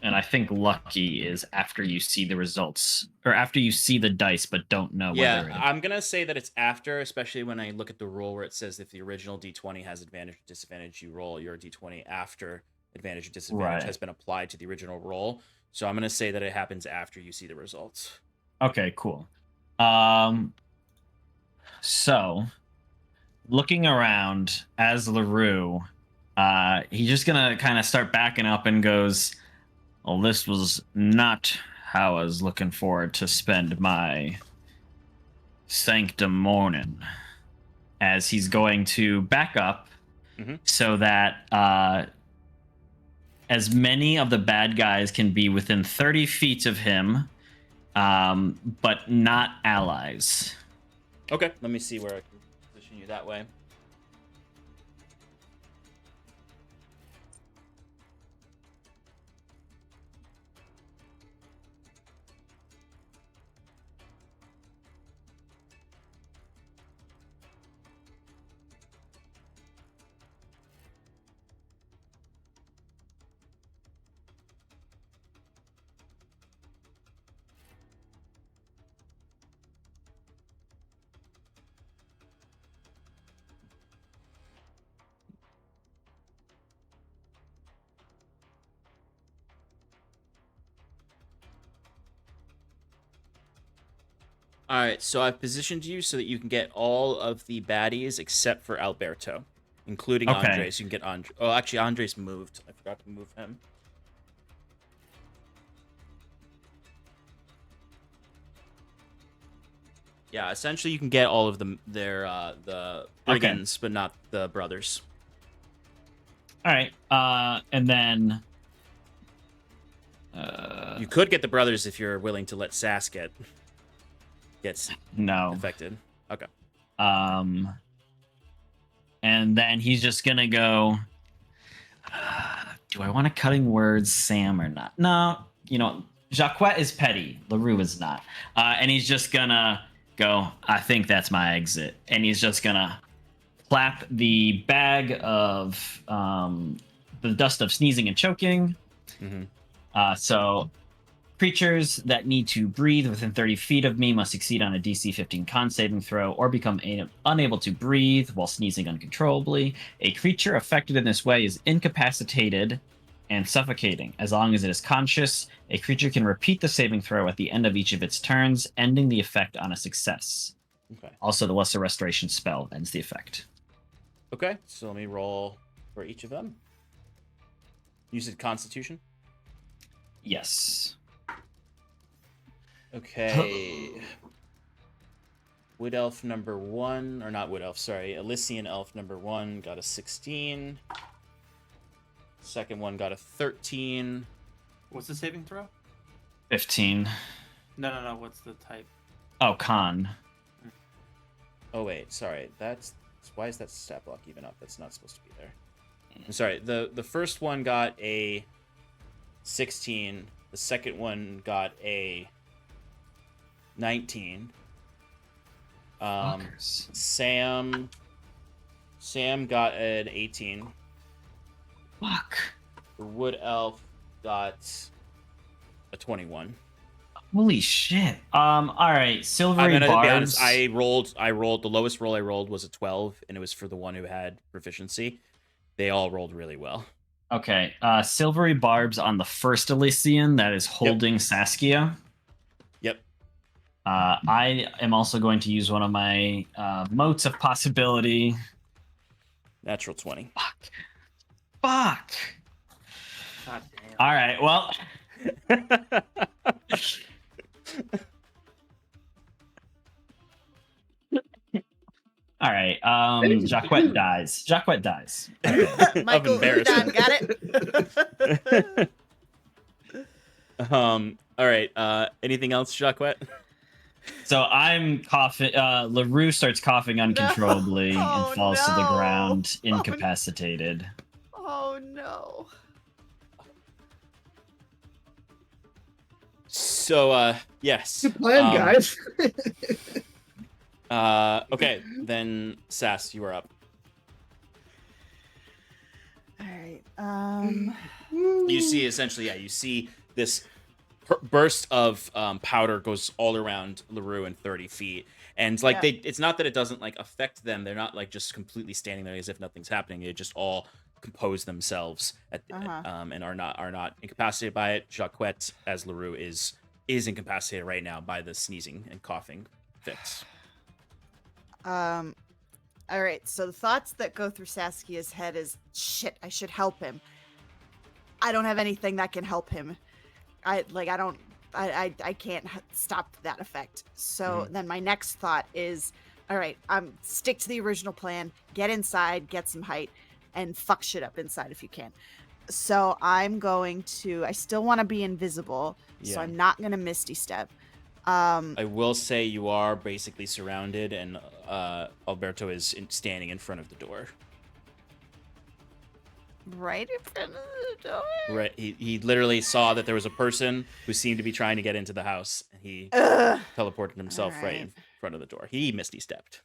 And I think lucky is after you see the results, or after you see the dice but don't know Yeah, whether it... I'm gonna say that it's after, especially when I look at the roll where it says if the original d20 has advantage or disadvantage, you roll your d20 after advantage or disadvantage Right. has been applied to the original roll. So I'm gonna say that it happens after you see the results. Okay, cool. So looking around as LaRue, he's just gonna kind of start backing up and goes, well, this was not how I was looking forward to spend my sanctum morning. As he's going to back up so that as many of the bad guys can be within 30 feet of him, but not allies. Okay, let me see where I can position you that way. All right, so I've positioned you so that you can get all of the baddies except for Alberto. including Okay. Andres. You can get Andres. Oh, actually, Andres moved. I forgot to move him. Yeah, essentially, you can get all of them. The brigands, but not the brothers. All right. And then You could get the brothers if you're willing to let Sass gets no. affected. Okay. And then he's just gonna go. Do I want to cutting words Sam or not? No. Jacquet is petty. LaRue is not. And he's just gonna go. I think that's my exit. And he's just gonna clap the bag of the dust of sneezing and choking. Mm-hmm. So creatures that need to breathe within 30 feet of me must succeed on a DC 15 con saving throw or become unable to breathe while sneezing uncontrollably. A creature affected in this way is incapacitated and suffocating. As long as it is conscious, a creature can repeat the saving throw at the end of each of its turns, ending the effect on a success. Okay. Also, the Lesser Restoration spell ends the effect. Okay, so let me roll for each of them. You said Constitution? Yes. Okay. Wood Elf number 1, or not Wood Elf, sorry. Elysian Elf number 1 got a 16. Second one got a 13. What's the saving throw? 15. No. What's the type? Oh, con. Oh, wait, sorry. Why is that stat block even up? That's not supposed to be there. I'm sorry. The first one got a 16. The second one got a 19. Fuckers. Sam got an 18. Fuck. The Wood Elf got a 21. Holy shit. All right. Silvery I'm gonna be barbs. honest. I rolled the lowest roll I rolled was a 12, and it was for the one who had proficiency. They all rolled really well. Okay. Silvery barbs on the first Elysian that is holding Saskia. Yep. I am also going to use one of my motes of possibility. Natural 20. Fuck. God damn. All right. Well. All right. Jacquet dies. Jacquet dies. Okay. Michael, embarrassment. done. Got it. All right. Anything else, Jacquet? So I'm coughing. LaRue starts coughing uncontrollably Oh, and falls to the no. ground, incapacitated. Oh no. So, yes. Good plan, guys. Okay, then Sass, you are up. All right. You see, essentially, you see this burst of powder goes all around LaRue in 30 feet. And, like, it's not that it doesn't, like, affect them. They're not, like, just completely standing there as if nothing's happening. They just all compose themselves and are not incapacitated by it. Jacquet, as LaRue, is incapacitated right now by the sneezing and coughing fits. All right. So the thoughts that go through Saskia's head is, shit, I should help him. I don't have anything that can help him. I can't stop that effect. So then my next thought is, all right, stick to the original plan, get inside, get some height, and fuck shit up inside if you can. So I'm going to, I still want to be invisible, so I'm not going to Misty Step. I will say you are basically surrounded, and Alberto is standing in front of the door. Right in front of the door? Right. He literally saw that there was a person who seemed to be trying to get into the house, and he teleported himself right in front of the door. He Misty stepped.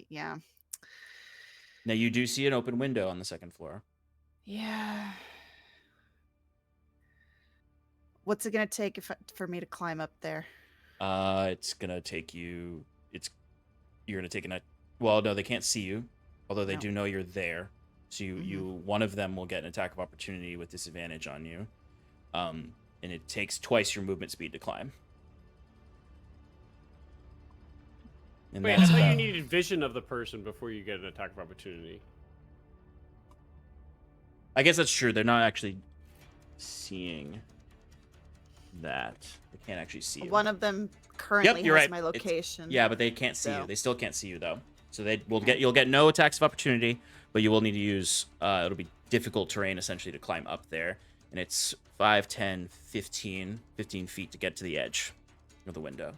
Yeah. Now you do see an open window on the second floor. Yeah. What's it gonna take for me to climb up there? It's gonna take you. You're gonna take well, no, they can't see you, although they do know you're there. So you one of them will get an attack of opportunity with disadvantage on you, and it takes twice your movement speed to climb. And Wait, I thought you needed vision of the person before you get an attack of opportunity. I guess that's true. They're not actually seeing that. They can't actually see you. One of them currently you're has right. my location. Yeah, but they can't see So. you. They still can't see you though. So you'll get no attacks of opportunity, but you will need to use it'll be difficult terrain essentially to climb up there. And it's 5, 10, 15 feet to get to the edge of the window.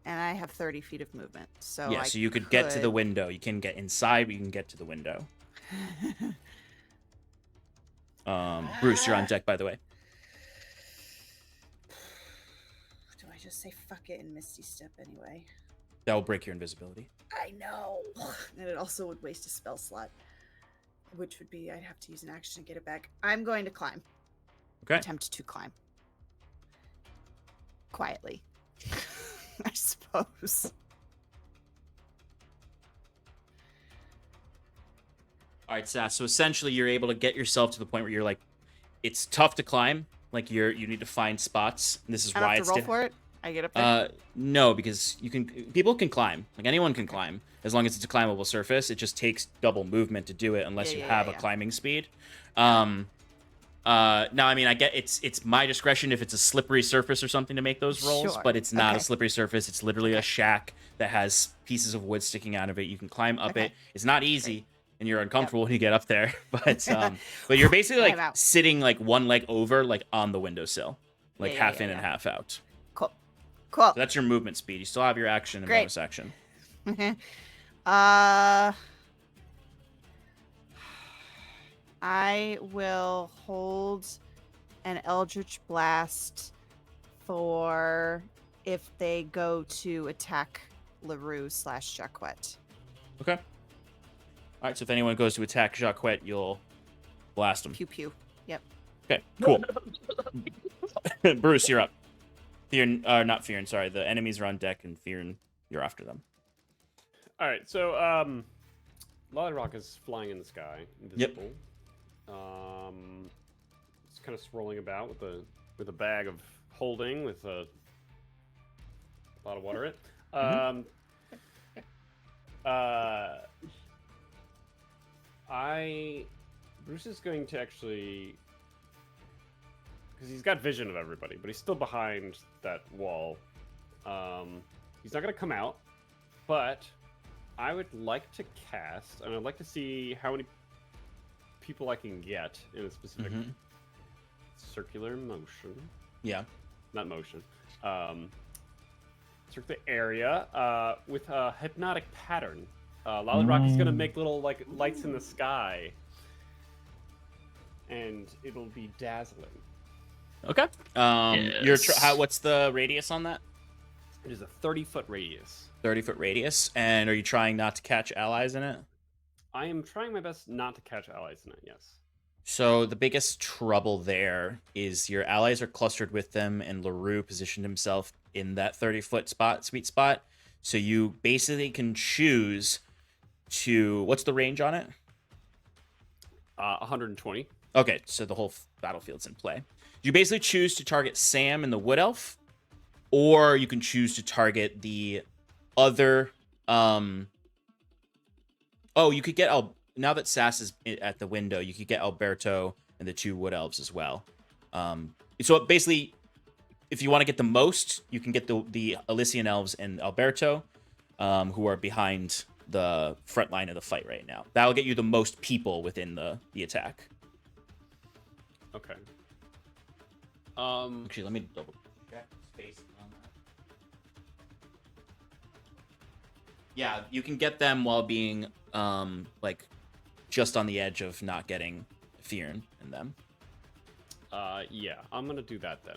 And I have 30 feet of movement. So Yeah, so you could get to the window. You can get inside, but you can get to the window. Bruce, you're on deck, by the way. Do I just say fuck it and Misty Step anyway? That will break your invisibility. I know. And it also would waste a spell slot. Which would be, I'd have to use an action to get it back. I'm going to climb. Okay. Attempt to climb. Quietly. I suppose. All right, Sass. So essentially, you're able to get yourself to the point where you're like, it's tough to climb. Like you need to find spots. And this is I why have it's to roll for it? I get up there? No, because people can climb. Like anyone can climb as long as it's a climbable surface. It just takes double movement to do it unless you have a climbing speed. Now, I mean, I get it's my discretion if it's a slippery surface or something to make those rolls, but it's not a slippery surface. It's literally a shack that has pieces of wood sticking out of it. You can climb up it. It's not easy, and you're uncomfortable when you get up there. But you're basically like sitting like one leg over, like on the windowsill, like half in and half out. Cool. So that's your movement speed. You still have your action and bonus action. I will hold an Eldritch Blast for if they go to attack LaRue/Jacquette. Okay. All right, so if anyone goes to attack Jacquette, you'll blast them. Pew pew. Yep. Okay, cool. Bruce, you're up. Not Fearn, sorry. The enemies are on deck, and Fearn, you're after them. All right, so Lollyrock is flying in the sky, invisible. Yep. It's kind of swirling about with a bag of holding with a lot of water in it. Bruce is going to actually, because he's got vision of everybody, but he's still behind that wall. He's not going to come out, but I would like to cast, and I'd like to see how many people I can get in a specific circular motion. Yeah. Not motion. Circular area with a hypnotic pattern. Lollyrock is going to make little like lights in the sky, and it'll be dazzling. Okay. What's the radius on that? It is a 30-foot radius. 30-foot radius. And are you trying not to catch allies in it? I am trying my best not to catch allies in it, yes. So the biggest trouble there is your allies are clustered with them, and LaRue positioned himself in that 30-foot sweet spot. So you basically can choose to... What's the range on it? 120. Okay, so the whole battlefield's in play. You basically choose to target Sam and the Wood Elf, or you can choose to target the other... you could get... Now that Sass is at the window, you could get Alberto and the 2 Wood Elves as well. So basically, if you want to get the most, you can get the Elysian Elves and Alberto, who are behind the front line of the fight right now. That'll get you the most people within the attack. Okay. Actually, let me double check space on that. Yeah, you can get them while being like just on the edge of not getting Fearn in them. Yeah, I'm gonna do that then.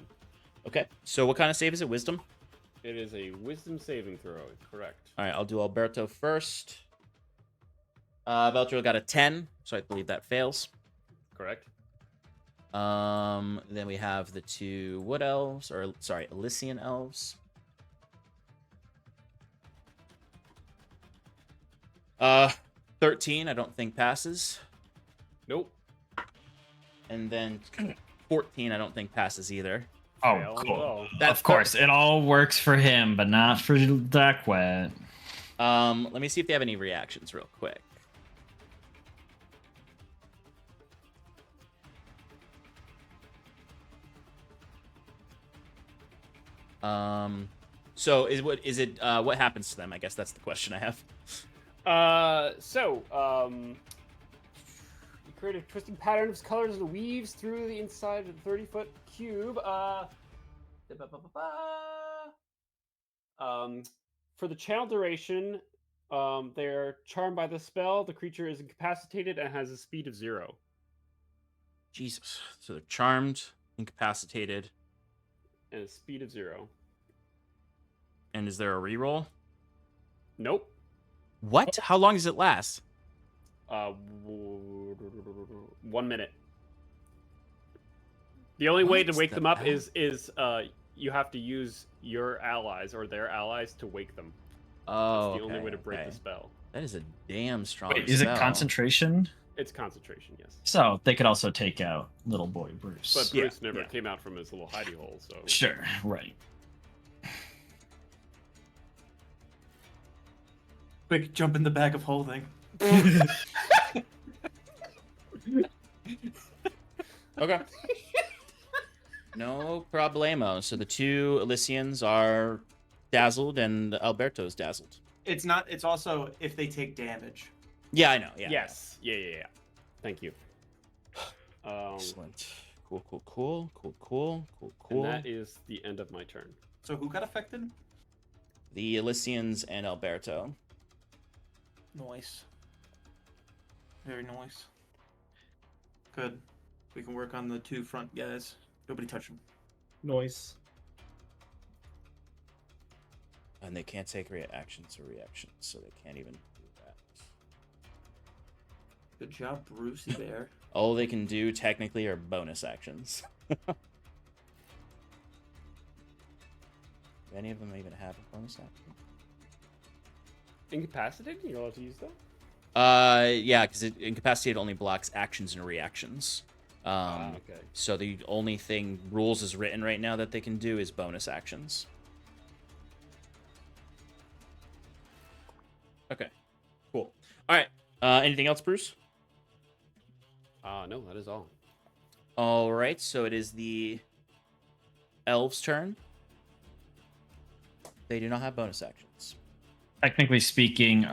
Okay. So what kind of save is it? Wisdom? It is a wisdom saving throw, correct. All right, I'll do Alberto first. Alberto got a 10, so I believe that fails. Correct. Then we have the 2 Wood Elves, or sorry, Elysian Elves. 13, I don't think passes. Nope. And then 14, I don't think passes either. Oh, Fail as cool. well. Of course, it all works for him, but not for Jacquette. Let me see if they have any reactions real quick. So what happens to them? I guess that's the question I have. You create a twisting pattern of colors and weaves through the inside of the 30-foot cube. For the channel duration, they're charmed by the spell. The creature is incapacitated and has a speed of 0. Jesus. So they're charmed, incapacitated, And a speed of 0. and is there a reroll? Nope. What? How long does it last? 1 minute. The only way to What's wake the them up hell? is you have to use your allies or their allies to wake them. Oh, That's the only way to okay, break okay. the spell. That is a damn strong Wait, is it spell. concentration? It's concentration, yes. So they could also take out little boy Bruce. But Yeah, Bruce never yeah. came out from his little hidey hole, so Sure, right. Quick, jump in the bag of holding. Okay. No problemo. So the two Elysians are dazzled and Alberto's dazzled. It's not. It's also if they take damage. Yeah, I know. Yeah. yes. Yeah. Thank you. Excellent. Cool. And that is the end of my turn. So who got affected? The Elysians and Alberto. Nice. Very nice. Good. We can work on the two front guys. Nobody touch them. Noise. And they can't take actions or reactions, so they can't even do that. Good job, Brucey Bear. All they can do technically are bonus actions. Do any of them even have a bonus action? Incapacitated? You're allowed to use that? Yeah, because incapacitated only blocks actions and reactions. Okay. So the only thing rules is written right now that they can do is bonus actions. Okay, cool. All right. Anything else, Bruce? No, that is all. All right. So it is the elves' turn. They do not have bonus actions. Technically speaking,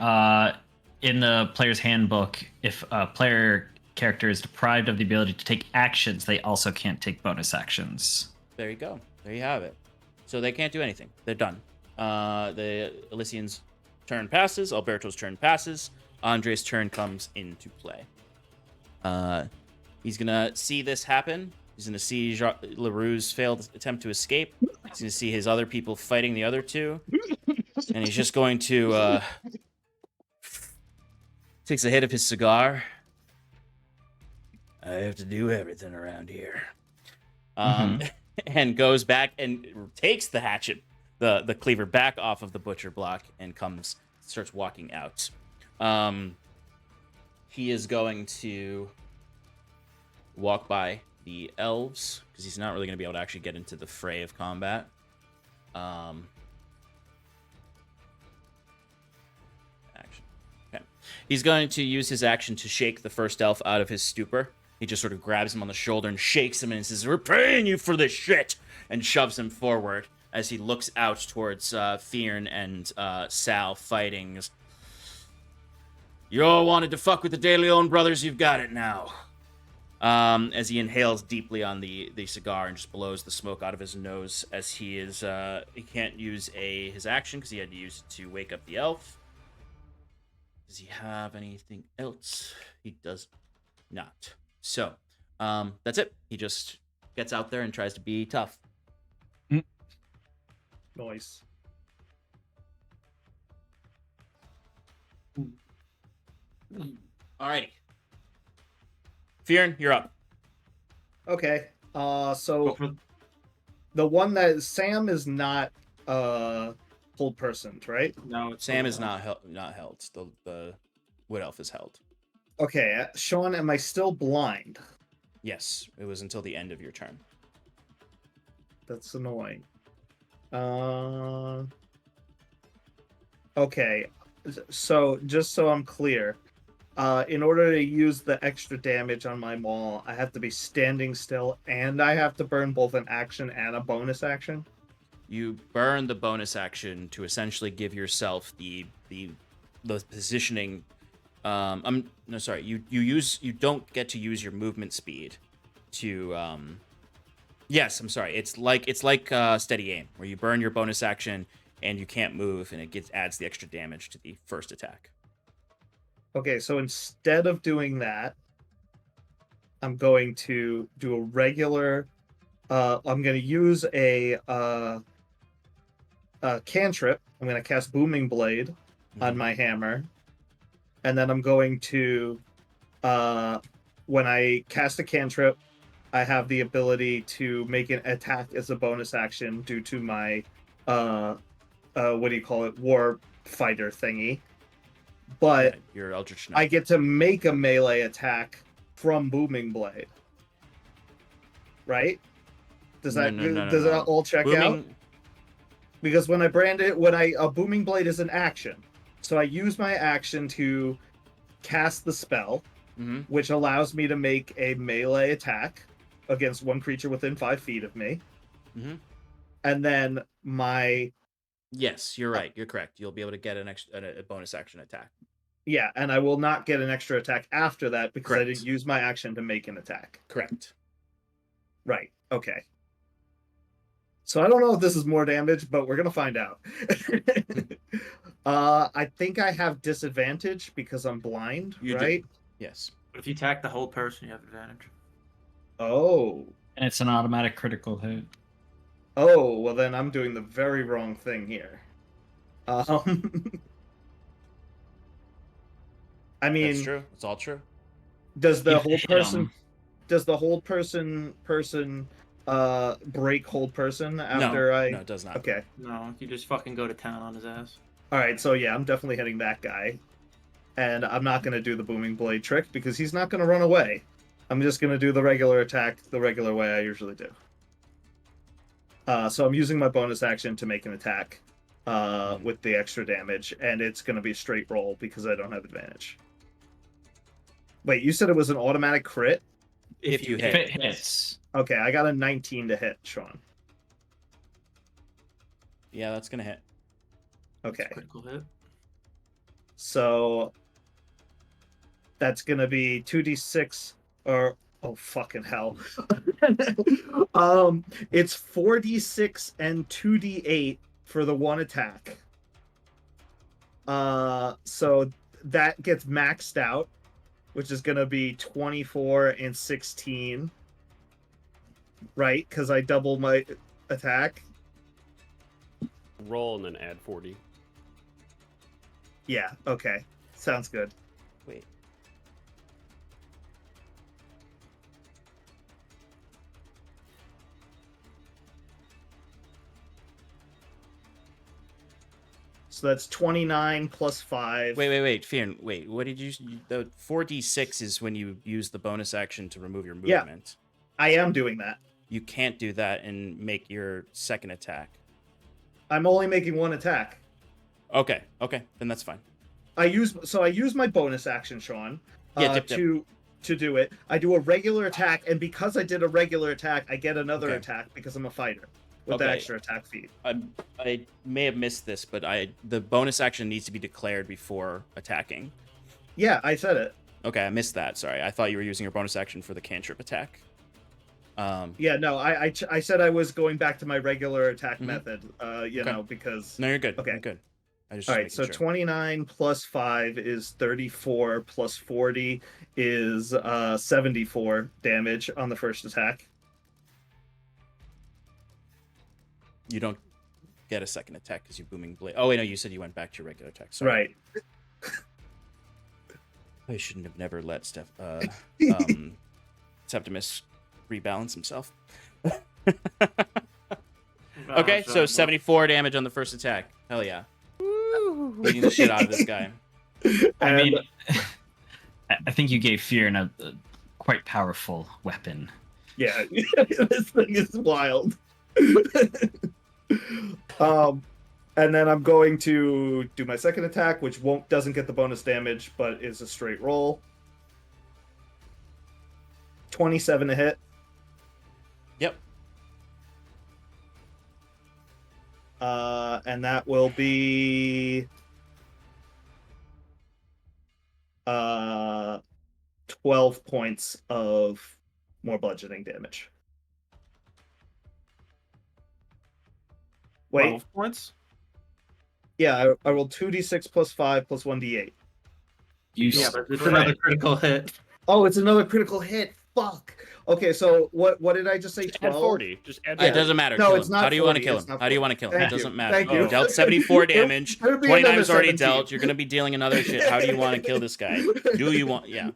in the player's handbook, if a player character is deprived of the ability to take actions, they also can't take bonus actions. There you go. There you have it. So they can't do anything. They're done. The Elysian's turn passes. Alberto's turn passes. Andre's turn comes into play. He's gonna see this happen. He's gonna see LaRue's failed attempt to escape. He's gonna see his other people fighting the other two, and he's just going to takes a hit of his cigar. I have to do everything around here. And goes back and takes the hatchet, the cleaver back off of the butcher block and starts walking out. He is going to walk by the elves because he's not really going to be able to actually get into the fray of combat. Action. Okay. He's going to use his action to shake the first elf out of his stupor. He just sort of grabs him on the shoulder and shakes him and says, "We're paying you for this shit!" and shoves him forward as he looks out towards Fearn and Sal fighting. You all wanted to fuck with the De Leon brothers, you've got it now. As he inhales deeply on the cigar and just blows the smoke out of his nose as he can't use his action because he had to use it to wake up the elf. Does he have anything else? He does not. So, that's it. He just gets out there and tries to be tough. Noise. Alrighty. Fearn, you're up. Okay. So the one that Sam is not hold personed, right? No, it's Sam is not held. The wood elf is held. Okay, Sean, am I still blind? Yes, it was until the end of your turn. That's annoying. Okay, so just so I'm clear, in order to use the extra damage on my maul, I have to be standing still, and I have to burn both an action and a bonus action. You burn the bonus action to essentially give yourself the positioning. You don't get to use your movement speed to. Yes, I'm sorry. It's like steady aim, where you burn your bonus action and you can't move, and it adds the extra damage to the first attack. Okay, so instead of doing that, I'm going to do a regular. I'm going to use a cantrip. I'm going to cast Booming Blade on my hammer, and then I'm going to, when I cast a cantrip, I have the ability to make an attack as a bonus action due to my, what do you call it, war fighter thingy. But your Eldritch Knight. I get to make a melee attack from Booming Blade. Right? Does that all check out? Because when I brand it, a Booming Blade is an action. So I use my action to cast the spell, which allows me to make a melee attack against one creature within 5 feet of me. And then my... Yes, you're right. You're correct. You'll be able to get a bonus action attack. Yeah, and I will not get an extra attack after that because Correct. I didn't use my action to make an attack. Correct. Right. Okay. So I don't know if this is more damage, but we're going to find out. I think I have disadvantage because I'm blind, right? Yes. But if you attack the whole person, you have advantage. Oh. And it's an automatic critical hit. Oh, well then I'm doing the very wrong thing here. I mean, that's true. It's all true. Does the hold person break hold person after No, it does not. Okay. No, you just fucking go to town on his ass. All right, so yeah, I'm definitely hitting that guy. And I'm not going to do the Booming Blade trick because he's not going to run away. I'm just going to do the regular attack the regular way I usually do. So I'm using my bonus action to make an attack with the extra damage, and it's going to be a straight roll because I don't have advantage. Wait, you said it was an automatic crit? If it hits. Okay, I got a 19 to hit, Sean. Yeah, that's gonna hit. Okay. Critical hit. So that's gonna be 2d6 or oh fucking hell. It's 4d6 and 2d8 for the one attack. So that gets maxed out, which is gonna be 24 and 16. Right, because I double my attack. Roll and then add 40. Yeah, okay. Sounds good. Wait. So that's 29 plus 5. Wait, Fear. Wait, what did you... The 4d6 is when you use the bonus action to remove your movement. Yeah, I am doing that. You can't do that and make your second attack. I'm only making one attack. Okay, then that's fine. I use my bonus action, Sean, to do it. I do a regular attack, and because I did a regular attack, I get another attack because I'm a fighter with the extra attack feed. I may have missed this, but the bonus action needs to be declared before attacking. Yeah, I said it. Okay, I missed that. Sorry, I thought you were using your bonus action for the cantrip attack. Yeah, no, I said I was going back to my regular attack method. You know, because no, you're good. Okay, You're good. All right, so 29 plus 5 is 34 plus 40 is 74 damage on the first attack. You don't get a second attack because you Booming Blade. Oh wait, no, you said you went back to your regular attack. Sorry. Right. I shouldn't have never let Septimus rebalance himself. Okay, so 74 damage on the first attack. Hell yeah. Beating the shit out of this guy. I mean, I think you gave Fear a quite powerful weapon. Yeah, this thing is wild. And then I'm going to do my second attack, which doesn't get the bonus damage, but is a straight roll. 27 to hit. Yep. And that will be 12 points of more bludgeoning damage. Wait. 12 points? Yeah, I rolled 2d6 plus 5 plus 1d8. Yeah, but it's another critical hit. Oh, it's another critical hit. Fuck. Okay, so what did I just say? Just add 12? 40. Just add It doesn't matter. No, kill it's him. not How do you want to 40, kill it's him? not How do you 40. want to kill him? Thank It doesn't you. matter. Thank You you. dealt 74 damage. There'll be 29 another is already 17. dealt. You're going to be dealing another shit. How do you want to kill this guy? Do you want... Yeah.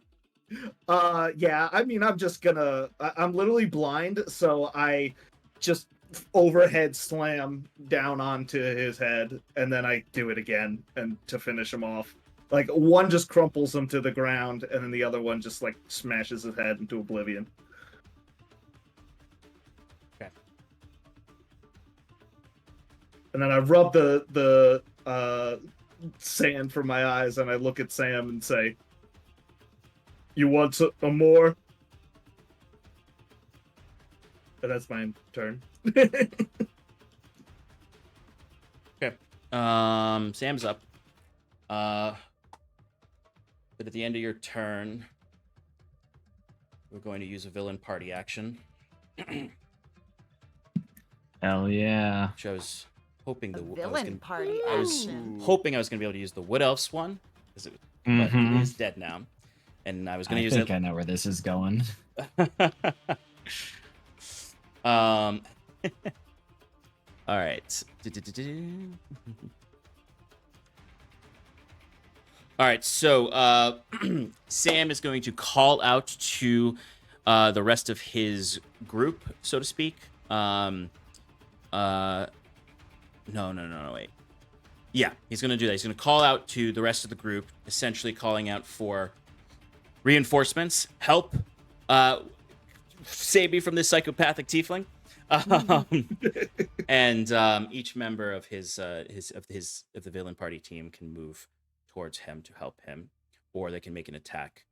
Yeah, I mean, I'm just gonna... I'm literally blind, so I just overhead slam down onto his head, and then I do it again and to finish him off. Like, one just crumples him to the ground, and then the other one just, like, smashes his head into oblivion. Okay. And then I rub the sand from my eyes, and I look at Sam and say, "You want a more?" And that's my turn. Okay. Sam's up. But at the end of your turn, we're going to use a villain party action. Hell yeah. Which I was hoping A I was villain gonna- party I was action. hoping I was going to be able to use the Wood Elf's one, because it Mhm. is dead now. And I was going I to use think it. I know where this is going. All right. All right, so Sam is going to call out to the rest of his group, so to speak. No, wait. Yeah, he's going to do that. He's going to call out to the rest of the group, essentially calling out for reinforcements, help, save me from this psychopathic tiefling. And each member of the villain party team can move towards him to help him, or they can make an attack.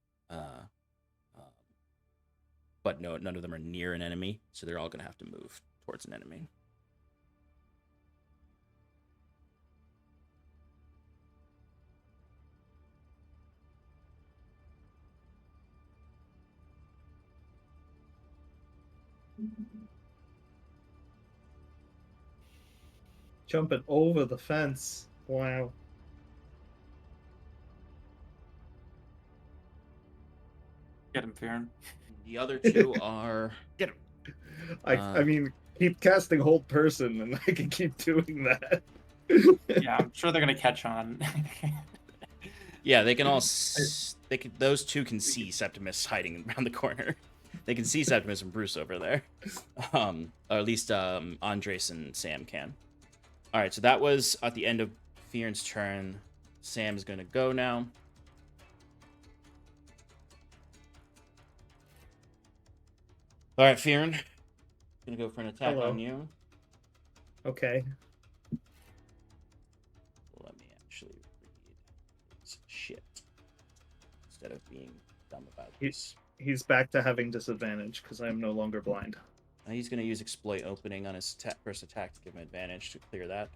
But no, none of them are near an enemy, so they're all going to have to move towards an enemy. Jumping over the fence. Wow. Get him, Fearon. The other two are... Get him. I mean, keep casting hold person, and I can keep doing that. Yeah, I'm sure they're gonna catch on. Yeah, they can all... those two can see Septimus hiding around the corner. They can see Septimus and Bruce over there. Or at least Andres and Sam can. All right, so that was at the end of Fearon's turn. Sam's going to go now. All right, Fearon. Going to go for an attack Hello. on you. Okay. Let me actually read his shit instead of being dumb about this. He's back to having disadvantage because I am no longer blind. He's going to use exploit opening on his first attack to give him advantage to clear that.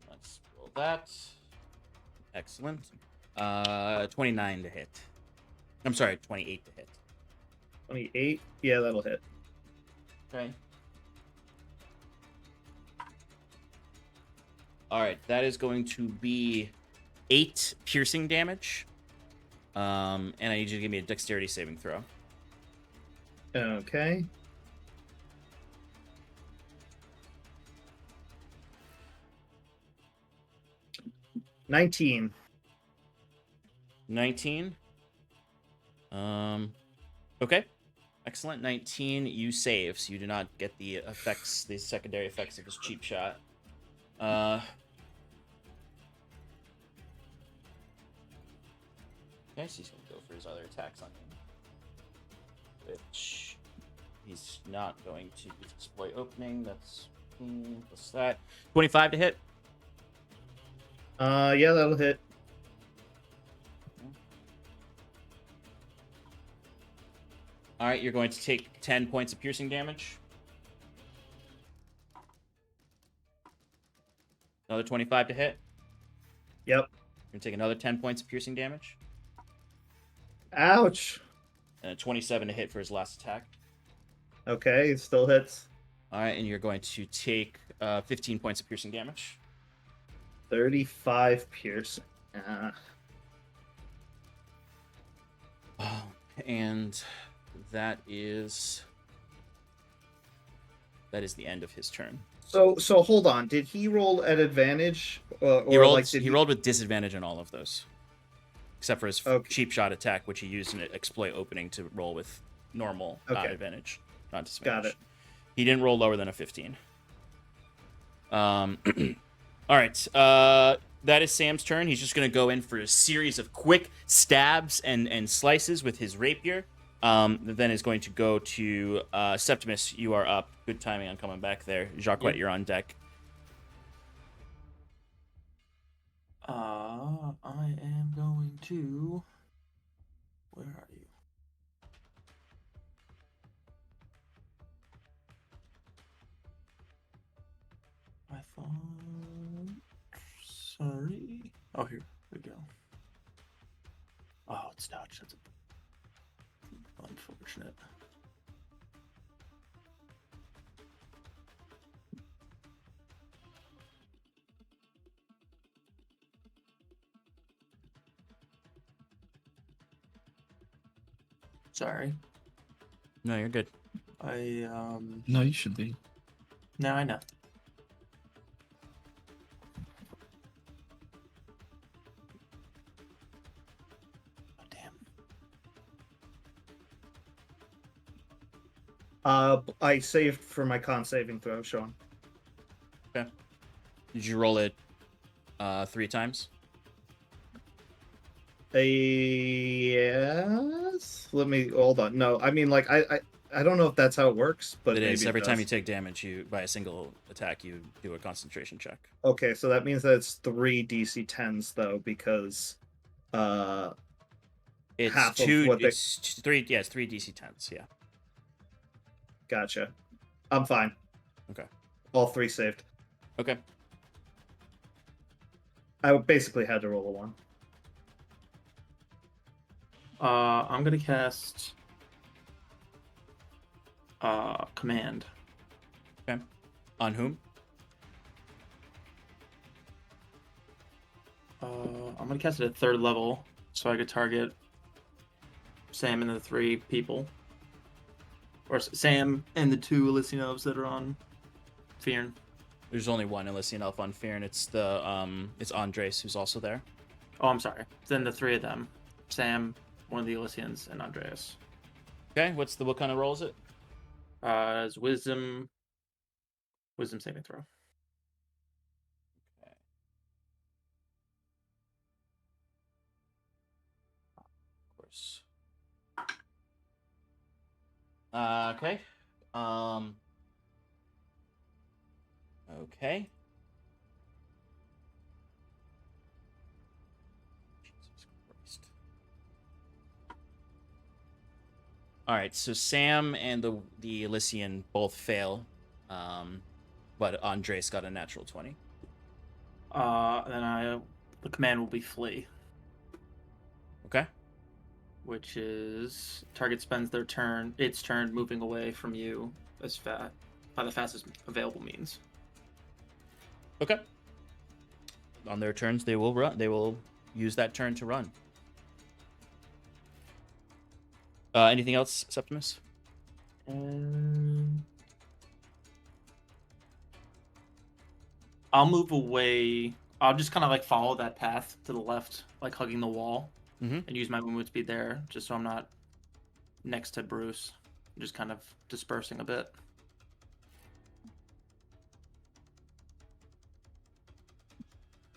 Let's roll that. Excellent. 29 to hit. I'm sorry, 28 to hit. 28? Yeah, that'll hit. Okay. All right, that is going to be 8 piercing damage. And I need you to give me a dexterity saving throw. Okay. $19. 19. Okay. Excellent. 19. You save, so you do not get the effects, the secondary effects of this cheap shot. Okay, so he's going to go for his other attacks on him. Which he's not going to use exploit opening. That's plus that. 25 to hit. Yeah, that'll hit. All right, you're going to take 10 points of piercing damage. Another 25 to hit. Yep. You're gonna take another 10 points of piercing damage. Ouch. And a 27 to hit for his last attack. Okay, it still hits. All right, and you're going to take 15 points of piercing damage. 35 piercing. And that is the end of his turn. So hold on. Did he roll at advantage? He rolled with disadvantage on all of those, except for his cheap shot attack, which he used an exploit opening to roll with normal advantage, not disadvantage. Got it. He didn't roll lower than a 15. All right. That is Sam's turn. He's just going to go in for a series of quick stabs and slices with his rapier. Then is going to go to Septimus. You are up. Good timing on coming back there. Jacques, you're on deck. I am going to... Where are you? I thought... Sorry. Oh, here we go. Oh, it's dodge. That's unfortunate. Sorry. No, you're good. No, you should be. No, I know. Oh, damn. I saved for my con saving throw, Sean. Okay. Did you roll it 3 times? Yes. Let me hold on. No, I mean, like, I don't know if that's how it works, but It is. Every does. time you take damage, by a single attack, you do a concentration check. Okay, so that means that it's 3 DC 10s though, because It's half of 2. what they- It's 3. Yeah, it's 3 DC 10s. Yeah. Gotcha. I'm fine. Okay. All 3 saved. Okay. I basically had to roll a 1. I'm gonna cast command. Okay. On whom? I'm gonna cast it at 3rd level, so I could target Sam and the 3 people, or Sam and the 2 Elysian elves that are on Fearn. There's only one Elysian elf on Fear, and it's it's Andres who's also there. Oh, I'm sorry. Then the 3 of them: Sam, one of the Elysians, and Andreas. Okay. What kind of roll is it? It's wisdom saving throw. Okay. Of course. Okay. Okay. Jesus Christ. All right, so Sam and the Elysian both fail, but Andres got a natural 20. Then the command will be flee, Okay. which is target spends its turn moving away from you by the fastest available means. Okay. On their turns, they will run. They will use that turn to run. Anything else, Septimus? I'll move away. I'll just kind of like follow that path to the left, like hugging the wall, Mhm. and use my movement speed there, just so I'm not next to Bruce. I'm just kind of dispersing a bit.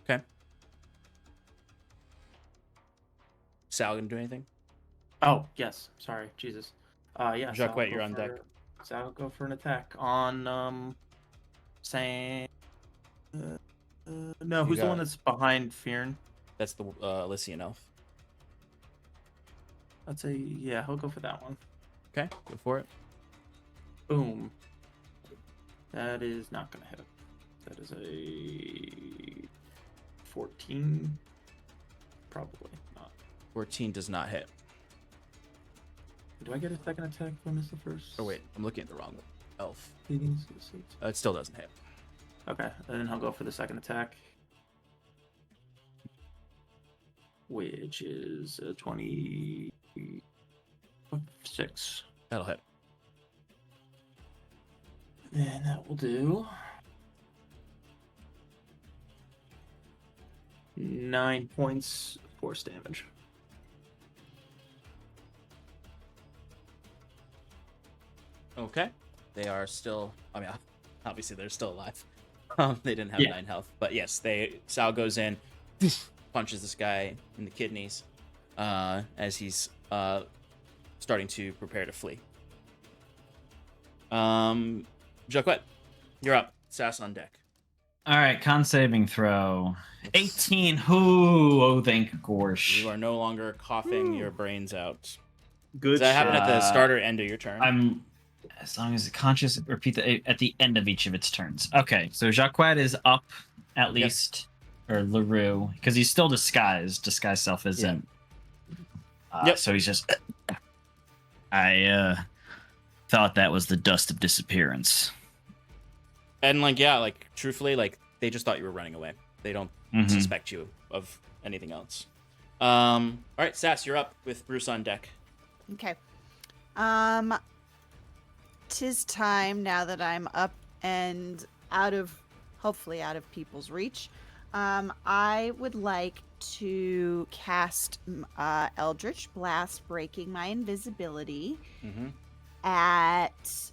Okay. Sal gonna do anything? Oh yes, sorry, Jesus. Yeah. Jacques, so I'll you're go on deck. So I'll go for an attack on Sam. No, You who's the got one it. that's behind Fearn? That's the Elysian elf. Yeah, he'll go for that one. Okay, go for it. Boom. That is not gonna hit. That is a 14? Probably not. 14 does not hit. Do I get a second attack if I miss the first? Oh wait, I'm looking at the wrong elf. It It still doesn't hit. Okay, then I'll go for the second attack. Which is 26. That'll hit. And that will do 9 points of force damage. Okay. They are still. I mean, obviously they're still alive. They didn't have 9 health, but yes, Sal goes in, punches this guy in the kidneys, as he's starting to prepare to flee. Jacquet, you're up. Sass on deck. All right, con saving throw. 18. Oh, thank gorsh. You are no longer coughing your brains out. Good. Does that happen at the shit. start or end of your turn? I'm as long as the conscious repeat at the end of each of its turns. Okay, so Jacquet is up at least, or LaRue, because he's still disguised. Disguised self isn't. Yep. So he's just. I thought that was the dust of disappearance. And truthfully, they just thought you were running away. They don't suspect you of anything else. All right, Sass, you're up with Bruce on deck. Okay. 'Tis time now that I'm up and hopefully out of people's reach. I would like to cast Eldritch Blast, breaking my invisibility at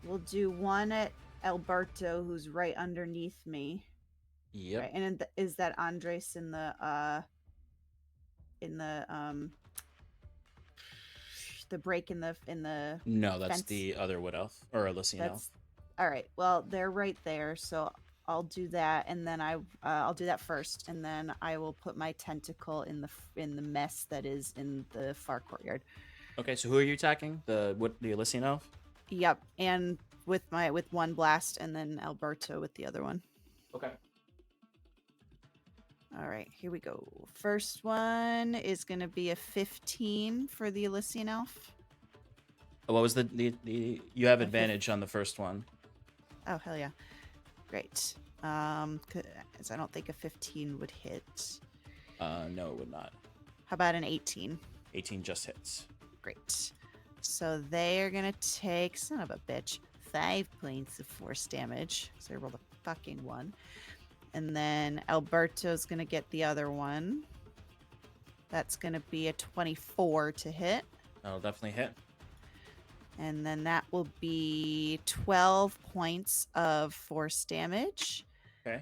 we'll do one at Alberto, who's right underneath me. Yep. Right, and is that Andres in the break in the No, that's fence? the other wood elf or Elysian elf. All right. Well, they're right there, so I'll do that, and then I'll do that first, and then I will put my tentacle in the mess that is in the far courtyard. Okay, so who are you attacking? The Elysian elf? Yep, and with one blast, and then Alberto with the other one. Okay. All right, here we go. First one is going to be a 15 for the Elysian elf. What was the you have advantage on the first one. Oh, hell yeah. Great. 'Cause I don't think a 15 would hit. No, it would not. How about an 18? 18 just hits. Great. So they are going to take, son of a bitch, 5 points of force damage. So I rolled a fucking 1. And then Alberto's going to get the other one. That's going to be a 24 to hit. That'll definitely hit. And then that will be 12 points of force damage. Okay.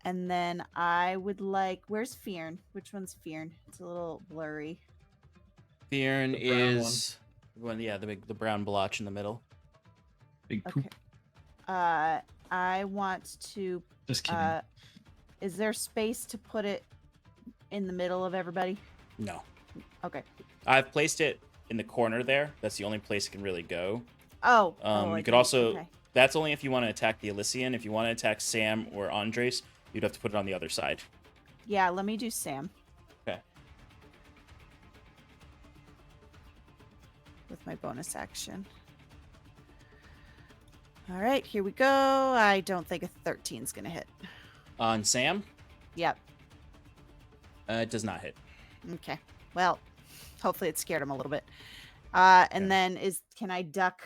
And then I would like... Where's Fearn? Which one's Fearn? It's a little blurry. Fearn The brown is... the brown blotch in the middle. Big poop. Okay. I want to... Just kidding. Is there space to put it in the middle of everybody? No. Okay. I've placed it in the corner there. That's the only place it can really go. Oh. You could also... Okay. That's only if you want to attack the Elysian. If you want to attack Sam or Andres, you'd have to put it on the other side. Yeah, let me do Sam. Okay. With my bonus action. All right, here we go. I don't think a 13 is going to hit. On Sam? Yep. It does not hit. Okay. Well, hopefully it scared him a little bit. And then can I duck?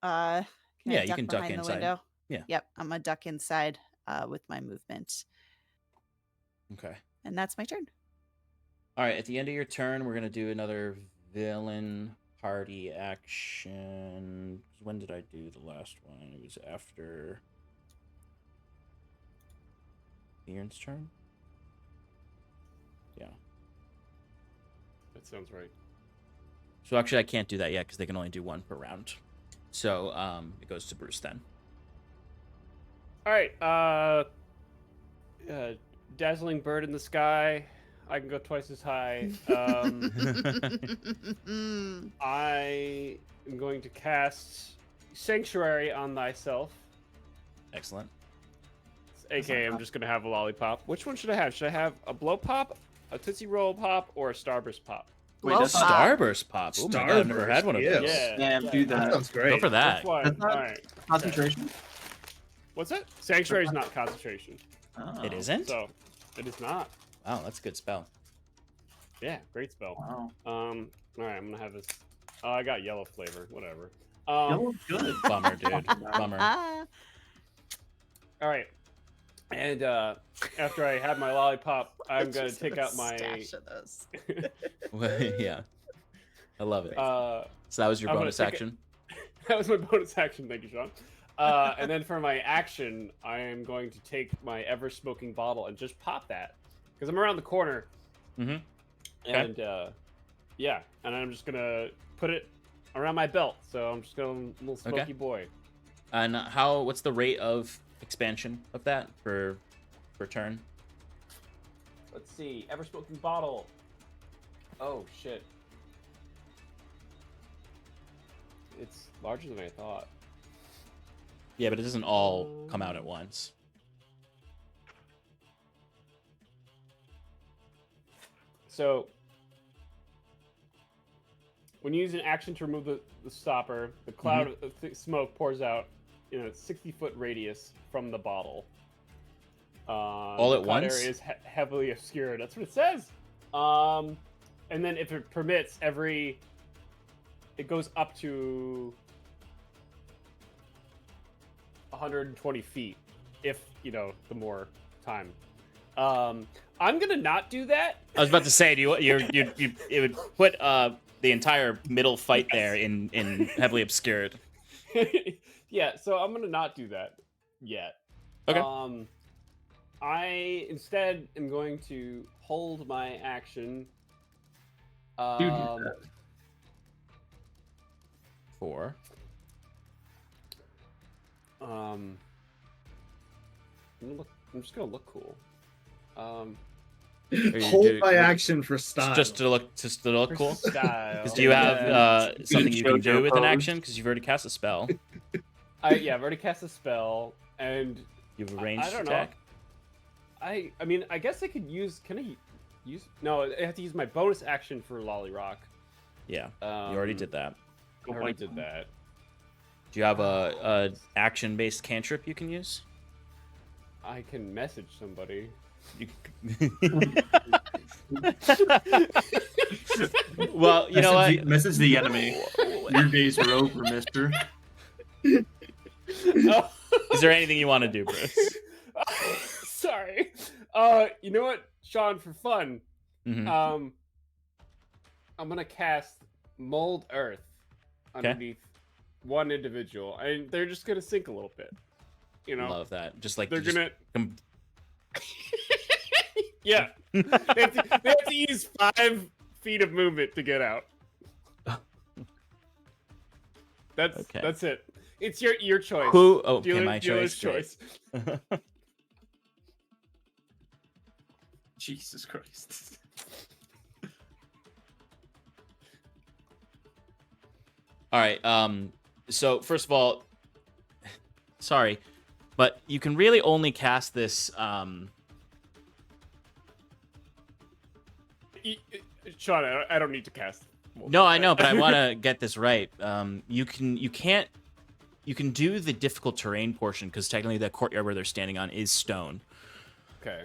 You can duck inside. Window? Yeah. Yep, I'm gonna duck inside with my movement. Okay. And that's my turn. All right. At the end of your turn, we're gonna do another villain party action. When did I do the last one? It was after Ian's turn. Yeah. That sounds right. So actually, I can't do that yet because they can only do one per round. So it goes to Bruce then. All right. Dazzling bird in the sky. I can go twice as high. I am going to cast Sanctuary on thyself. Excellent. aka I'm just gonna have a lollipop. Which one should I have? Should I have a blow pop, a Tootsie Roll pop, or a Starburst pop? Wait, Blow that's pop. Starburst pop. Oh my god, I've never had one of those. Yeah, do That that. sounds great. Go for that. Which one? That's not- All right. Concentration. What's that? Sanctuary is not concentration, Oh. It isn't? so it is not. Wow, that's a good spell. Yeah, great spell. Wow. All right, I'm gonna have this. Oh, I got yellow flavor. Whatever. Yellow's good. Bummer, dude. Bummer. Ah, All right. And after I have my lollipop, I'm gonna just take have a out my. stash of those. Yeah. I love it. So So that was your I'm gonna bonus take it- action? that was my bonus action. Thank you, Sean. And then for my action, I am going to take my ever smoking bottle and just pop that because I'm around the corner. Mhm. And yeah, and I'm just gonna put it around my belt. So I'm just gonna little smoky Okay. boy. And what's the rate of expansion of that per turn? Let's see, ever smoking bottle. Oh shit. It's larger than I thought. Yeah, but it doesn't all come out at once. So, when you use an action to remove the stopper, the cloud of smoke pours out in a 60-foot radius from the bottle. All the at cloud once? area is heavily obscured. That's what it says. And then if it permits, it goes up to 120 feet, if the more time. I'm gonna not do that. I was about to say, it would put the entire middle fight there in heavily obscured. Yeah, so I'm gonna not do that yet. Okay. I instead am going to hold my action. Do that. 4. I'm just gonna look cool. you Hold do- my action for style. Just to look cool. Style. Because do you have something you can do with an pose. action? Because you've already cast a spell. I've already cast a spell, and You have a ranged I don't attack. know. I mean, I guess I could use. Can I use? No, I have to use my bonus action for Lolly Rock. Yeah, you already did that. I already did that. Do you have a action-based cantrip you can use? I can message somebody. Well, you know what? Message the enemy. Your days are over, mister. Oh. Is there anything you want to do, Bruce? Sorry. You know what, Sean? For fun, Mhm. I'm gonna cast Mold Earth underneath one individual, and they're just gonna sink a little bit. Love that. Just like they're just gonna. com- Yeah, they have to use 5 feet of movement to get out. That's it. It's your choice. Who? Oh, okay, Dealer- my dealer's choice. choice. Jesus Christ. All right. So first of all, sorry, but you can really only cast this. Sean, I don't need to cast. No, I know, but I want to get this right. You can do the difficult terrain portion because technically the courtyard where they're standing on is stone. Okay.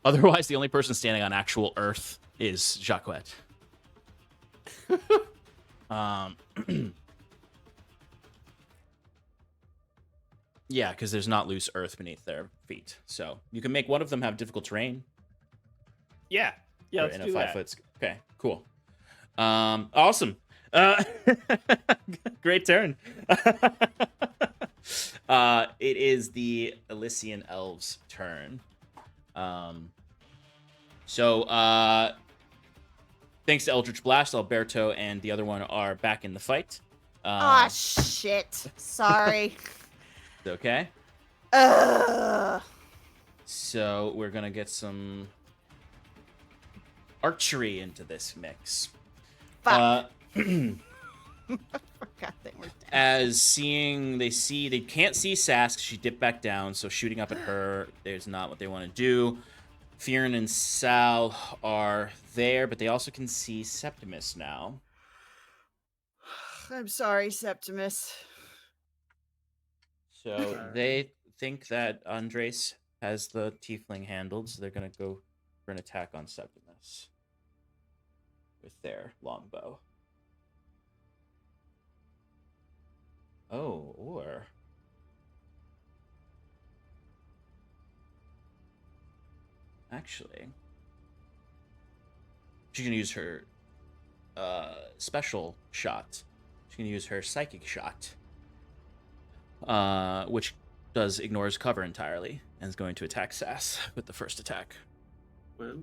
Otherwise, the only person standing on actual earth is Jacquette. Yeah, because there's not loose earth beneath their feet, so you can make one of them have difficult terrain. Yeah. Yeah. Let's in a do 5 that. foot. Okay, cool. Awesome. Great turn. It is the Elysian Elves' turn. So thanks to Eldritch Blast, Alberto and the other one are back in the fight. Ah, shit. Sorry. Okay. Ugh. So we're gonna get some archery into this mix. Fuck. Forgot they were dancing. As they can't see Sass 'cause she dipped back down, so shooting up at her is not what they want to do. Fearin and Sal are there, but they also can see Septimus now. I'm sorry, Septimus. So they think that Andres has the tiefling handled, so they're gonna go for an attack on Septimus with their longbow. Oh, or actually, she's gonna use her special shot. She's gonna use her psychic shot, which ignores cover entirely, and is going to attack Sass with the first attack. Well,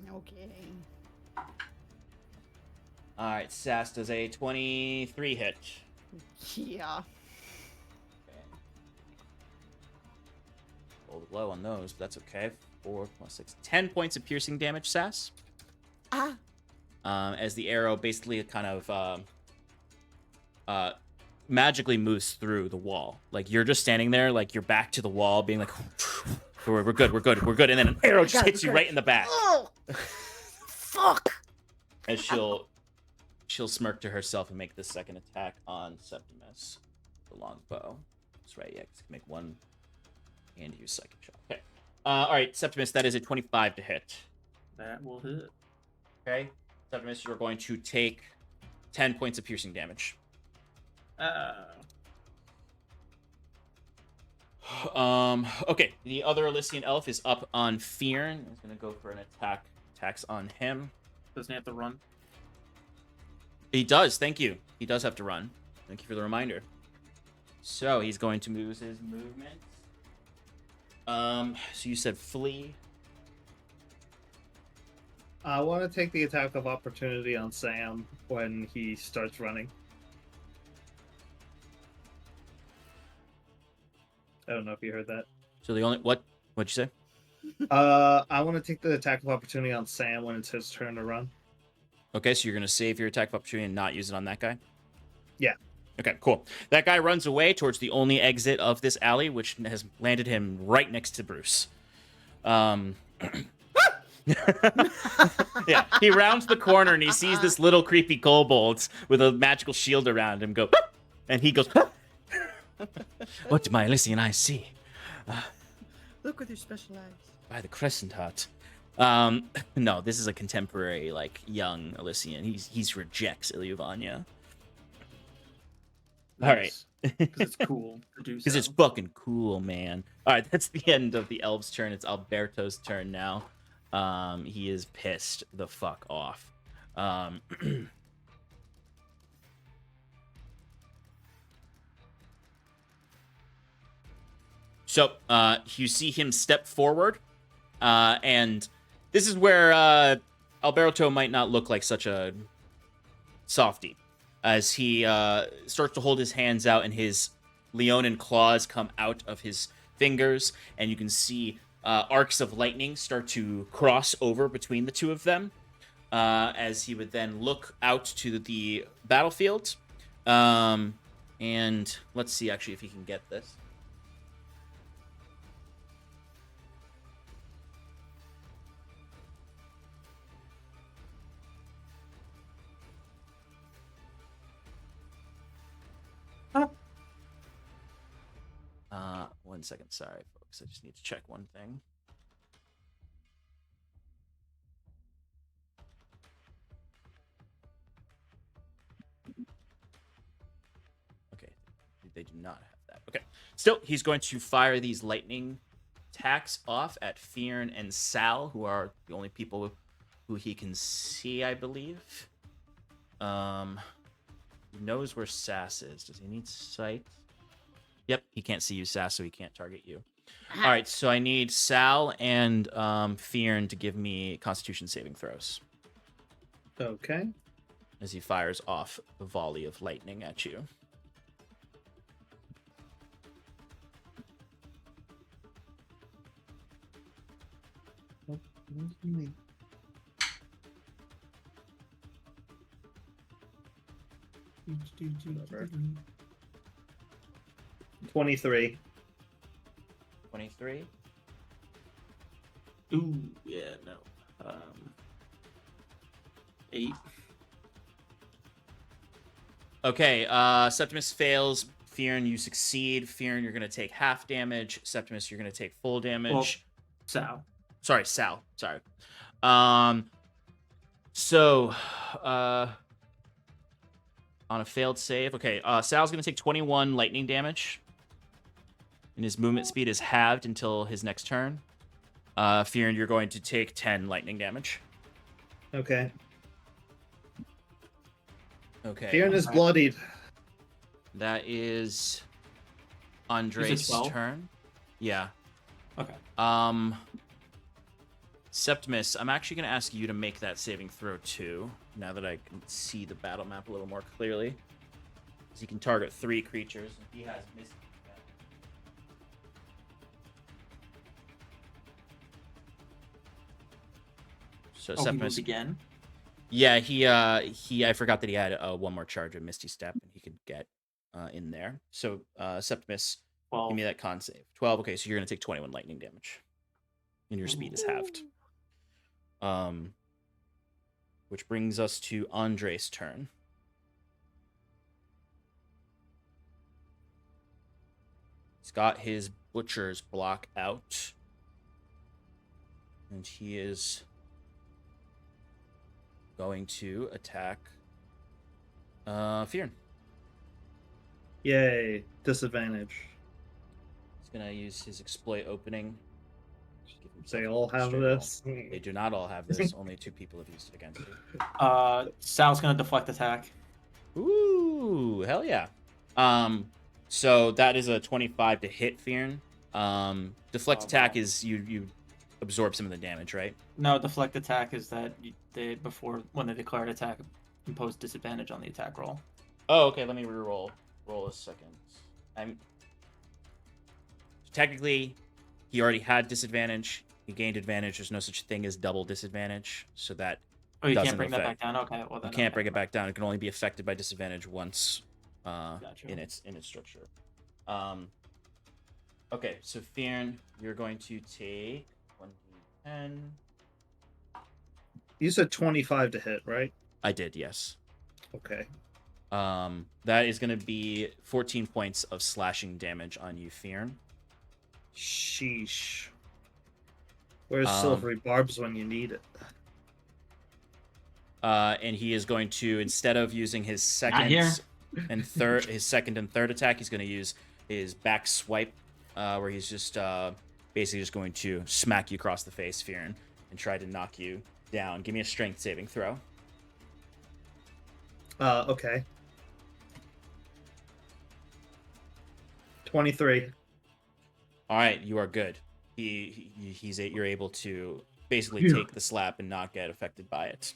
Okay. All right, Sass does a 23 hit. Yeah. Okay. Rolled low on those, but that's okay. 4 plus 6, 10 points of piercing damage, Sass. Ah. As the arrow basically kind of magically moves through the wall. Like you're just standing there, like your back to the wall, being like, we're good, and then an arrow just hits you right in the back. Oh. Fuck. And she'll smirk to herself and make the second attack on Septimus, the longbow. That's right, yeah, just make one and use psychic shot. Okay. All right, Septimus, that is a 25 to hit. that will hit. Okay, Septimus, you're going to take 10 points of piercing damage. Okay, the other Elysian elf is up on Fearn. He's gonna go for an attacks on him. Doesn't he have to run? He does, thank you. He does have to run. Thank you for the reminder. So he's going to use his movement. So you said flee. I want to take the attack of opportunity on Sam when he starts running. I don't know if you heard that. So the only what'd you say? I want to take the attack of opportunity on Sam when it's his turn to run. Okay, so you're gonna save your attack of opportunity and not use it on that guy? Yeah. Okay, cool. That guy runs away towards the only exit of this alley, which has landed him right next to Bruce. Yeah, he rounds the corner and he sees this little creepy kobold with a magical shield around him go, and he goes, what do my Elysian eyes see? Look with your special eyes. By the crescent heart. No, this is a contemporary, like, young Elysian. He's rejects Ilyuvania. All right. Because it's cool to do so. Because it's fucking cool, man. All right, that's the end of the elf's turn. It's Alberto's turn now. He is pissed the fuck off. So, you see him step forward, and this is where Alberto might not look like such a softie, as he starts to hold his hands out and his Leonin claws come out of his fingers, and you can see arcs of lightning start to cross over between the two of them, as he would then look out to the battlefield. And let's see actually if he can get this. One second, sorry, folks. I just need to check one thing. Okay, they do not have that. Okay, still, he's going to fire these lightning attacks off at Fearn and Sal, who are the only people who he can see, I believe. He knows where Sass is. Does he need sight? Yep, he can't see you, Sass, so he can't target you. All right, so I need Sal and Fearn to give me Constitution saving throws Okay. as he fires off a volley of lightning at you. Whatever. 23. 23. Ooh, yeah, no. 8. Okay, Septimus fails. Fearn, you succeed. Fearn, you're going to take half damage. Septimus, you're going to take full damage. Sal. Sorry, Sal. Sorry. So, on a failed save. Okay, Sal's going to take 21 lightning damage. And his movement speed is halved until his next turn. Fearn, you're going to take 10 lightning damage. Okay. Okay. Fearn is bloodied. That is Andre's 12? turn. Yeah. Okay. Septimus, I'm actually going to ask you to make that saving throw too, now that I can see the battle map a little more clearly. Because he can target 3 creatures. He has missed. So He Septimus moved again. Yeah, he I forgot that he had one more charge of Misty Step, and he could get in there. So Septimus, Well, give me that con save. 12. Okay, so you're gonna take 21 lightning damage, and your speed is halved. Which brings us to Andre's turn. He's got his butcher's block out, and he is going to attack Fearn. Yay. Disadvantage. He's gonna use his exploit opening. Just give himself They a all have straight roll. this. They do not all have this. Only 2 people have used it against you. Sal's gonna deflect attack. Ooh, hell yeah. So that is a 25 to hit Fearn. Deflect attack wow. is you absorb some of the damage, right? No, deflect attack is that they when they declare an attack, impose disadvantage on the attack roll. Oh, okay. Let me reroll. Roll a second. Technically, he already had disadvantage. He gained advantage. There's no such thing as double disadvantage, so that Oh, you doesn't can't bring that back affect- down. Okay, well then you can't okay. bring it back down. It can only be affected by disadvantage once Gotcha. in its structure. Okay, so Fearn, you're going to take 1d10. You said 25 to hit, right? I did, yes. Okay. That is going to be 14 points of slashing damage on you, Fearn. Sheesh. Where's Um, Silvery Barbs when you need it? And he is going to, instead of using his here. his second and third attack, he's going to use his back swipe, where he's just basically just going to smack you across the face, Fearn, and try to knock you down. Give me a strength saving throw. Okay. 23. All right, you are good. You're able to basically take the slap and not get affected by it.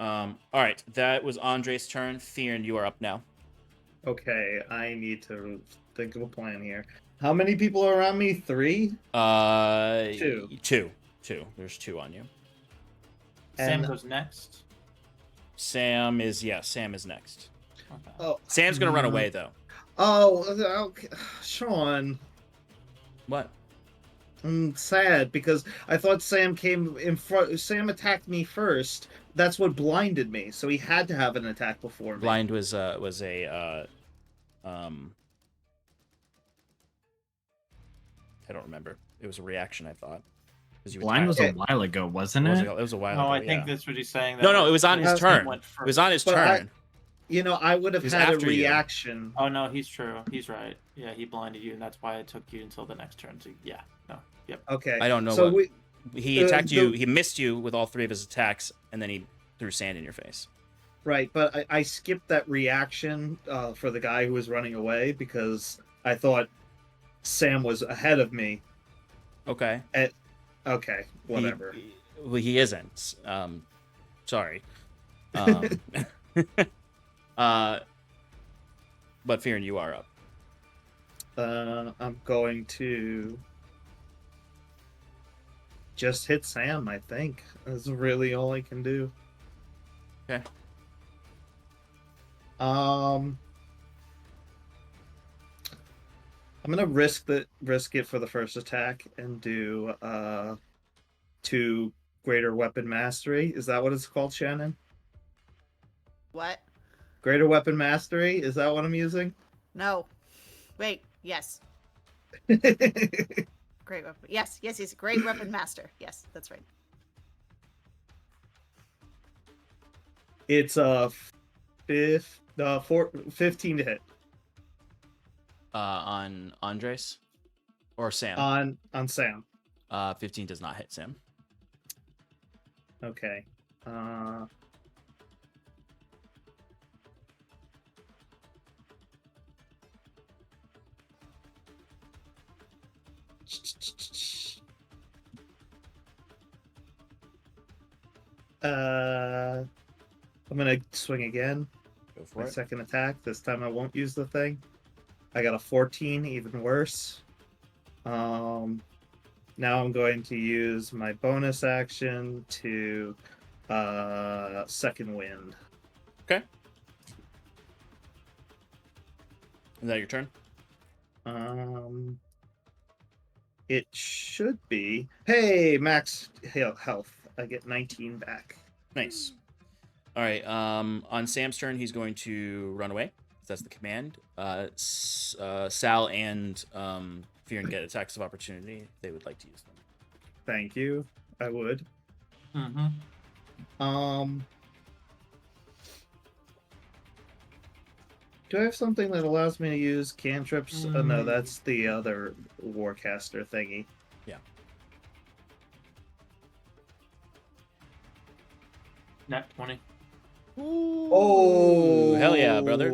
All right, that was Andre's turn. Fearn, you are up now. Okay, I need to think of a plan here. How many people are around me? 3? Two. There's 2 on you. Sam And- goes next. Sam is next. Okay. Oh, Sam's gonna run away though. Oh, okay. Sean. What? I'm sad because I thought Sam came in front. Sam attacked me first. That's what blinded me. So he had to have an attack before me. Blind was a I don't remember. It was a reaction, I thought. 'Cause you Blind was attacked- a while ago, wasn't it was it? a while No, ago. I think yeah. that's what he's saying. No, it was on his Sam turn. went It was on his But turn. I would have It was had a after you. reaction. Oh no, he's true. He's right. Yeah, he blinded you, and that's why it took you until the next turn. So yeah, no, yep. Okay. I don't know So what. He attacked the- you. He missed you with all 3 of his attacks, and then he threw sand in your face. Right, but I skipped that reaction for the guy who was running away because I thought Sam was ahead of me. Okay. Okay, whatever. He isn't. Sorry. But Fearn, you are up. I'm going to just hit Sam, I think. That's really all I can do. Okay. I'm gonna risk it for the first attack and do 2 greater weapon mastery. Is that what it's called, Shannon? What? Greater weapon mastery? Is that what I'm using? No. Wait. Yes. Great weapon. Yes. Great weapon master. Yes, that's right. It's 15 to hit On Andres or Sam. on Sam. 15 does not hit Sam. Okay. I'm gonna swing again. Go for My it. second attack. This time I won't use the thing. I got a 14, even worse. Now I'm going to use my bonus action to second wind. Okay. Is that your turn? It should be. Hey, max health. I get 19 back. Nice. All right. On Sam's turn, he's going to run away. That's the command. Sal and Fear and get attacks of opportunity if they would like to use them. Thank you. I would. Mm-hmm. Do I have something that allows me to use cantrips? No, that's the other Warcaster thingy. Yeah. Nat 20. Oh, hell yeah, brother.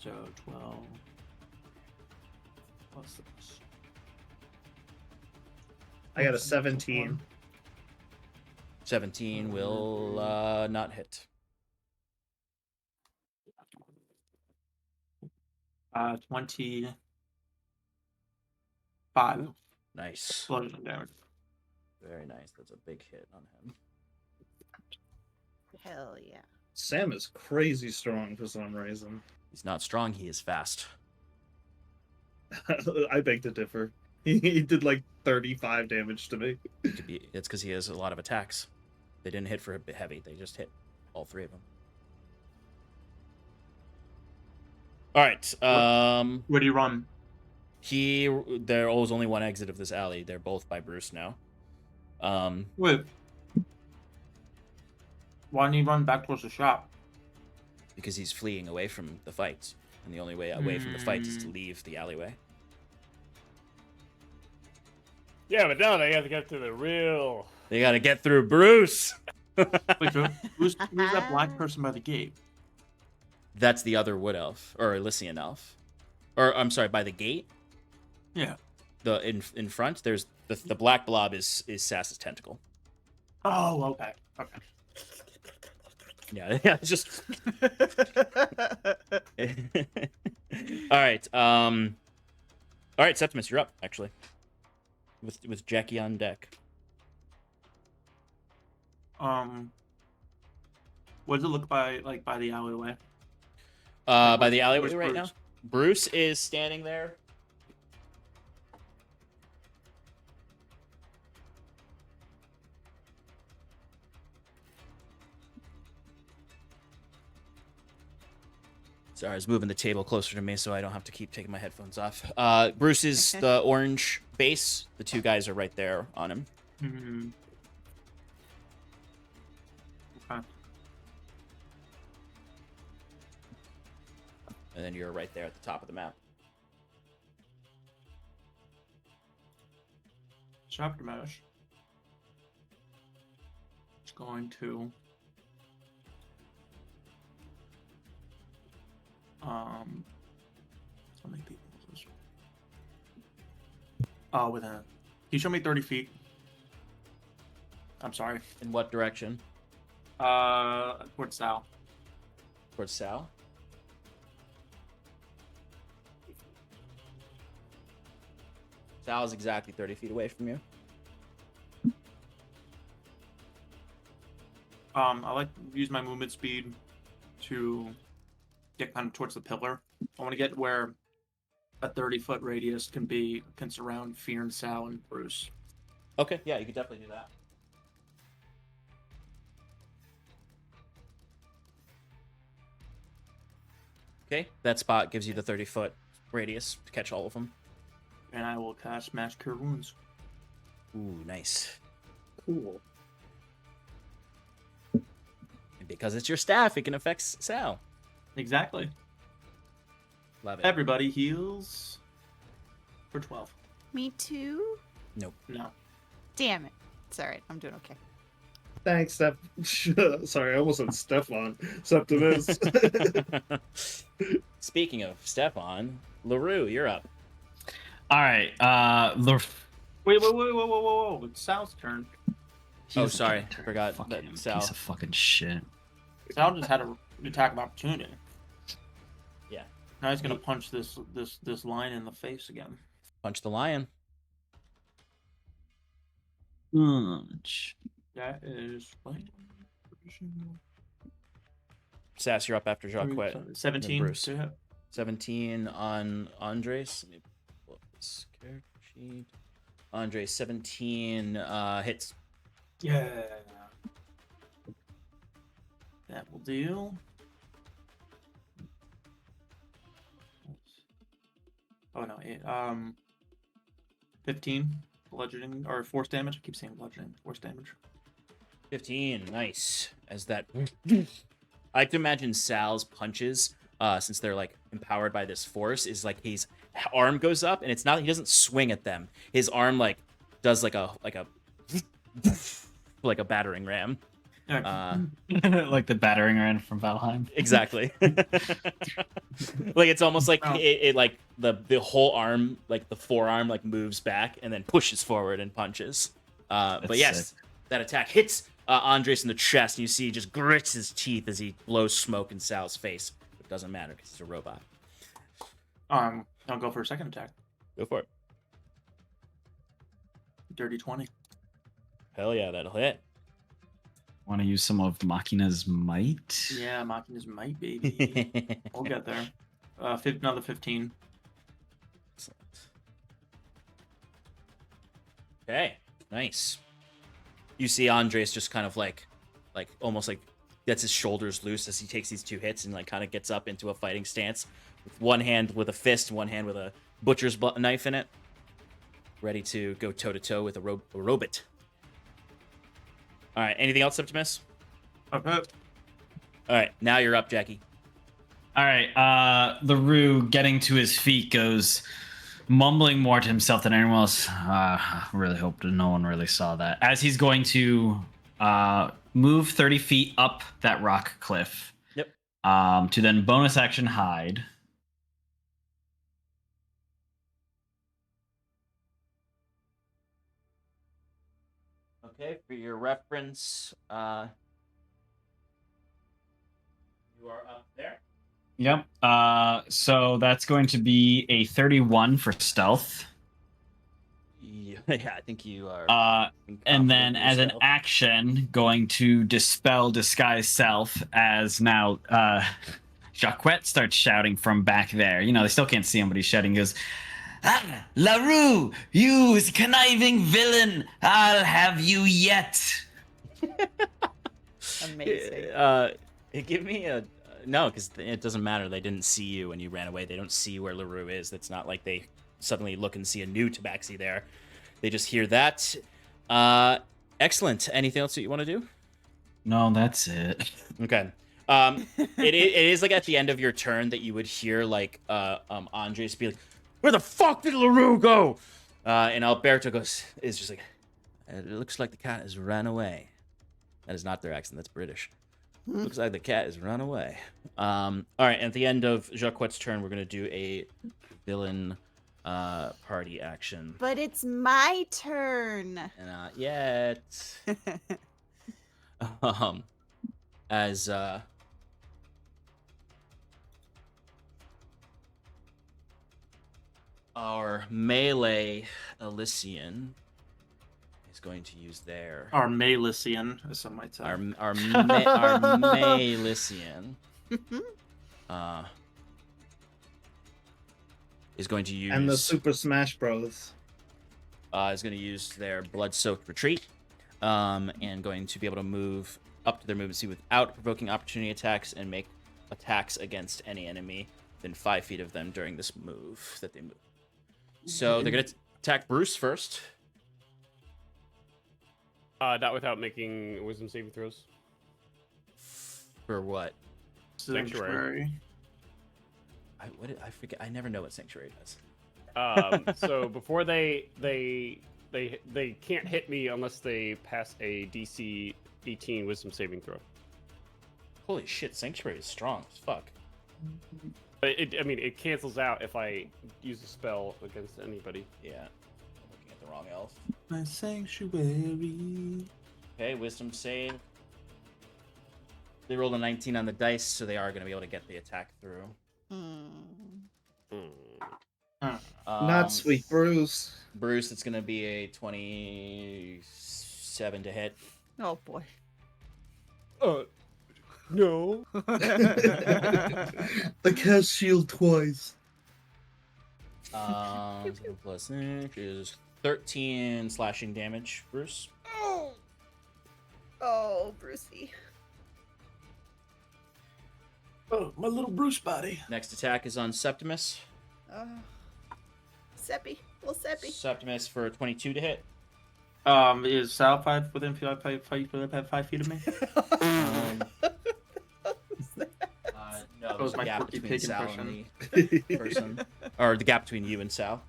So 12. Plus 6. I got a 17. 17 will not hit. 25. Nice. Bludgeoning damage. Very nice. That's a big hit on him. Hell yeah. Sam is crazy strong for some reason. He's not strong. He is fast. I beg to differ. He did like 35 damage to me. It's because he has a lot of attacks. They didn't hit for heavy. They just hit all 3 of them. All right. Where do you run? There was only one exit of this alley. They're both by Bruce now. Wait. Why didn't you run back towards the shop? Because he's fleeing away from the fight, and the only way away from the fight is to leave the alleyway. Yeah, but now they have to get to the real. They got to get through Bruce. Wait, who's that black person by the gate? That's the other wood elf or Elysian elf, or I'm sorry, by the gate. Yeah. The in front, there's the black blob is Sass's tentacle. Oh, okay. Okay. Yeah, it's just. All right. All right, Septimus, you're up actually. With Jackie on deck. What does it look by the alleyway? By the alleyway where's right Bruce? now. Bruce is standing there. Sorry, I was moving the table closer to me so I don't have to keep taking my headphones off. Bruce is the orange base. The 2 guys are right there on him. Mm-hmm. Okay. And then you're right there at the top of the map. Septimus is going to how many people is this? Oh, within. Can you show me 30 feet? I'm sorry. In what direction? Towards south. Towards Sal? Sal is exactly 30 feet away from you. I like to use my movement speed to get kind of towards the pillar. I want to get where a 30-foot radius can surround Fear and Sal and Bruce. Okay, yeah, you could definitely do that. Okay, that spot gives you the 30-foot radius to catch all of them. And I will cast Mass Cure Wounds. Ooh, nice. Cool. And because it's your staff, it can affect Sal. Exactly. Love it. Everybody heals for 12. Me too? Nope. No. Damn it. It's alright. I'm doing okay. Thanks, Steph. Sorry, I almost said Stefan. Septimus. Speaking of Stefan, LaRue, you're up. All right. Whoa. It's Sal's turn. Oh, sorry. Forgot Fuck that him, Sal. piece of fucking shit. Sal just had an attack of opportunity. Yeah. Now he's gonna punch this line in the face again. Punch the lion. Punch. That is what? Sass, you're up after Jacques. 17 Bruce. to hit. 17 on Andres. Let me pull up this character sheet. Andres, 17 hits. Yeah. That will do. Oh no, 15 bludgeoning or force damage. I keep saying bludgeoning. Force damage. 15, nice. As that, I like to imagine Sal's punches, since they're like empowered by this force, is like his arm goes up, and it's not, he doesn't swing at them. His arm like does like a like a battering ram. Like the battering ram from Valheim. Exactly. Like it's almost like it like the whole arm, like the forearm, like moves back and then pushes forward and punches. But yes, sick. that attack hits Andres in the chest, and you see he just grits his teeth as he blows smoke in Sal's face. It doesn't matter because he's a robot. I'll go for a second attack. Go for it. Dirty 20. Hell yeah, that'll hit. Want to use some of Machina's might? Yeah, Machina's might, baby. We'll get there. Another 15. Excellent. Okay, nice. You see Andres just kind of like almost like gets his shoulders loose as he takes these two hits and like kind of gets up into a fighting stance with one hand with a fist and one hand with a butcher's knife in it, ready to go toe to toe with a robot. All right, anything else, Septimus? Okay. All right, now you're up, Jackie. All right. The Rue, getting to his feet, goes mumbling more to himself than anyone else. I really hope that no one really saw that. As he's going to move 30 feet up that rock cliff. Yep. To then bonus action hide. Okay, for your reference, you are up there. Yep. So that's going to be a 31 for stealth. Yeah, I think you are. And then confident in as an yourself. action, going to dispel disguise self as now Jacquette starts shouting from back there. You know, they still can't see him, but he's shouting. He goes, "Ah, LaRue, you conniving villain! I'll have you yet." Amazing. Give me a no, because it doesn't matter. They didn't see you when you ran away. They don't see where LaRue is. It's not like they suddenly look and see a new Tabaxi there. They just hear that. Excellent. Anything else that you want to do? No, that's it. Okay. It is like at the end of your turn that you would hear like Andres be like, "Where the fuck did LaRue go?" And Alberto is just like, "It looks like the cat has run away." That is not their accent. That's British. Looks like the cat has run away. All right. At the end of Jacquette's turn, we're gonna do a villain party action. But it's my turn. And not yet. As our melee Elysian is going to use their Our Malician, as some might say. our Malician is going to use And the Super Smash Bros. Is going to use their blood-soaked retreat, and going to be able to move up to their movement speed without provoking opportunity attacks and make attacks against any enemy within 5 feet of them during this move that they move. So they're going to attack Bruce first. Not without making wisdom saving throws. For what? Sanctuary. I forget. I never know what Sanctuary does. So before they can't hit me unless they pass a DC 18 wisdom saving throw. Holy shit, Sanctuary is strong as fuck. But it cancels out if I use a spell against anybody. Yeah. I'm looking at the wrong elf. My sanctuary. Okay, wisdom save. They rolled a 19 on the dice, so they are going to be able to get the attack through. Not sweet Bruce. Bruce, it's going to be a 27 to hit. Oh boy. No. The cast shield twice. Plus 6 is 13 slashing damage, Bruce. Oh, Brucey. Oh, my little Bruce body. Next attack is on Septimus. Seppi. Little Seppi. Septimus for 22 to hit. Is Sal 5 within 5 feet of me? No, That there's was a my gap Porky between Pig Sal impression. and the person. Or the gap between you and Sal.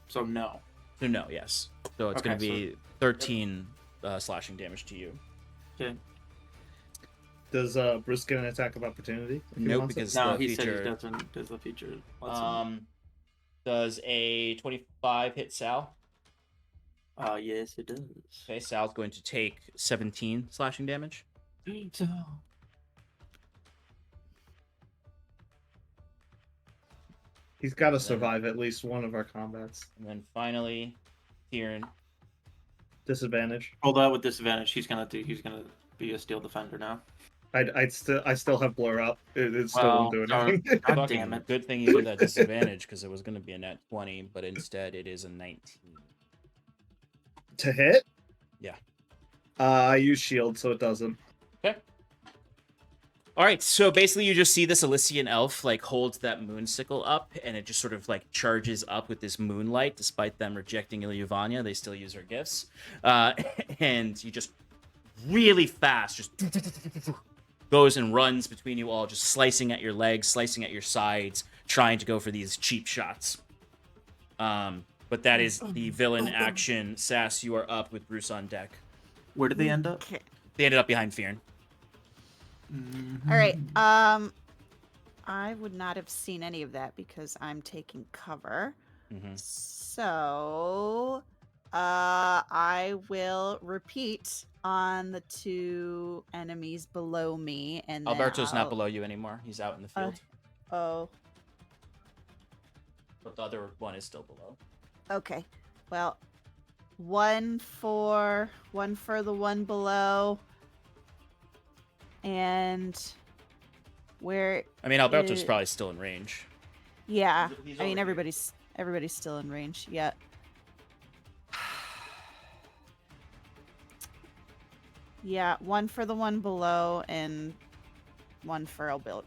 So no. So no, yes. So it's Okay, going to be 13 slashing damage to you. Okay. Does Bruce get an attack of opportunity? if he Nope, wants it? because No, the he said feature... he doesn't. Does the feature? lets him- Does a 25 hit Sal? Yes, it does. Okay, Sal's going to take 17 slashing damage. He's got to survive at least one of our combats. And then finally, Tyrion. Disadvantage. Hold that with disadvantage. He's gonna be a steel defender now. I still have blur up. It still won't do anything. God Fucking damn it. Good thing you did that disadvantage, because it was going to be a net 20, but instead it is a 19. To hit? Yeah. I use shield, so it doesn't. Okay. All right, so basically you just see this Elysian elf like holds that moon sickle up, and it just sort of like charges up with this moonlight. Despite them rejecting Ilyavania, they still use her gifts. And you just really fast just goes and runs between you all, just slicing at your legs, slicing at your sides, trying to go for these cheap shots. But that is the villain action. Sass, you are up with Bruce on deck. Where did they end up? Okay. They ended up behind Fearn. All right. I would not have seen any of that because I'm taking cover. Mm-hmm. So, I will repeat on the two enemies below me, and then Alberto's not I'll- below you anymore. He's out in the field. Oh, But the other one is still below. okay. Well, one for the one below, and where? I mean, Alberto's It- probably still in range. Yeah. He's I mean, over here. everybody's still in range. Yeah. Yeah, one for the one below and one for Alberto.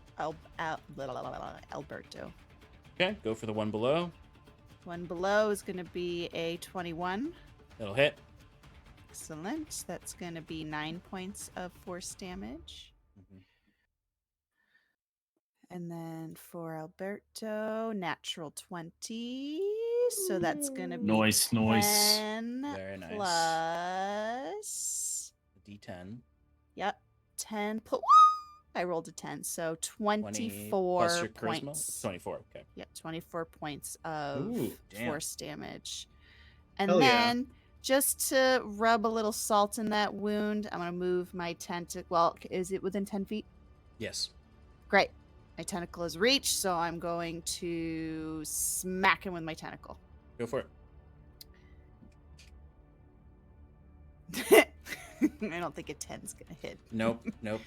Okay, go for the one below. One below is going to be a 21. That'll hit. Excellent. That's going to be 9 points of force damage. Mhm. And then for Alberto, natural 20. So that's going to be Nice. 10 Very nice. plus. D10. Yep. 10 plus. I rolled a 10. So 20 24 plus your charisma. points. 24. Okay. Yeah, 24 points of Ooh, damn. force damage. And Hell yeah. then, just to rub a little salt in that wound, I'm going to move my tentacle. Well, is it within 10 feet? Yes. Great. My tentacle is reached, so I'm going to smack him with my tentacle. Go for it. I don't think a 10's gonna hit. Nope.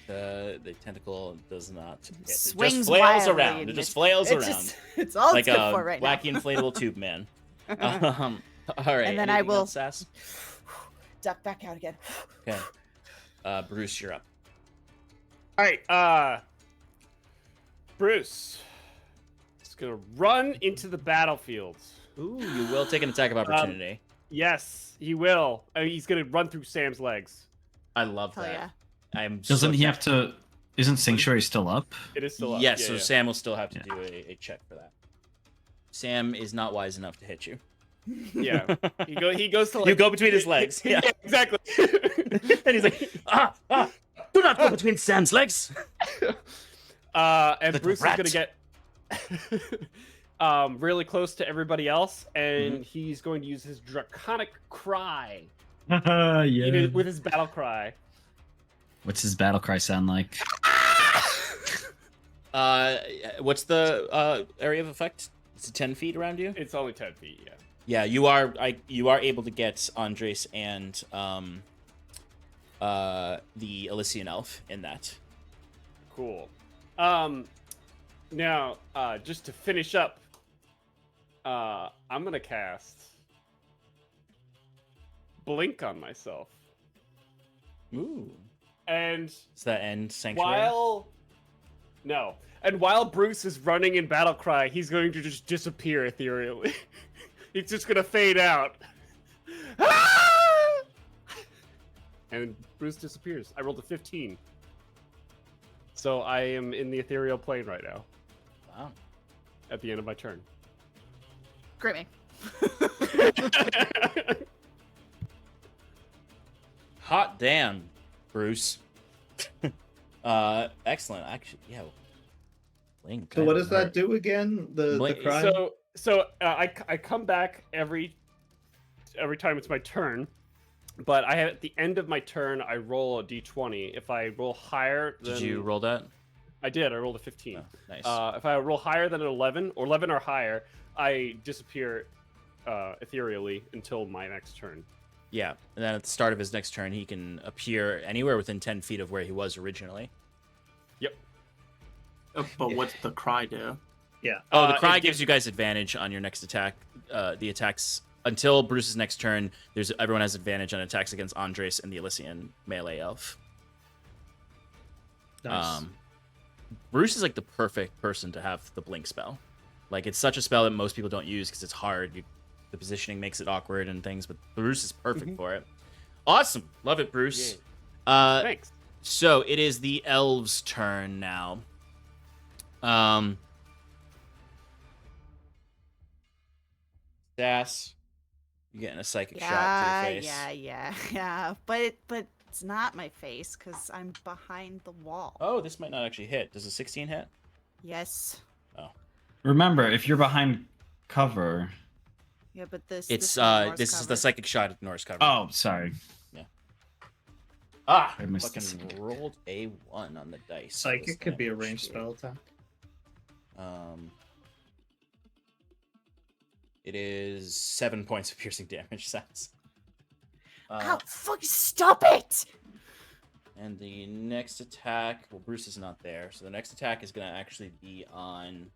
The tentacle does not hit. It just Swings flails wildly around. and It just it- flails it's around. just- it's all like it's good a for right now. wacky inflatable tube man. All right. And then I anything will- else, Sass? Duck back out again. Okay. Bruce, you're up. All right, Bruce is gonna run into the battlefield. Ooh, you will take an attack of opportunity. Yes, he will. He's gonna run through Sam's legs. I love Hell that. yeah. I'm. Doesn't so he have to? Isn't Sanctuary still up? It is still up. Yes, Yeah, so yeah. Sam will still have to do a check for that. Sam is not wise enough to hit you. Yeah, he goes to like, You go between his legs. Yeah, exactly. and he's like, do not go between Sam's legs. And Little Bruce rat. is gonna get really close to everybody else, and he's going to use his draconic cry Yeah. with his battle cry. What's his battle cry sound like? What's the area of effect? Is it 10 feet around you? It's only 10 feet. Yeah. Yeah, you are. You are able to get Andres and the Elysian elf in that. Cool. Now, just to finish up, I'm gonna cast Blink on myself, Ooh. and Does that end Sanctuary? while Bruce is running in battle cry, he's going to just disappear ethereally. He's just gonna fade out. And Bruce disappears. I rolled a 15. So I am in the ethereal plane right now Wow. at the end of my turn. Great. Hot damn, Bruce. Excellent. Actually, yeah. Blink. So what does that do again? The Blink- crime? I come back every time it's my turn, but I have at the end of my turn I roll a d20. If I roll higher than Did you roll that? I did. I rolled a 15. Oh, nice. If I roll higher than an 11 or 11 or higher, I disappear ethereally until my next turn. Yeah, and then at the start of his next turn, he can appear anywhere within 10 feet of where he was originally. Yep. But what's the cry do? Yeah. Oh, the cry it gives you guys advantage on your next attack. The attacks until Bruce's next turn. Everyone has advantage on attacks against Andres and the Elysian melee elf. Nice. Bruce is like the perfect person to have the blink spell. Like it's such a spell that most people don't use because it's hard. The positioning makes it awkward and things, but Bruce is perfect for it. Awesome, love it, Bruce. Thanks. So it is the elves' turn now. Sass, you're getting a psychic shot to the face. Yeah. But it's not my face because I'm behind the wall. Oh, this might not actually hit. Does a 16 hit? Yes. Remember, if you're behind cover. Yeah, but this. It's this is the psychic shot ignores cover. Oh, sorry. Ah, I missed the fucking second. rolled a 1 on the dice. Psychic could be a ranged spell attack. It is 7 points of piercing damage. Sass. Ow! Fuck! Stop it! And the next attack, well, Bruce is not there, so the next attack is going to actually be on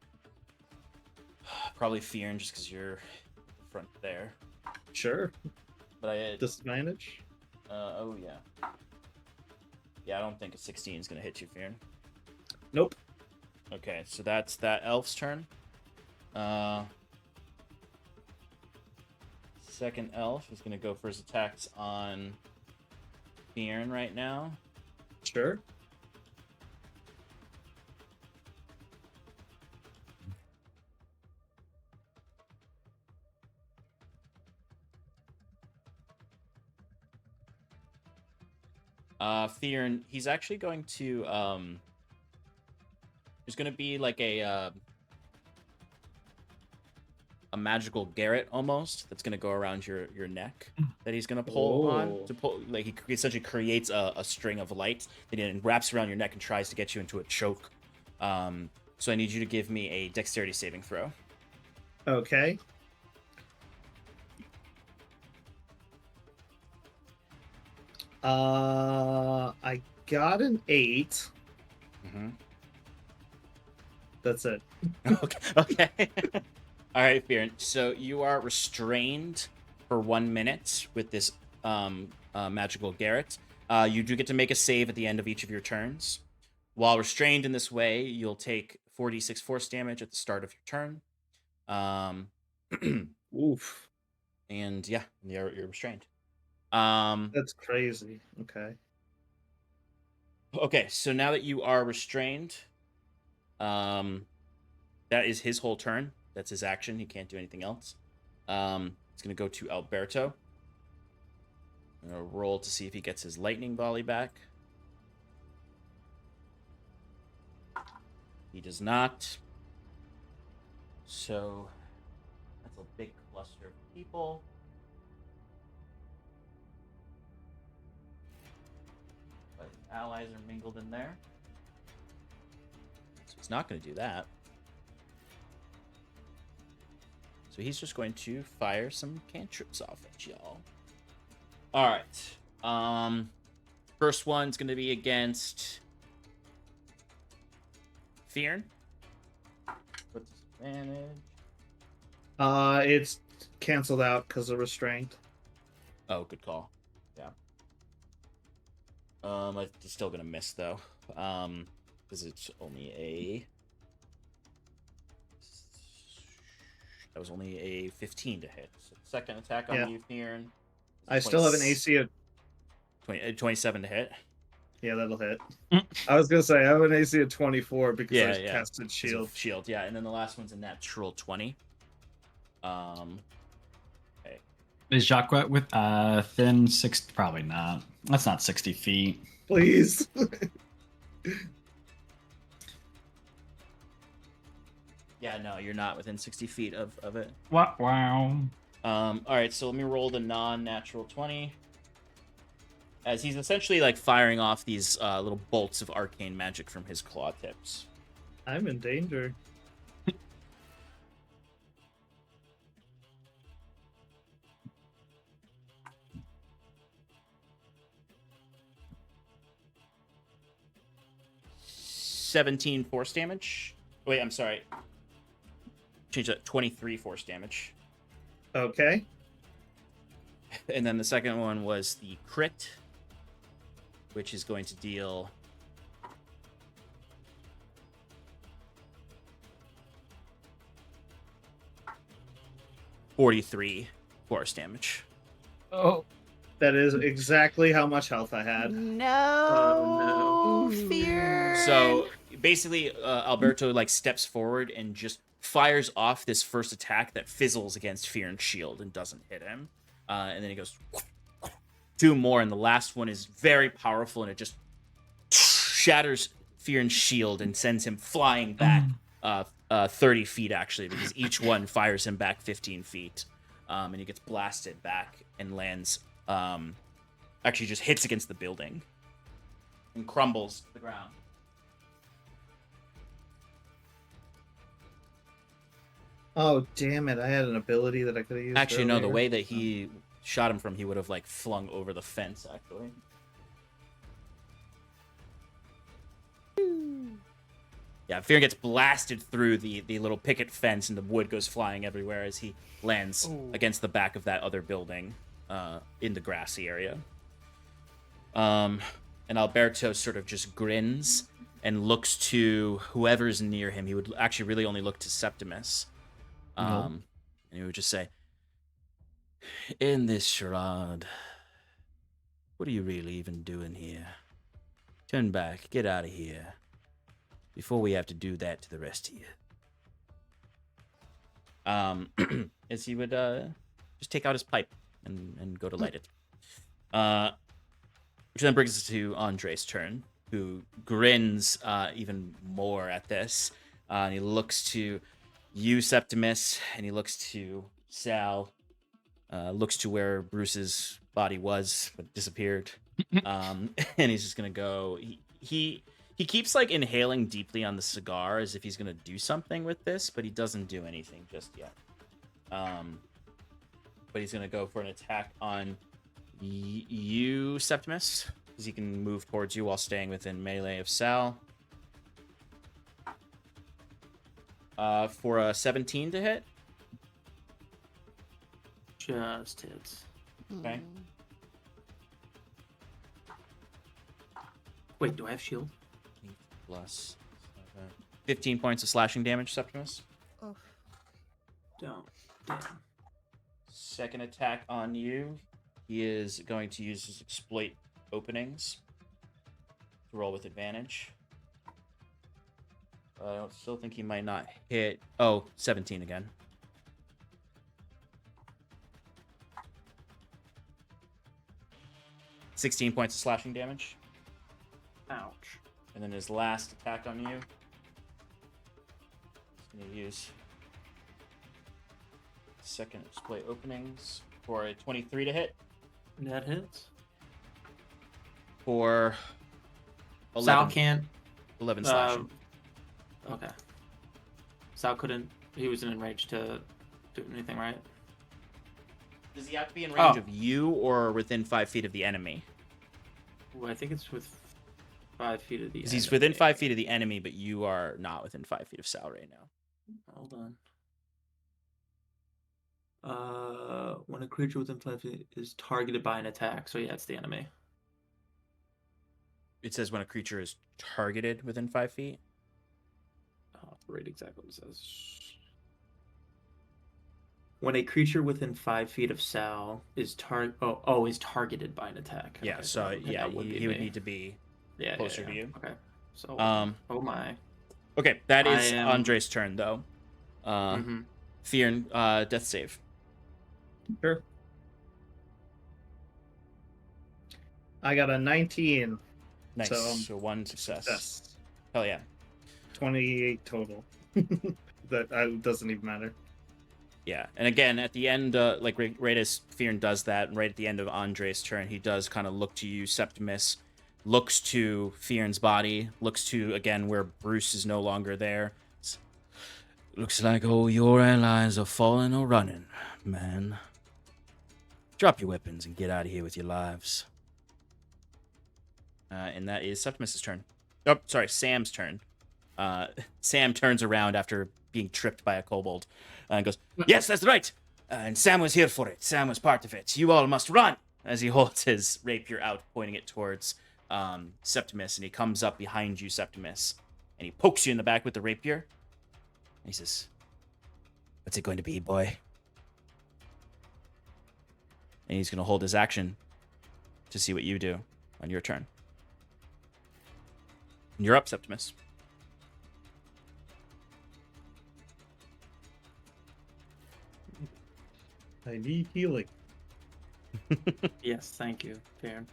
probably Fearn, just because you're front there. Sure. But I Disadvantage? oh yeah. Yeah, I don't think a 16 is going to hit you, Fearn. Nope. Okay, so that's that elf's turn. Second elf is going to go for his attacks on Fearn right now. Sure. Fearn, he's actually going to there's going to be like a magical garret almost that's going to go around your neck that he's going to pull on to pull, like he essentially creates a string of light that then wraps around your neck and tries to get you into a choke. So I need you to give me a dexterity saving throw. Okay. I got an 8. Mm-hmm. That's it. Okay. All right, Fear. So you are restrained for 1 minute with this magical Garrett. You do get to make a save at the end of each of your turns. While restrained in this way, you'll take 4d6 force damage at the start of your turn. Oof. And yeah, you're restrained. That's crazy. Okay. Okay, so now that you are restrained, that is his whole turn. That's his action. He can't do anything else. It's gonna go to Alberto. I'm gonna roll to see if he gets his lightning volley back. He does not. So that's a big cluster of people. But his allies are mingled in there. So he's not going to do that. So he's just going to fire some cantrips off at y'all. Alright. First one's going to be against Fearn. With disadvantage. It's canceled out because of restraint. Oh, good call. Yeah. It's still gonna miss though. Because it's only a. That was only a 15 to hit. So second attack on you, Fearn. I still have an AC of 27 to hit. Yeah, that'll hit. I was gonna say I have an AC of 24 because I Yeah. casted shield. Shield, yeah, and then the last one's a natural 20. Okay. Is Jacques with thin 6? Probably not. That's not 60 feet. Please. Yeah, no, you're not within 60 feet of it. Wow. All right, so let me roll the non-natural 20. As he's essentially like firing off these little bolts of arcane magic from his claw tips. I'm in danger. $17 force damage. Wait, I'm sorry. Change that. 23 force damage. Okay. And then the second one was the crit, which is going to deal 43 force damage. Oh. That is exactly how much health I had. No. Oh, no. Fear. So basically, Alberto like steps forward and just fires off this first attack that fizzles against Fearn's shield and doesn't hit him. And then he goes 2 more, and the last one is very powerful, and it just shatters Fearn's shield and sends him flying back 30 feet, actually, because each one fires him back 15 feet. And he gets blasted back and lands, actually just hits against the building and crumbles to the ground. Oh, damn it. I had an ability that I could have used. Actually, no, the earlier. way that he shot him from, he would have like flung over the fence, actually. Yeah, Fear gets blasted through the little picket fence, and the wood goes flying everywhere as he lands against the back of that other building in the grassy area. And Alberto sort of just grins and looks to whoever's near him. He would actually really only look to Septimus. And he would just say, "In this charade, what are you really even doing here? Turn back, get out of here, before we have to do that to the rest of you." As he would just take out his pipe and go to light it. Which then brings us to Andre's turn, who grins even more at this. And he looks to you, Septimus, and he looks to Sal, looks to where Bruce's body was, but disappeared. And he's just gonna go. He keeps like inhaling deeply on the cigar as if he's gonna do something with this, but he doesn't do anything just yet. But he's gonna go for an attack on You, Septimus, because he can move towards you while staying within melee of Sal. For a 17 to hit. Just hits. Okay. Wait, do I have shield? Plus 15 points of slashing damage, Septimus. Oh, Don't. Damn. Second attack on you. He is going to use his exploit openings to roll with advantage. I don't still think he might not hit. Oh, 17 again. $16 points of slashing damage. Ouch. And then his last attack on you. He's going to use second exploit openings for a 23 to hit. That hits. For 11, Sal can't. 11 slashing. Okay. Sal couldn't. He wasn't in range to do anything, right? Does he have to be in range Oh. of you or within 5 feet of the enemy? Well, I think it's with 5 feet of the. Because he's within 5 feet of the enemy, but you are not within 5 feet of Sal right now. Hold on. When a creature within 5 feet is targeted by an attack, so yeah, it's the enemy. It says when a creature is targeted within 5 feet. I'll read exactly what it says. When a creature within 5 feet of Sal is is targeted by an attack. Yeah, Okay, so that yeah, would be he would me. need to be Yeah, closer to you. Okay. So Um, my. Okay, that is I am- Andre's turn though. Mhm. Fear and death save. Sure. I got a 19. Nice. So, So one success. Success. Hell yeah. 28 total. That doesn't even matter. Yeah, and again, at the end, like right as Fearn does that, and right at the end of Andre's turn, he does kind of look to you, Septimus, looks to Fearn's body, looks to, again, where Bruce is no longer there. Looks like all your allies are falling or running, man. Drop your weapons and get out of here with your lives. And that is Septimus's turn. Oh, sorry, Sam's turn. Sam turns around after being tripped by a kobold and goes, "Yes, that's right. And Sam was here for it. Sam was part of it. You all must run." As he holds his rapier out, pointing it towards Septimus, and he comes up behind you, Septimus, and he pokes you in the back with the rapier. And he says, "What's it going to be, boy?" And he's going to hold his action to see what you do on your turn. And you're up, Septimus. I need healing. Yes, thank you, Fearn.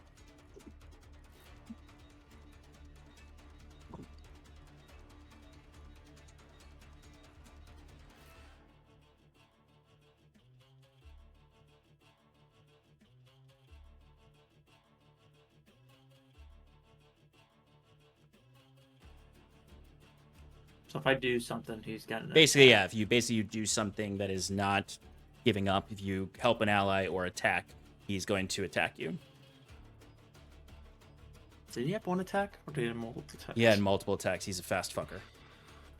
So if I do something, he's got an Basically, yeah. attack. If you do something that is not giving up, if you help an ally or attack, he's going to attack you. Did he have one attack, or did he have multiple attacks? He had multiple attacks. He's a fast fucker.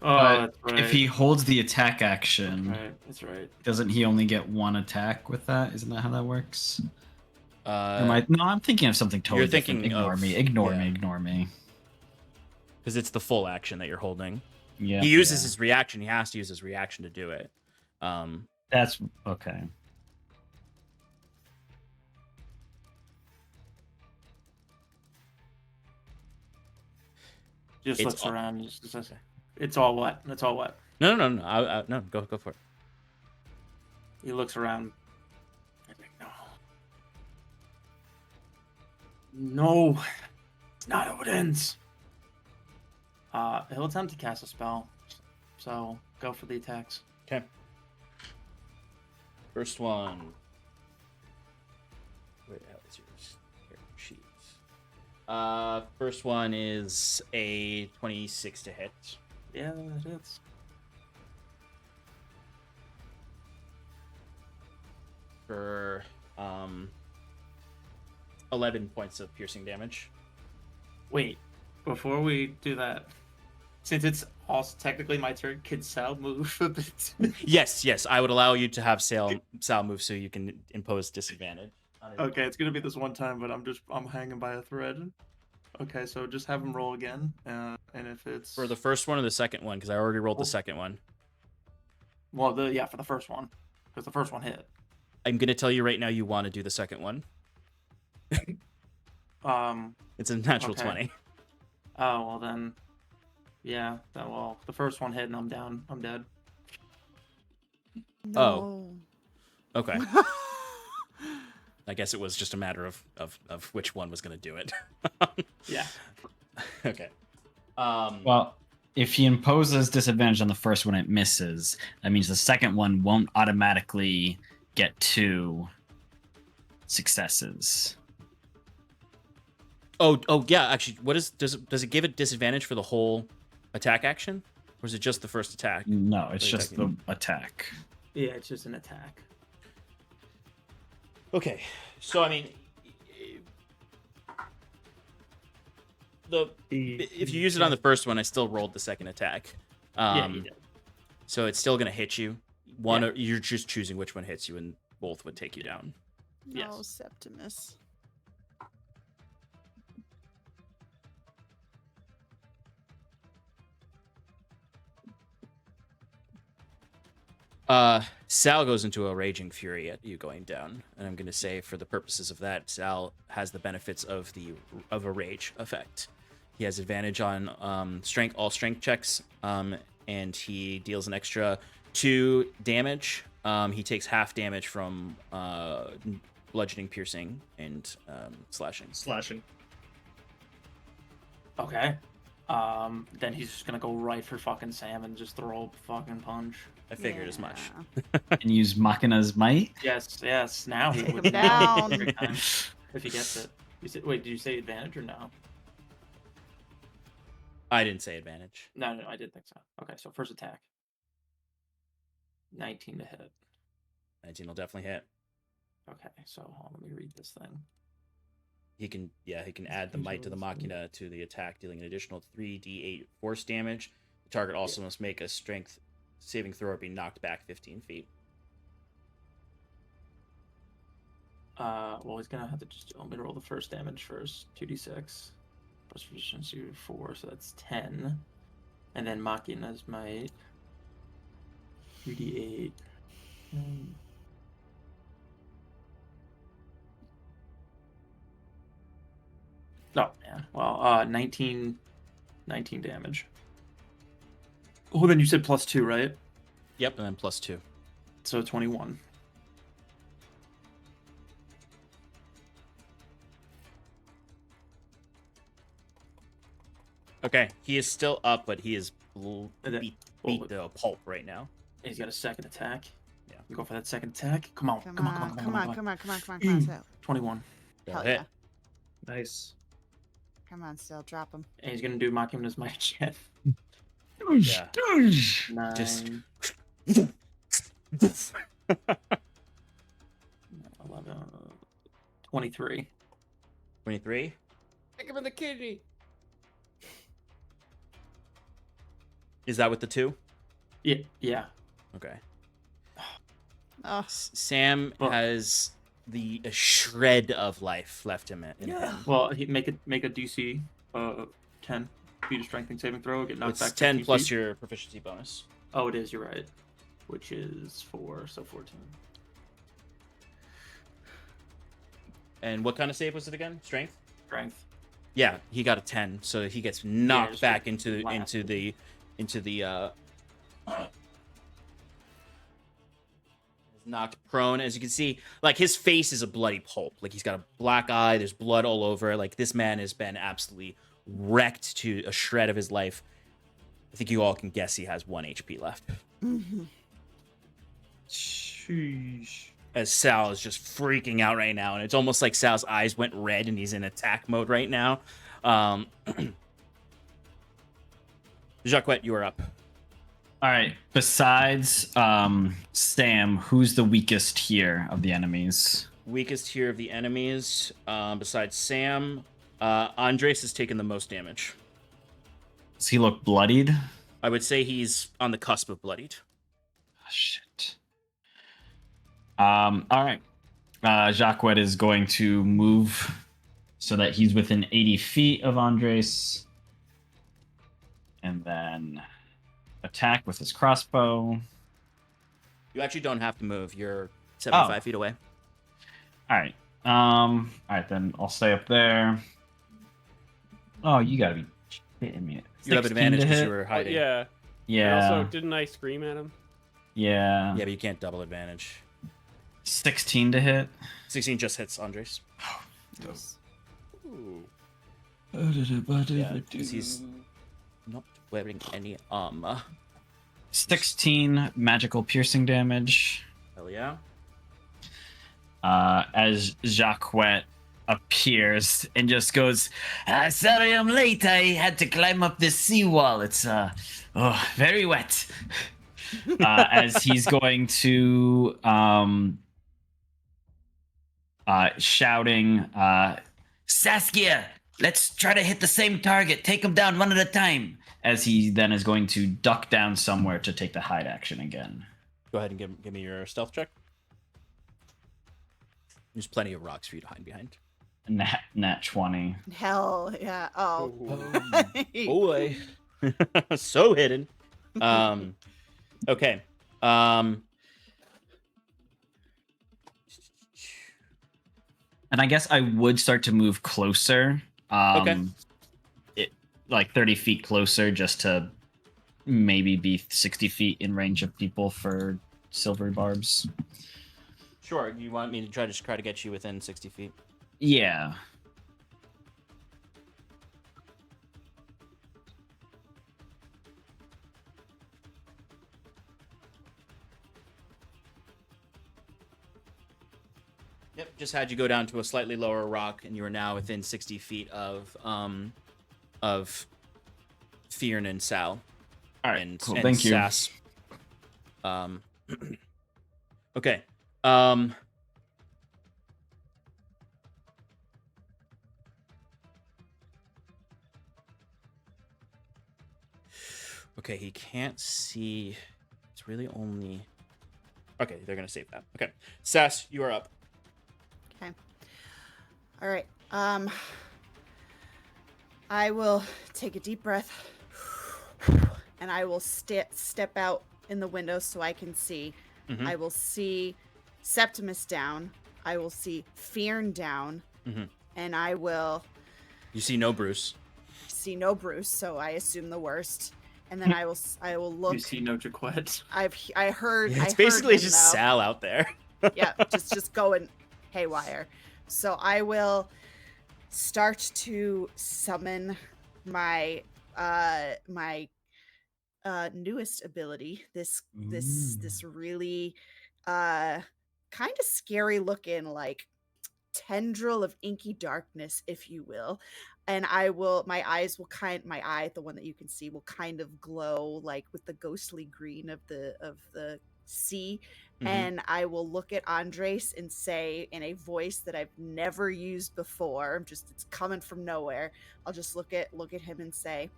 Oh, But that's right. if he holds the attack action, That's right. doesn't he only get one attack with that? Isn't that how that works? Uh, No, I'm thinking of something totally you're thinking different. Ignore of- me. Ignore yeah. me. Ignore me. because it's the full action that you're holding. Yeah. He uses yeah. his reaction. He has to use his reaction to do it. That's okay. Just It's looks all- around. Just says, it's all wet. It's all wet. No. No, go for it. He looks around. He's like, no, it's not how it ends. He'll attempt to cast a spell, so go for the attacks. Okay. First one. Where the hell is yours? Here, sheets. First one is a 26 to hit. Yeah, it is. For 11 points of piercing damage. Wait, before we do that, since it's also technically my turn, could Sal move a bit? Yes, I would allow you to have Sal move so you can impose disadvantage. Okay, it's gonna be this one time, but I'm hanging by a thread. Okay, so just have him roll again, and if it's For the first one or the second one, because I already rolled the second one. Well, for the first one, because the first one hit. I'm gonna tell you right now, you want to do the second one. It's a natural Okay. 20. Oh well then, yeah. The first one hit and I'm down. I'm dead. No. Okay. I guess it was just a matter of which one was gonna do it. Yeah. Okay. Well, if he imposes disadvantage on the first one, it misses. That means the second one won't automatically get 2 successes. Oh yeah. Actually, does it give it disadvantage for the whole attack action, or is it just the first attack? No, it's What just the attacking? attack. Yeah, it's just an attack. Okay, so I mean, if you use it on the first one, I still rolled the second attack. Yeah, you did. So it's still gonna hit you. Or you're just choosing which one hits you, and both would take you down. No, Yes. Septimus. Sal goes into a raging fury at you going down, and I'm gonna say, for the purposes of that, Sal has the benefits of a rage effect. He has advantage on all strength checks, and he deals an extra 2 damage. He takes half damage from bludgeoning, piercing, and slashing. Slashing. Okay. Then he's just gonna go right for fucking Sam and just throw a fucking punch. I figured as much. Yeah. And use Machina's might. Yes. Now he Take would him down. every time if he gets it. Wait, did you say advantage or no? I didn't say advantage. No, I did think so. Okay, so first attack. 19 to hit. 19 will definitely hit. Okay, so hold on, let me read this thing. He can add the might to the machina to the attack, dealing an additional 3d8 force damage. The target also must make a strength saving throw or be knocked back 15 feet. Well, he's gonna have to just let me roll the first damage first. 2d6 plus proficiency 4, so that's 10. And then Machina's might 3d8. Oh man. Well, 19 damage. Oh, then you said +2, right? Yep, and then +2. So 21. Okay, he is still up, but he is And then- beat the pulp right now. And he's got a second attack. Yeah. You go for that second attack. Come on. Come on, Sal. 21. Hell hit. yeah. Nice. Come on, Sal, drop him. And he's gonna do Machimina's might again. Yeah. 9. Just- 11. 23. 23. Kick him in the kidney. Is that with the 2? Yeah. Okay. Oh, Sam Well- has a shred of life left in him. Well, he make a DC 10. Beat a strengthening saving throw. Get knocked back. It's 10 15 plus feet. your proficiency bonus. Oh, it is. You're right. Which is 4, so 14. And what kind of save was it again? Strength? Strength. Yeah, he got a 10, so he gets knocked just back like into blasted. the knocked prone. As you can see, like, his face is a bloody pulp. Like, he's got a black eye, there's blood all over. Like, this man has been absolutely wrecked to a shred of his life. I think you all can guess he has 1 HP left. Sheesh. As Sal is just freaking out right now, and it's almost like Sal's eyes went red and he's in attack mode right now. Jacquette, you are up. All right. Besides Sam, who's the weakest here of the enemies? weakest here of the enemies, besides Sam, Andres has taken the most damage. Does he look bloodied? I would say he's on the cusp of bloodied. Oh, shit. All right. Jacques is going to move so that he's within 80 feet of Andres. And then attack with his crossbow. You actually don't have to move. You're 75 feet away. All right. All right, then I'll stay up there. Oh, you gotta be kidding me. You have 16 advantage to because hit? you were hiding. Yeah. Yeah. And also, didn't I scream at him? Yeah. Yeah, but you can't double advantage. 16 to hit. 16 just hits Andres. Ooh. Yeah, 'cause he's not wearing any armor. 16 magical piercing damage. Hell yeah. As Jacques appears and just goes, sorry I'm late. I had to climb up this seawall. It's very wet. As he's going to shouting, Saskia, let's try to hit the same target. Take him down one at a time. As he then is going to duck down somewhere to take the hide action again. Go ahead and give me your stealth check. There's plenty of rocks for you to hide behind. Nat 20. Hell yeah. Oh. Boy. So hidden. Okay. And I guess I would start to move closer. Okay. Like 30 feet closer, just to maybe be 60 feet in range of people for silvery barbs. Sure. You want me to try to get you within 60 feet? Yeah. Yep. Just had you go down to a slightly lower rock, and you are now within 60 feet of Fearn and Sal. All right. And, Cool. and Thank you. Sass. Okay. Okay, he can't see. It's really only. Okay, they're gonna save that. Okay, Sass, you are up. Okay. All right. I will take a deep breath, and I will step out in the window so I can see. Mhm. I will see Septimus down. I will see Fearn down, Mhm. and I will You see no Bruce. see no Bruce. So I assume the worst, and then I will look. You see no Jaquette. I heard. Yeah, it's I basically heard him, just though. Sal out there. Yeah, just going haywire. So I will start to summon my newest ability. This really kind of scary looking, like, tendril of inky darkness, if you will. And the one that you can see will kind of glow like with the ghostly green of the sea. Mhm. And I will look at Andres and say in a voice that I've never used before, it's coming from nowhere. I'll just look at him and say,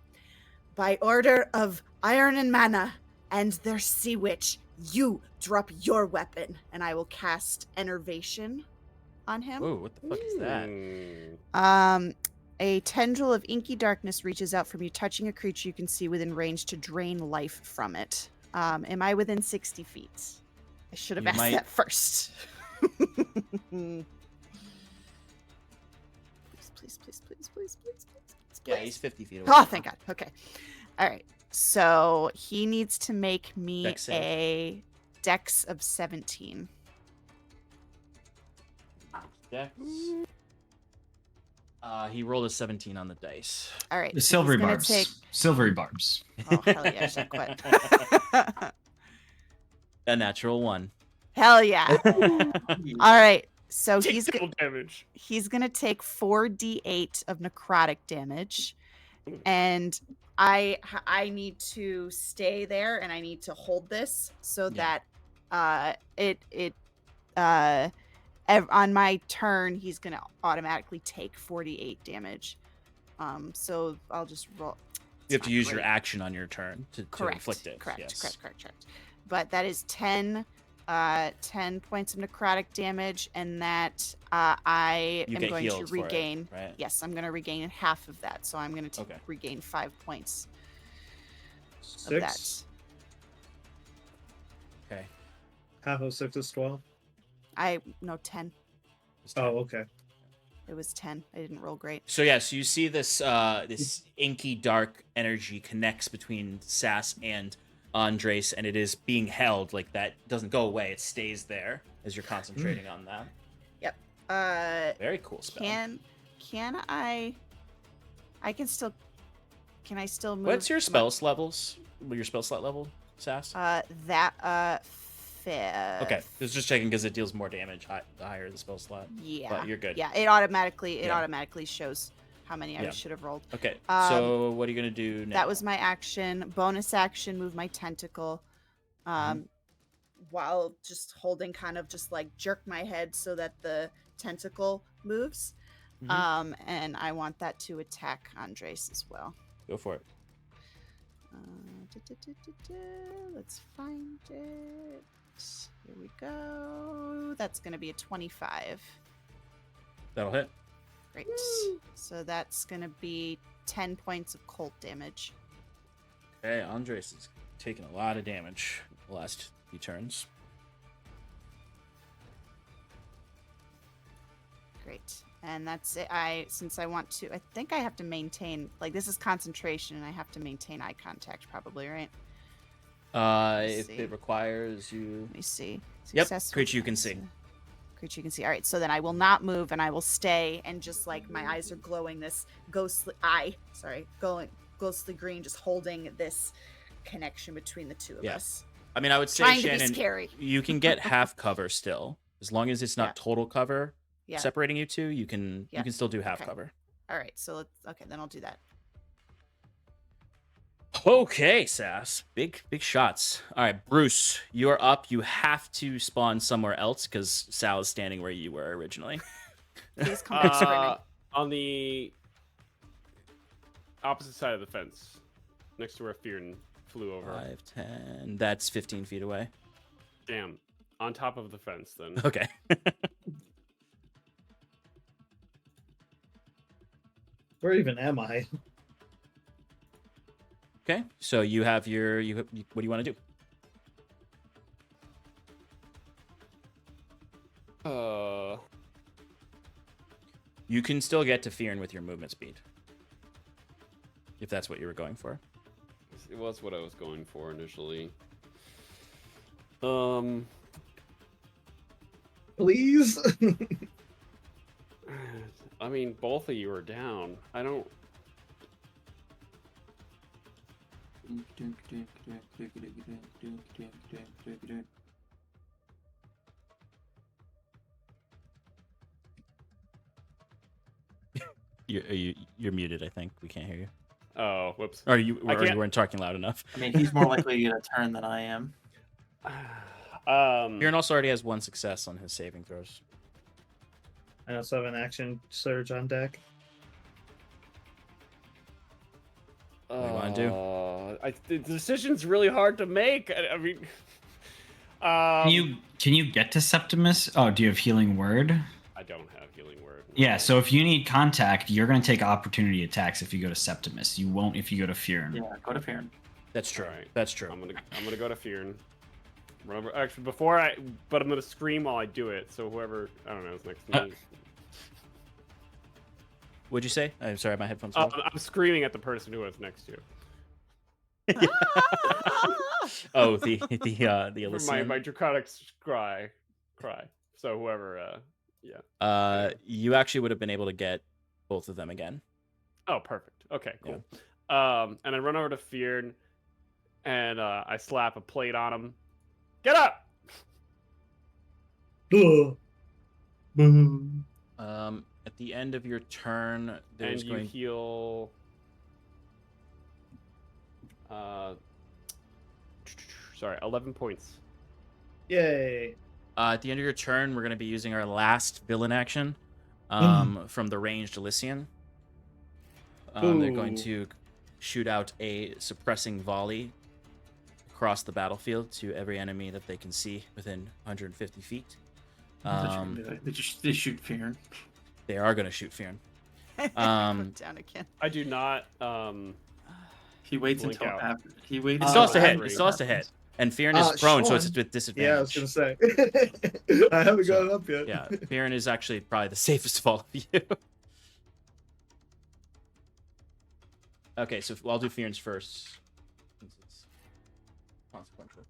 by order of Iron and Mana and their sea witch, you drop your weapon. And I will cast Enervation on him. Whoa, what the fuck is that? A tendril of inky darkness reaches out from you, touching a creature you can see within range to drain life from it. Am I within 60 feet? I should have You asked might- that first. Please. Yeah, he's 50 feet away. Oh, thank God. Okay. All right. So he needs to make me Dex save. a dex of 17. Dex. He rolled a 17 on the dice. All right. The so silvery he's gonna barbs. take- Silvery barbs. Oh, hell yeah. Should quit. A natural 1. Hell yeah. All right. So Take he's double damage. gonna take 4d8 of necrotic damage, and I need to stay there, and I need to hold this so Yeah. that on my turn, he's going to automatically take 48 damage. So I'll just roll. You have to use your action on your turn to inflict it. Correct. Yes. Correct. But that is 10 points of necrotic damage, and that I You am get going to healed for it, regain. right? Yes, I'm going to regain half of that, so I'm going to Okay. regain 5 points of 6. that. Okay. Half of 6 is 12. 10. Oh, okay. It was 10. I didn't roll great. So yeah, so you see this this inky dark energy connects between Sass and Andres, and it is being held like that. Doesn't go away. It stays there as you're concentrating on that. Yep. Very cool spell. Can I still move? What's your spell levels? Your spell slot level, Sass? Fifth. Okay, I was just checking because it deals more damage the higher the spell slot. Yeah. But you're good. Yeah, it automatically Yeah. shows how many I Yeah. should have rolled. Okay, so what are you gonna do now? That was my action. Bonus action, move my tentacle. While just holding, kind of just like jerk my head so that the tentacle moves. And I want that to attack Andres as well. Go for it. Let's find it. Here we go. That's going to be a 25. That'll hit. Great. So that's going to be 10 points of cold damage. Okay, Andres is taking a lot of damage the last few turns. Great. And that's it. Since I want to, I think I have to maintain, like, this is concentration, and I have to maintain eye contact probably, right? If see. it requires you... Let me see. Yep, Successful creature you can see. Creature you can see. All right, so then I will not move, and I will stay, and just like my eyes are glowing this ghostly green, just holding this connection between the two of us. I mean, I would say, Trying Shannon, to be scary. you can get half cover still. As long as it's not total cover separating you two, you can still do half cover. All right, so then I'll do that. Okay, Sass. Big shots. All right, Bruce, you're up. You have to spawn somewhere else because Sal is standing where you were originally. Please come back screaming. On the opposite side of the fence, next to where Fearn flew over. 5, 10. That's 15 feet away. Damn. On top of the fence, then. Okay. Where even am I? Okay, so you have your what do you want to do? You can still get to Fearn with your movement speed. If that's what you were going for. It was what I was going for initially. Please? I mean, both of you are down. I don't... You're muted, I think. We can't hear you. Oh, whoops. Or you weren't talking loud enough. I mean, he's more likely to get a turn than I am. Fearn also already has 1 success on his saving throws. I also have an action surge on deck. What do you want to do? The decision's really hard to make. I mean, Can you get to Septimus? Oh, do you have Healing Word? I don't have Healing Word. Yeah, so if you need contact, you're going to take opportunity attacks if you go to Septimus. You won't if you go to Fearn. Yeah, go to Fearn. That's true. Alright. That's true. I'm gonna go to Fearn. Run over. Actually, but I'm gonna scream while I do it. So whoever I don't know is next to me. What'd you say? I'm sorry, my headphones. Were I'm screaming at the person who was next to. Oh, the Elysian. My draconic cry. So whoever, you actually would have been able to get both of them again. Oh, perfect. Okay, cool. And I run over to Fearn, and I slap a plate on him. Get up! At the end of your turn, there's and you going. Heal. Sorry, 11 points. Yay. At the end of your turn, we're going to be using our last villain action from the ranged Elysian. They're going to shoot out a suppressing volley across the battlefield to every enemy that they can see within 150 feet. They shoot fear. They are going to shoot Fearn. Down again. I do not. He waits Blink until out. after. He waits. It still has to until hit. after It still has to hit. happens. And Fearn is prone, so it's Sean. with disadvantage. Yeah, I was gonna say. I haven't So, gotten up yet. Yeah, Fearn is actually probably the safest of all of you. Okay, so I'll do Fearn's first. Since it's consequential.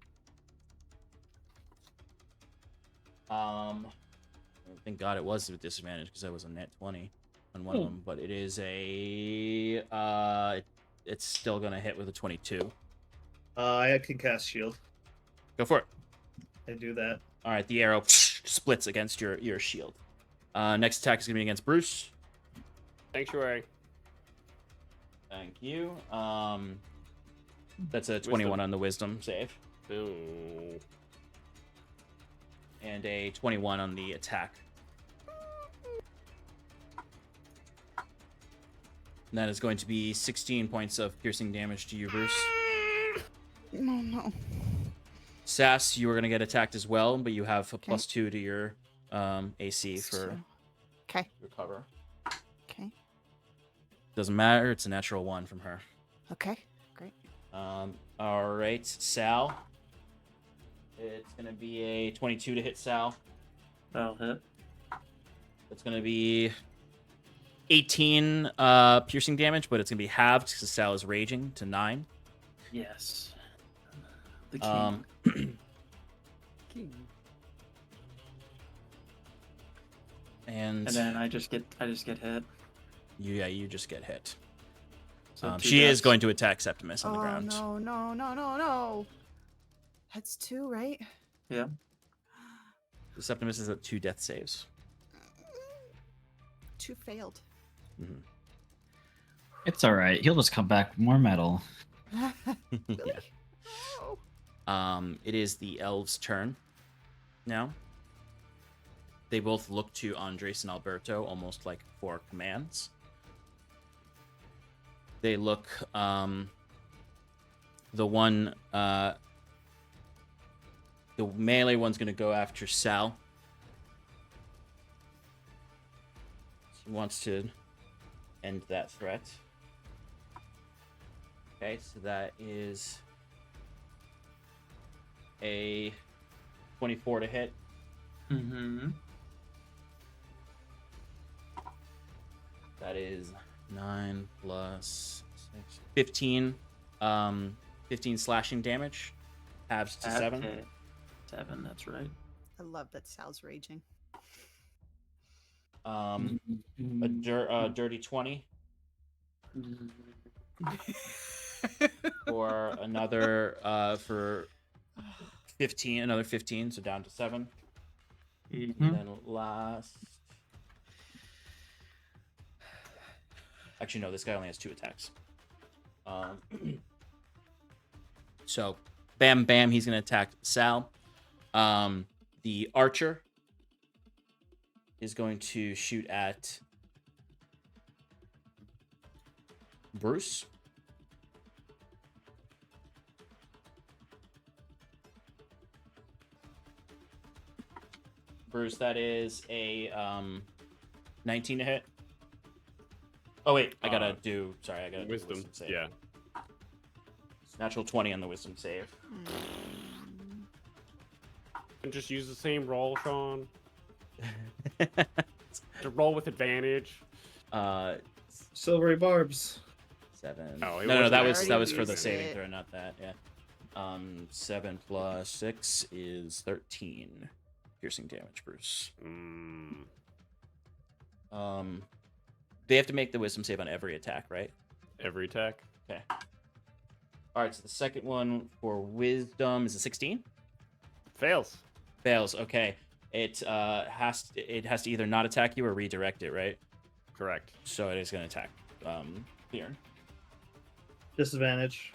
Thank God it was with disadvantage because I was a net 20 on one of them, but it is a it's still gonna hit with a 22. I can cast shield. Go for it. I do that. All right, the arrow splits against your shield. Next attack is gonna be against Bruce. Sanctuary. Thank you. That's a 21 on the wisdom save. Boom. And a 21 on the attack. And that is going to be 16 points of piercing damage to you, Bruce. No. Sass, you are going to get attacked as well, but you have a +2 to your AC for Okay. your cover. Okay. Doesn't matter, it's a natural 1 from her. Okay. Great. All right, Sal. It's going to be a 22 to hit Sal. That'll hit. It's going to be 18 piercing damage, but it's going to be halved because Sal is raging to 9. Yes. The king. And then I just get hit. you just get hit. So two She is deaths. going to attack Septimus on the Oh ground. no. That's 2, right? Yeah. Septimus is at 2 death saves. 2 failed. Mm-hmm. It's all right. He'll just come back with more metal. Really? Yeah. It is the elves' turn now. They both look to Andres and Alberto almost like for commands. They look, the melee one's going to go after Sal. He wants to end that threat. Okay, so that is a 24 to hit. Mm-hmm. That is 9 plus 6, 15. 15 slashing damage. Halves to 7. Okay. 7, that's right. I love that Sal's raging. A dirty 20 for another for 15, another 15, so down to 7. Mm-hmm. And then last. Actually, no, this guy only has 2 attacks. So, bam, bam, he's going to attack Sal. The archer is going to shoot at Bruce. Bruce, that is a 19 to hit. Oh wait, I gotta do. Sorry, I gotta do Wisdom. save. Yeah. Natural 20 on the wisdom save. And just use the same roll, Sean. To roll with advantage. Silvery barbs. 7. Oh, it no, wasn't that already was for the used saving it. throw, not that. Yeah. 7 plus 6 is 13 piercing damage, Bruce. They have to make the wisdom save on every attack, right? Every attack. Okay. All right, so the second one for wisdom is a 16. Fails. Fails. Okay. It has to either not attack you or redirect it, right? Correct. So it is going to attack Bjorn. Disadvantage.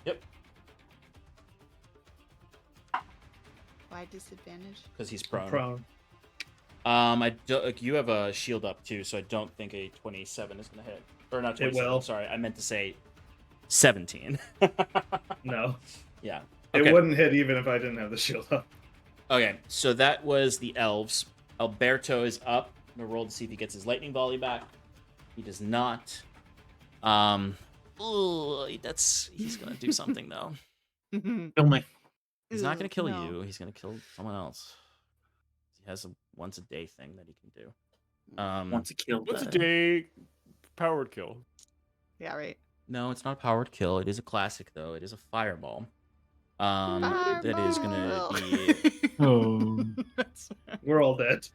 Yep. Why disadvantage? because he's prone. Prone. You have a shield up too, so I don't think a 27 is gonna hit. Or not 27. will. Sorry, I meant to say 17. No. Yeah. It Okay. wouldn't hit even if I didn't have the shield up. Okay, so that was the elves. Alberto is up. I'm gonna roll to see if he gets his lightning volley back. He does not. He's gonna do something though. Kill me. He's not gonna kill No. you. He's gonna kill someone else. He has a once a day thing that he can do. Once a kill. What's a die. day powered kill? Yeah, right. No, it's not a powered kill. It is a classic though. It is a fireball. That is gonna be. Oh. We're all dead.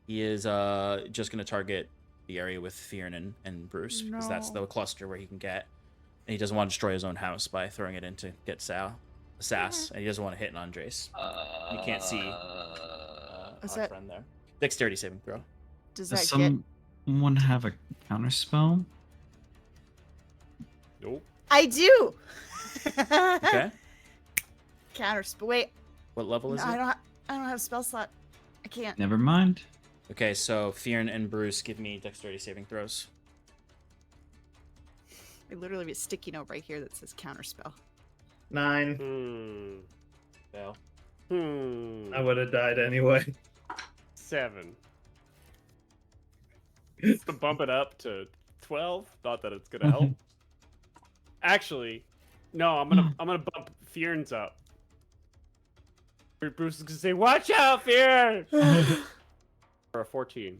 He is just gonna target the area with Fionn and Bruce because that's No. the cluster where he can get. And he doesn't want to destroy his own house by throwing it in to get Sass, and he doesn't want to hit an Andres. You can't see Is our that- friend there. Dexterity saving throw. Does Does that get? someone have a counterspell? Nope. I do. Okay. Counterspell. Wait, What level is no, it? I don't have a spell slot. I can't. Never mind. Okay, so Fionn and Bruce, give me dexterity saving throws. I literally have a sticky note right here that says counterspell. 9. Fail. I would have died anyway. 7. Just to bump it up to 12. Not that it's gonna help. Actually, no. I'm gonna bump Fionn's up. Bruce is gonna say, "Watch out, Fionn!" For a 14.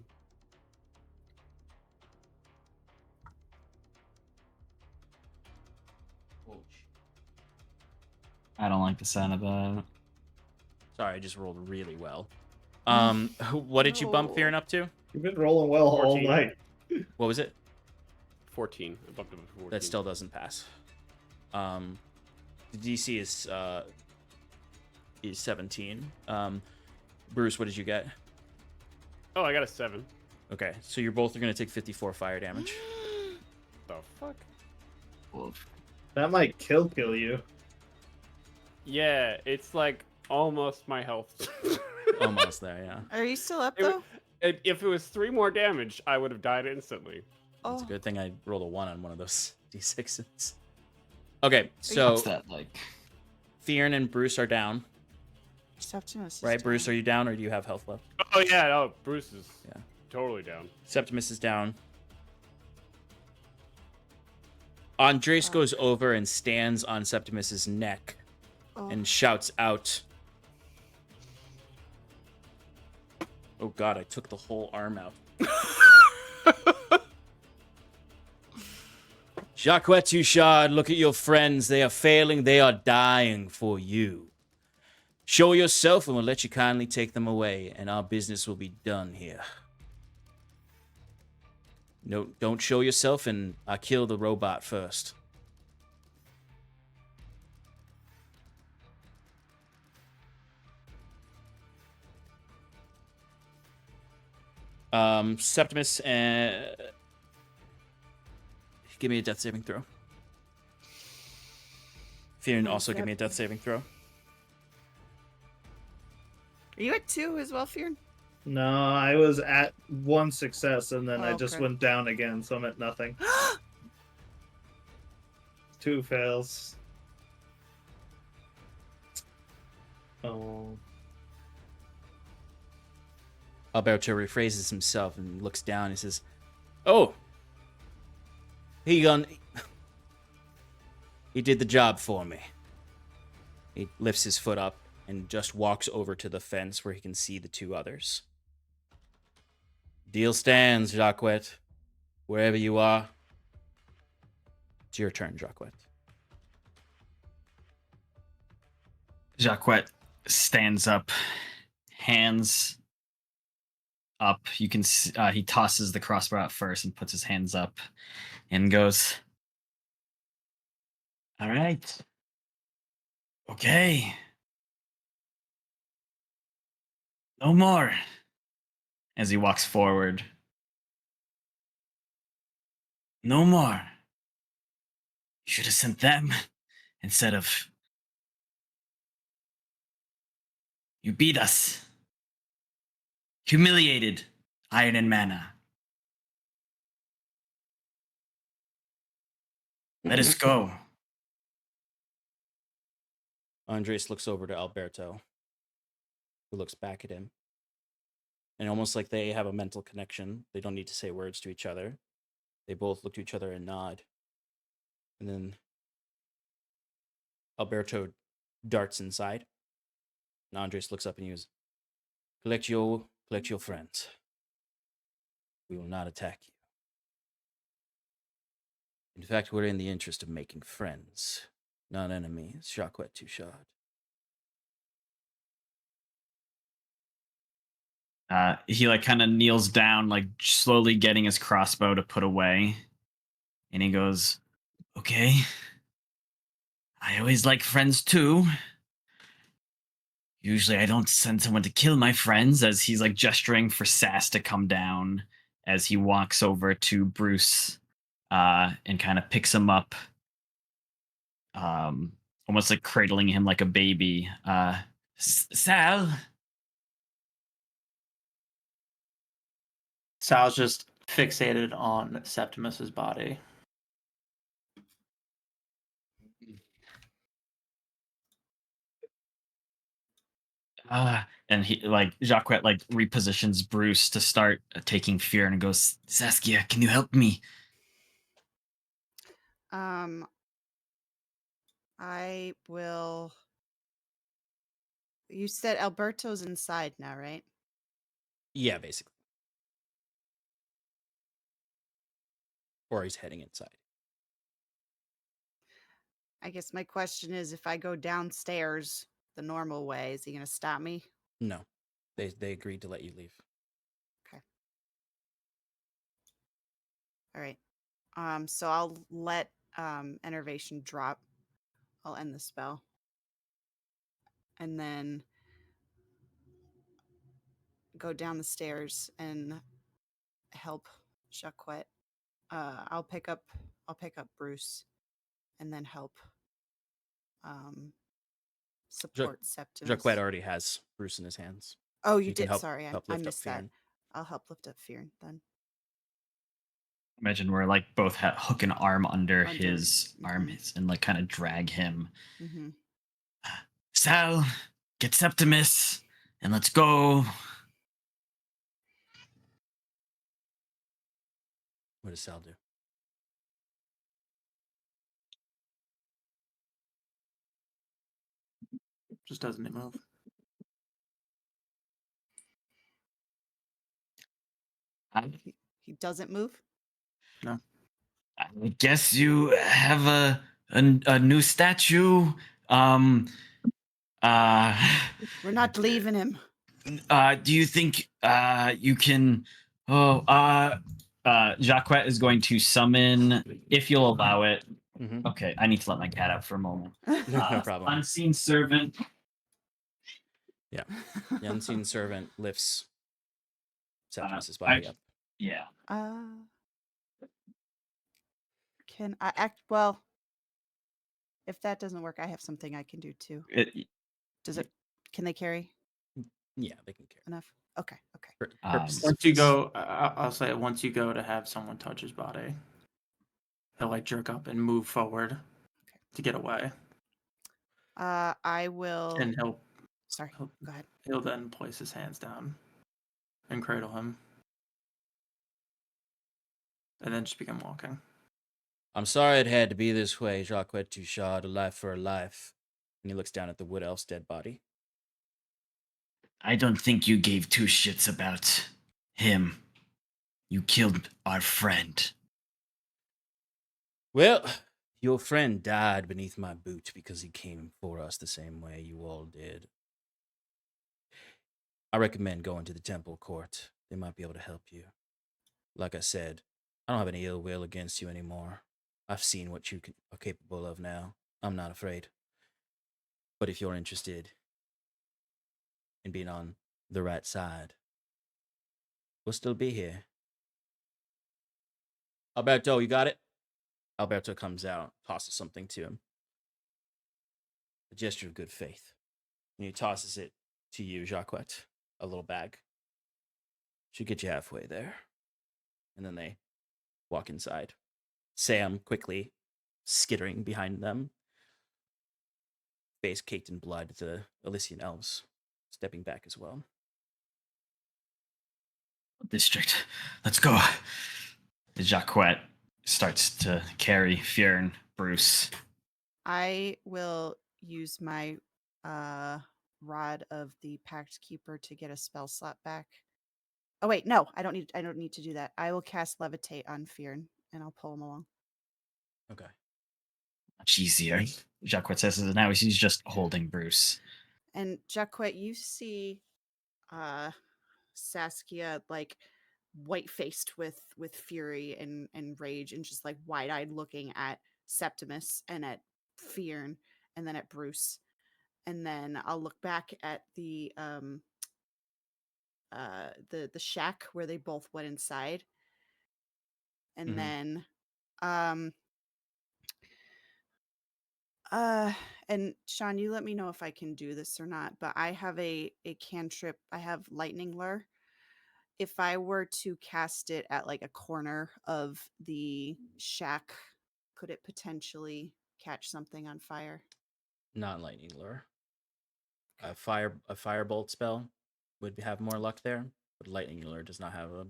I don't like the sound of that. Sorry, I just rolled really well. What did you bump No. Fionn up to? You've been rolling well all 14. night. What was it? 14. I bumped him to 14. That still doesn't pass. The DC is 17. Bruce, what did you get? Oh, I got a 7. Okay, so you're both are gonna take 54 fire damage. The fuck? That might kill you. Yeah, it's like almost my health. Almost there, yeah. Are you still up It though? If it was 3 more damage, I would have died instantly. It's Oh, a good thing I rolled a 1 on one of those d6s. Okay, so What's that like? Fionn and Bruce are down, Septimus. is right? Bruce, down. are you down or do you have health left? Oh yeah, no, Bruce is Yeah. totally down. Septimus is down. Andres goes over and stands on Septimus's neck Oh. and shouts out. Oh god, I took the whole arm out. Jacques Touchard, look at your friends. They are failing. They are dying for you. Show yourself and we'll let you kindly take them away, and our business will be done here. No, don't show yourself and I kill the robot first. Septimus, give me a death saving throw. Fionn, also give me a death saving throw. Are you at 2 as well, Fionn? No, I was at 1 success and then I just Okay. went down again, so I'm at nothing. 2 fails. Oh. Alberto rephrases himself and looks down and says, "Oh, he did the job for me." He lifts his foot up and just walks over to the fence where he can see the 2 others. Deal stands, Jacques. Wherever you are, it's your turn, Jacques. Jacques stands up, hands up. You can see, he tosses the crossbow out first and puts his hands up and goes, "All right. Okay. No more." As he walks forward. "No more. You should have sent them instead of You beat us. Humiliated Iron and Mana. Let us go. Andres looks over to Alberto, who looks back at him. And almost like they have a mental connection. They don't need to say words to each other. They both look to each other and nod. And then Alberto darts inside. And Andres looks up and yells, collect your friends. We will not attack you. In fact, we're in the interest of making friends, not enemies. Jacquet Touchard. He like kind of kneels down, like slowly getting his crossbow to put away. And he goes, okay. I always like friends too. Usually I don't send someone to kill my friends, as he's like gesturing for Sass to come down as he walks over to Bruce and kind of picks him up, almost like cradling him like a baby. Sal? Sal's just fixated on Septimus's body. And he like Jacquet like repositions Bruce to start taking fear and goes, Saskia, can you help me? I will. You said Alberto's inside now, right? Yeah, basically. Or he's heading inside. I guess my question is, if I go downstairs the normal way, is he going to stop me? No. They agreed to let you leave. Okay. All right. So I'll let enervation drop. I'll end the spell. And then go down the stairs and help Jacquet. I'll pick up Bruce and then help support Septimus. Jacquet already has Bruce in his hands. Oh, you He can did. help- Sorry, help I lift up missed that. Fearin. I'll help lift up Fearin then. Imagine we're like both hook an arm under his arm and like kind of drag him. Mm-hmm. Sal, get Septimus and let's go. What does Sal do? Just doesn't move. He doesn't move? No. I guess you have a new statue. We're not leaving him. Do you think you can? Jacquet is going to summon, if you'll allow it. Mm-hmm. Okay, I need to let my cat out for a moment. No problem. Unseen servant. Yeah. The unseen servant lifts Septimus' body up. Yeah. Can I act? Well, if that doesn't work, I have something I can do too. Does it? Can they carry Yeah, they can carry. enough? Okay. Once you go, I'll say once you go to have someone touch his body, he'll like jerk up and move forward to get away. I will. And he'll. Sorry. Go ahead. He'll then place his hands down and cradle him, and then just begin walking. I'm sorry it had to be this way, Jacquet Touchard, a life for a life. And he looks down at the wood elf's dead body. I don't think you gave two shits about him. You killed our friend. Well, your friend died beneath my boot because he came for us the same way you all did. I recommend going to the temple court. They might be able to help you. Like I said, I don't have any ill will against you anymore. I've seen what you are capable of now. I'm not afraid. But if you're interested in being on the right side, we'll still be here. Alberto, you got it? Alberto comes out, tosses something to him. A gesture of good faith. And he tosses it to you, Jacquette, a little bag. Should get you halfway there. And then they walk inside. Sam quickly skittering behind them, face caked in blood, the Elysian elves stepping back as well. District, let's go. Jacquette starts to carry Fjern, Bruce. I will use my rod of the Pact Keeper to get a spell slot back. Oh wait, no, I don't need to do that. I will cast Levitate on Fjern and I'll pull him along. Okay. Much easier. Jacquette says it now. He's just holding Bruce. And Jacquette, you see Saskia like white-faced with fury and rage and just like wide-eyed looking at Septimus and at Fjern and then at Bruce. And then I'll look back at the shack where they both went inside. And then and Sean, you let me know if I can do this or not, but I have a cantrip. I have lightning lure. If I were to cast it at like a corner of the shack, could it potentially catch something on fire? Not lightning lure. A firebolt spell would have more luck there, but lightning lure does not have a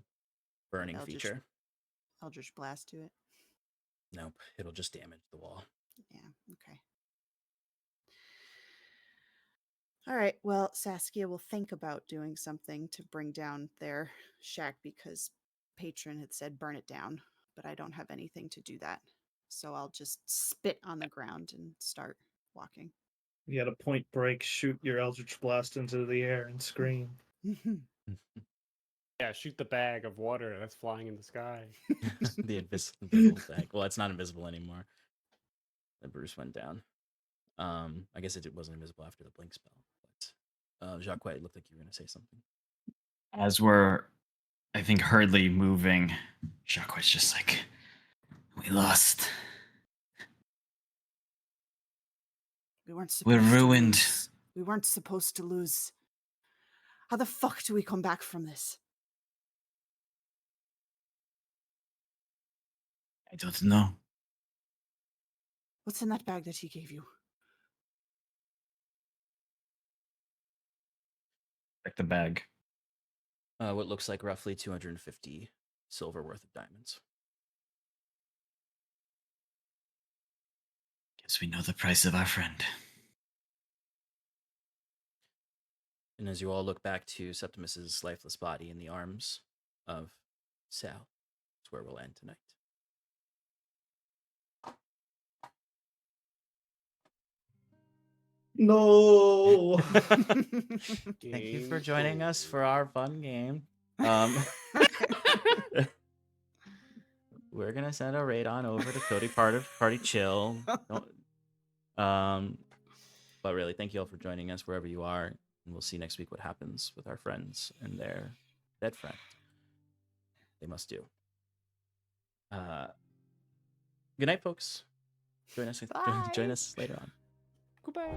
burning feature. Eldritch Blast to it. Nope, it'll just damage the wall. Yeah, okay. All right, well, Saskia will think about doing something to bring down their shack because Patron had said burn it down, but I don't have anything to do that. So I'll just spit on the ground and start walking. You got a point break, shoot your Eldritch Blast into the air and scream. Yeah, shoot the bag of water that's flying in the sky. The invisible bag. Well, it's not invisible anymore. Then Bruce went down. I guess it wasn't invisible after the blink spell. But Jacquette, it looked like you were going to say something. As we're, I think, hurriedly moving, Jacquette's just like, we lost. We're ruined. We weren't supposed to lose. How the fuck do we come back from this? I don't know. What's in that bag that he gave you? Check the bag. What looks like roughly 250 silver worth of diamonds. Guess we know the price of our friend. And as you all look back to Septimus's lifeless body in the arms of Sal, that's where we'll end tonight. No. Thank you for joining us for our fun game. We're gonna send a raid on over to Cody Party Chill. But really, thank you all for joining us wherever you are, and we'll see next week what happens with our friends and their dead friend. They must do. Good night, folks. Join us later on. Goodbye.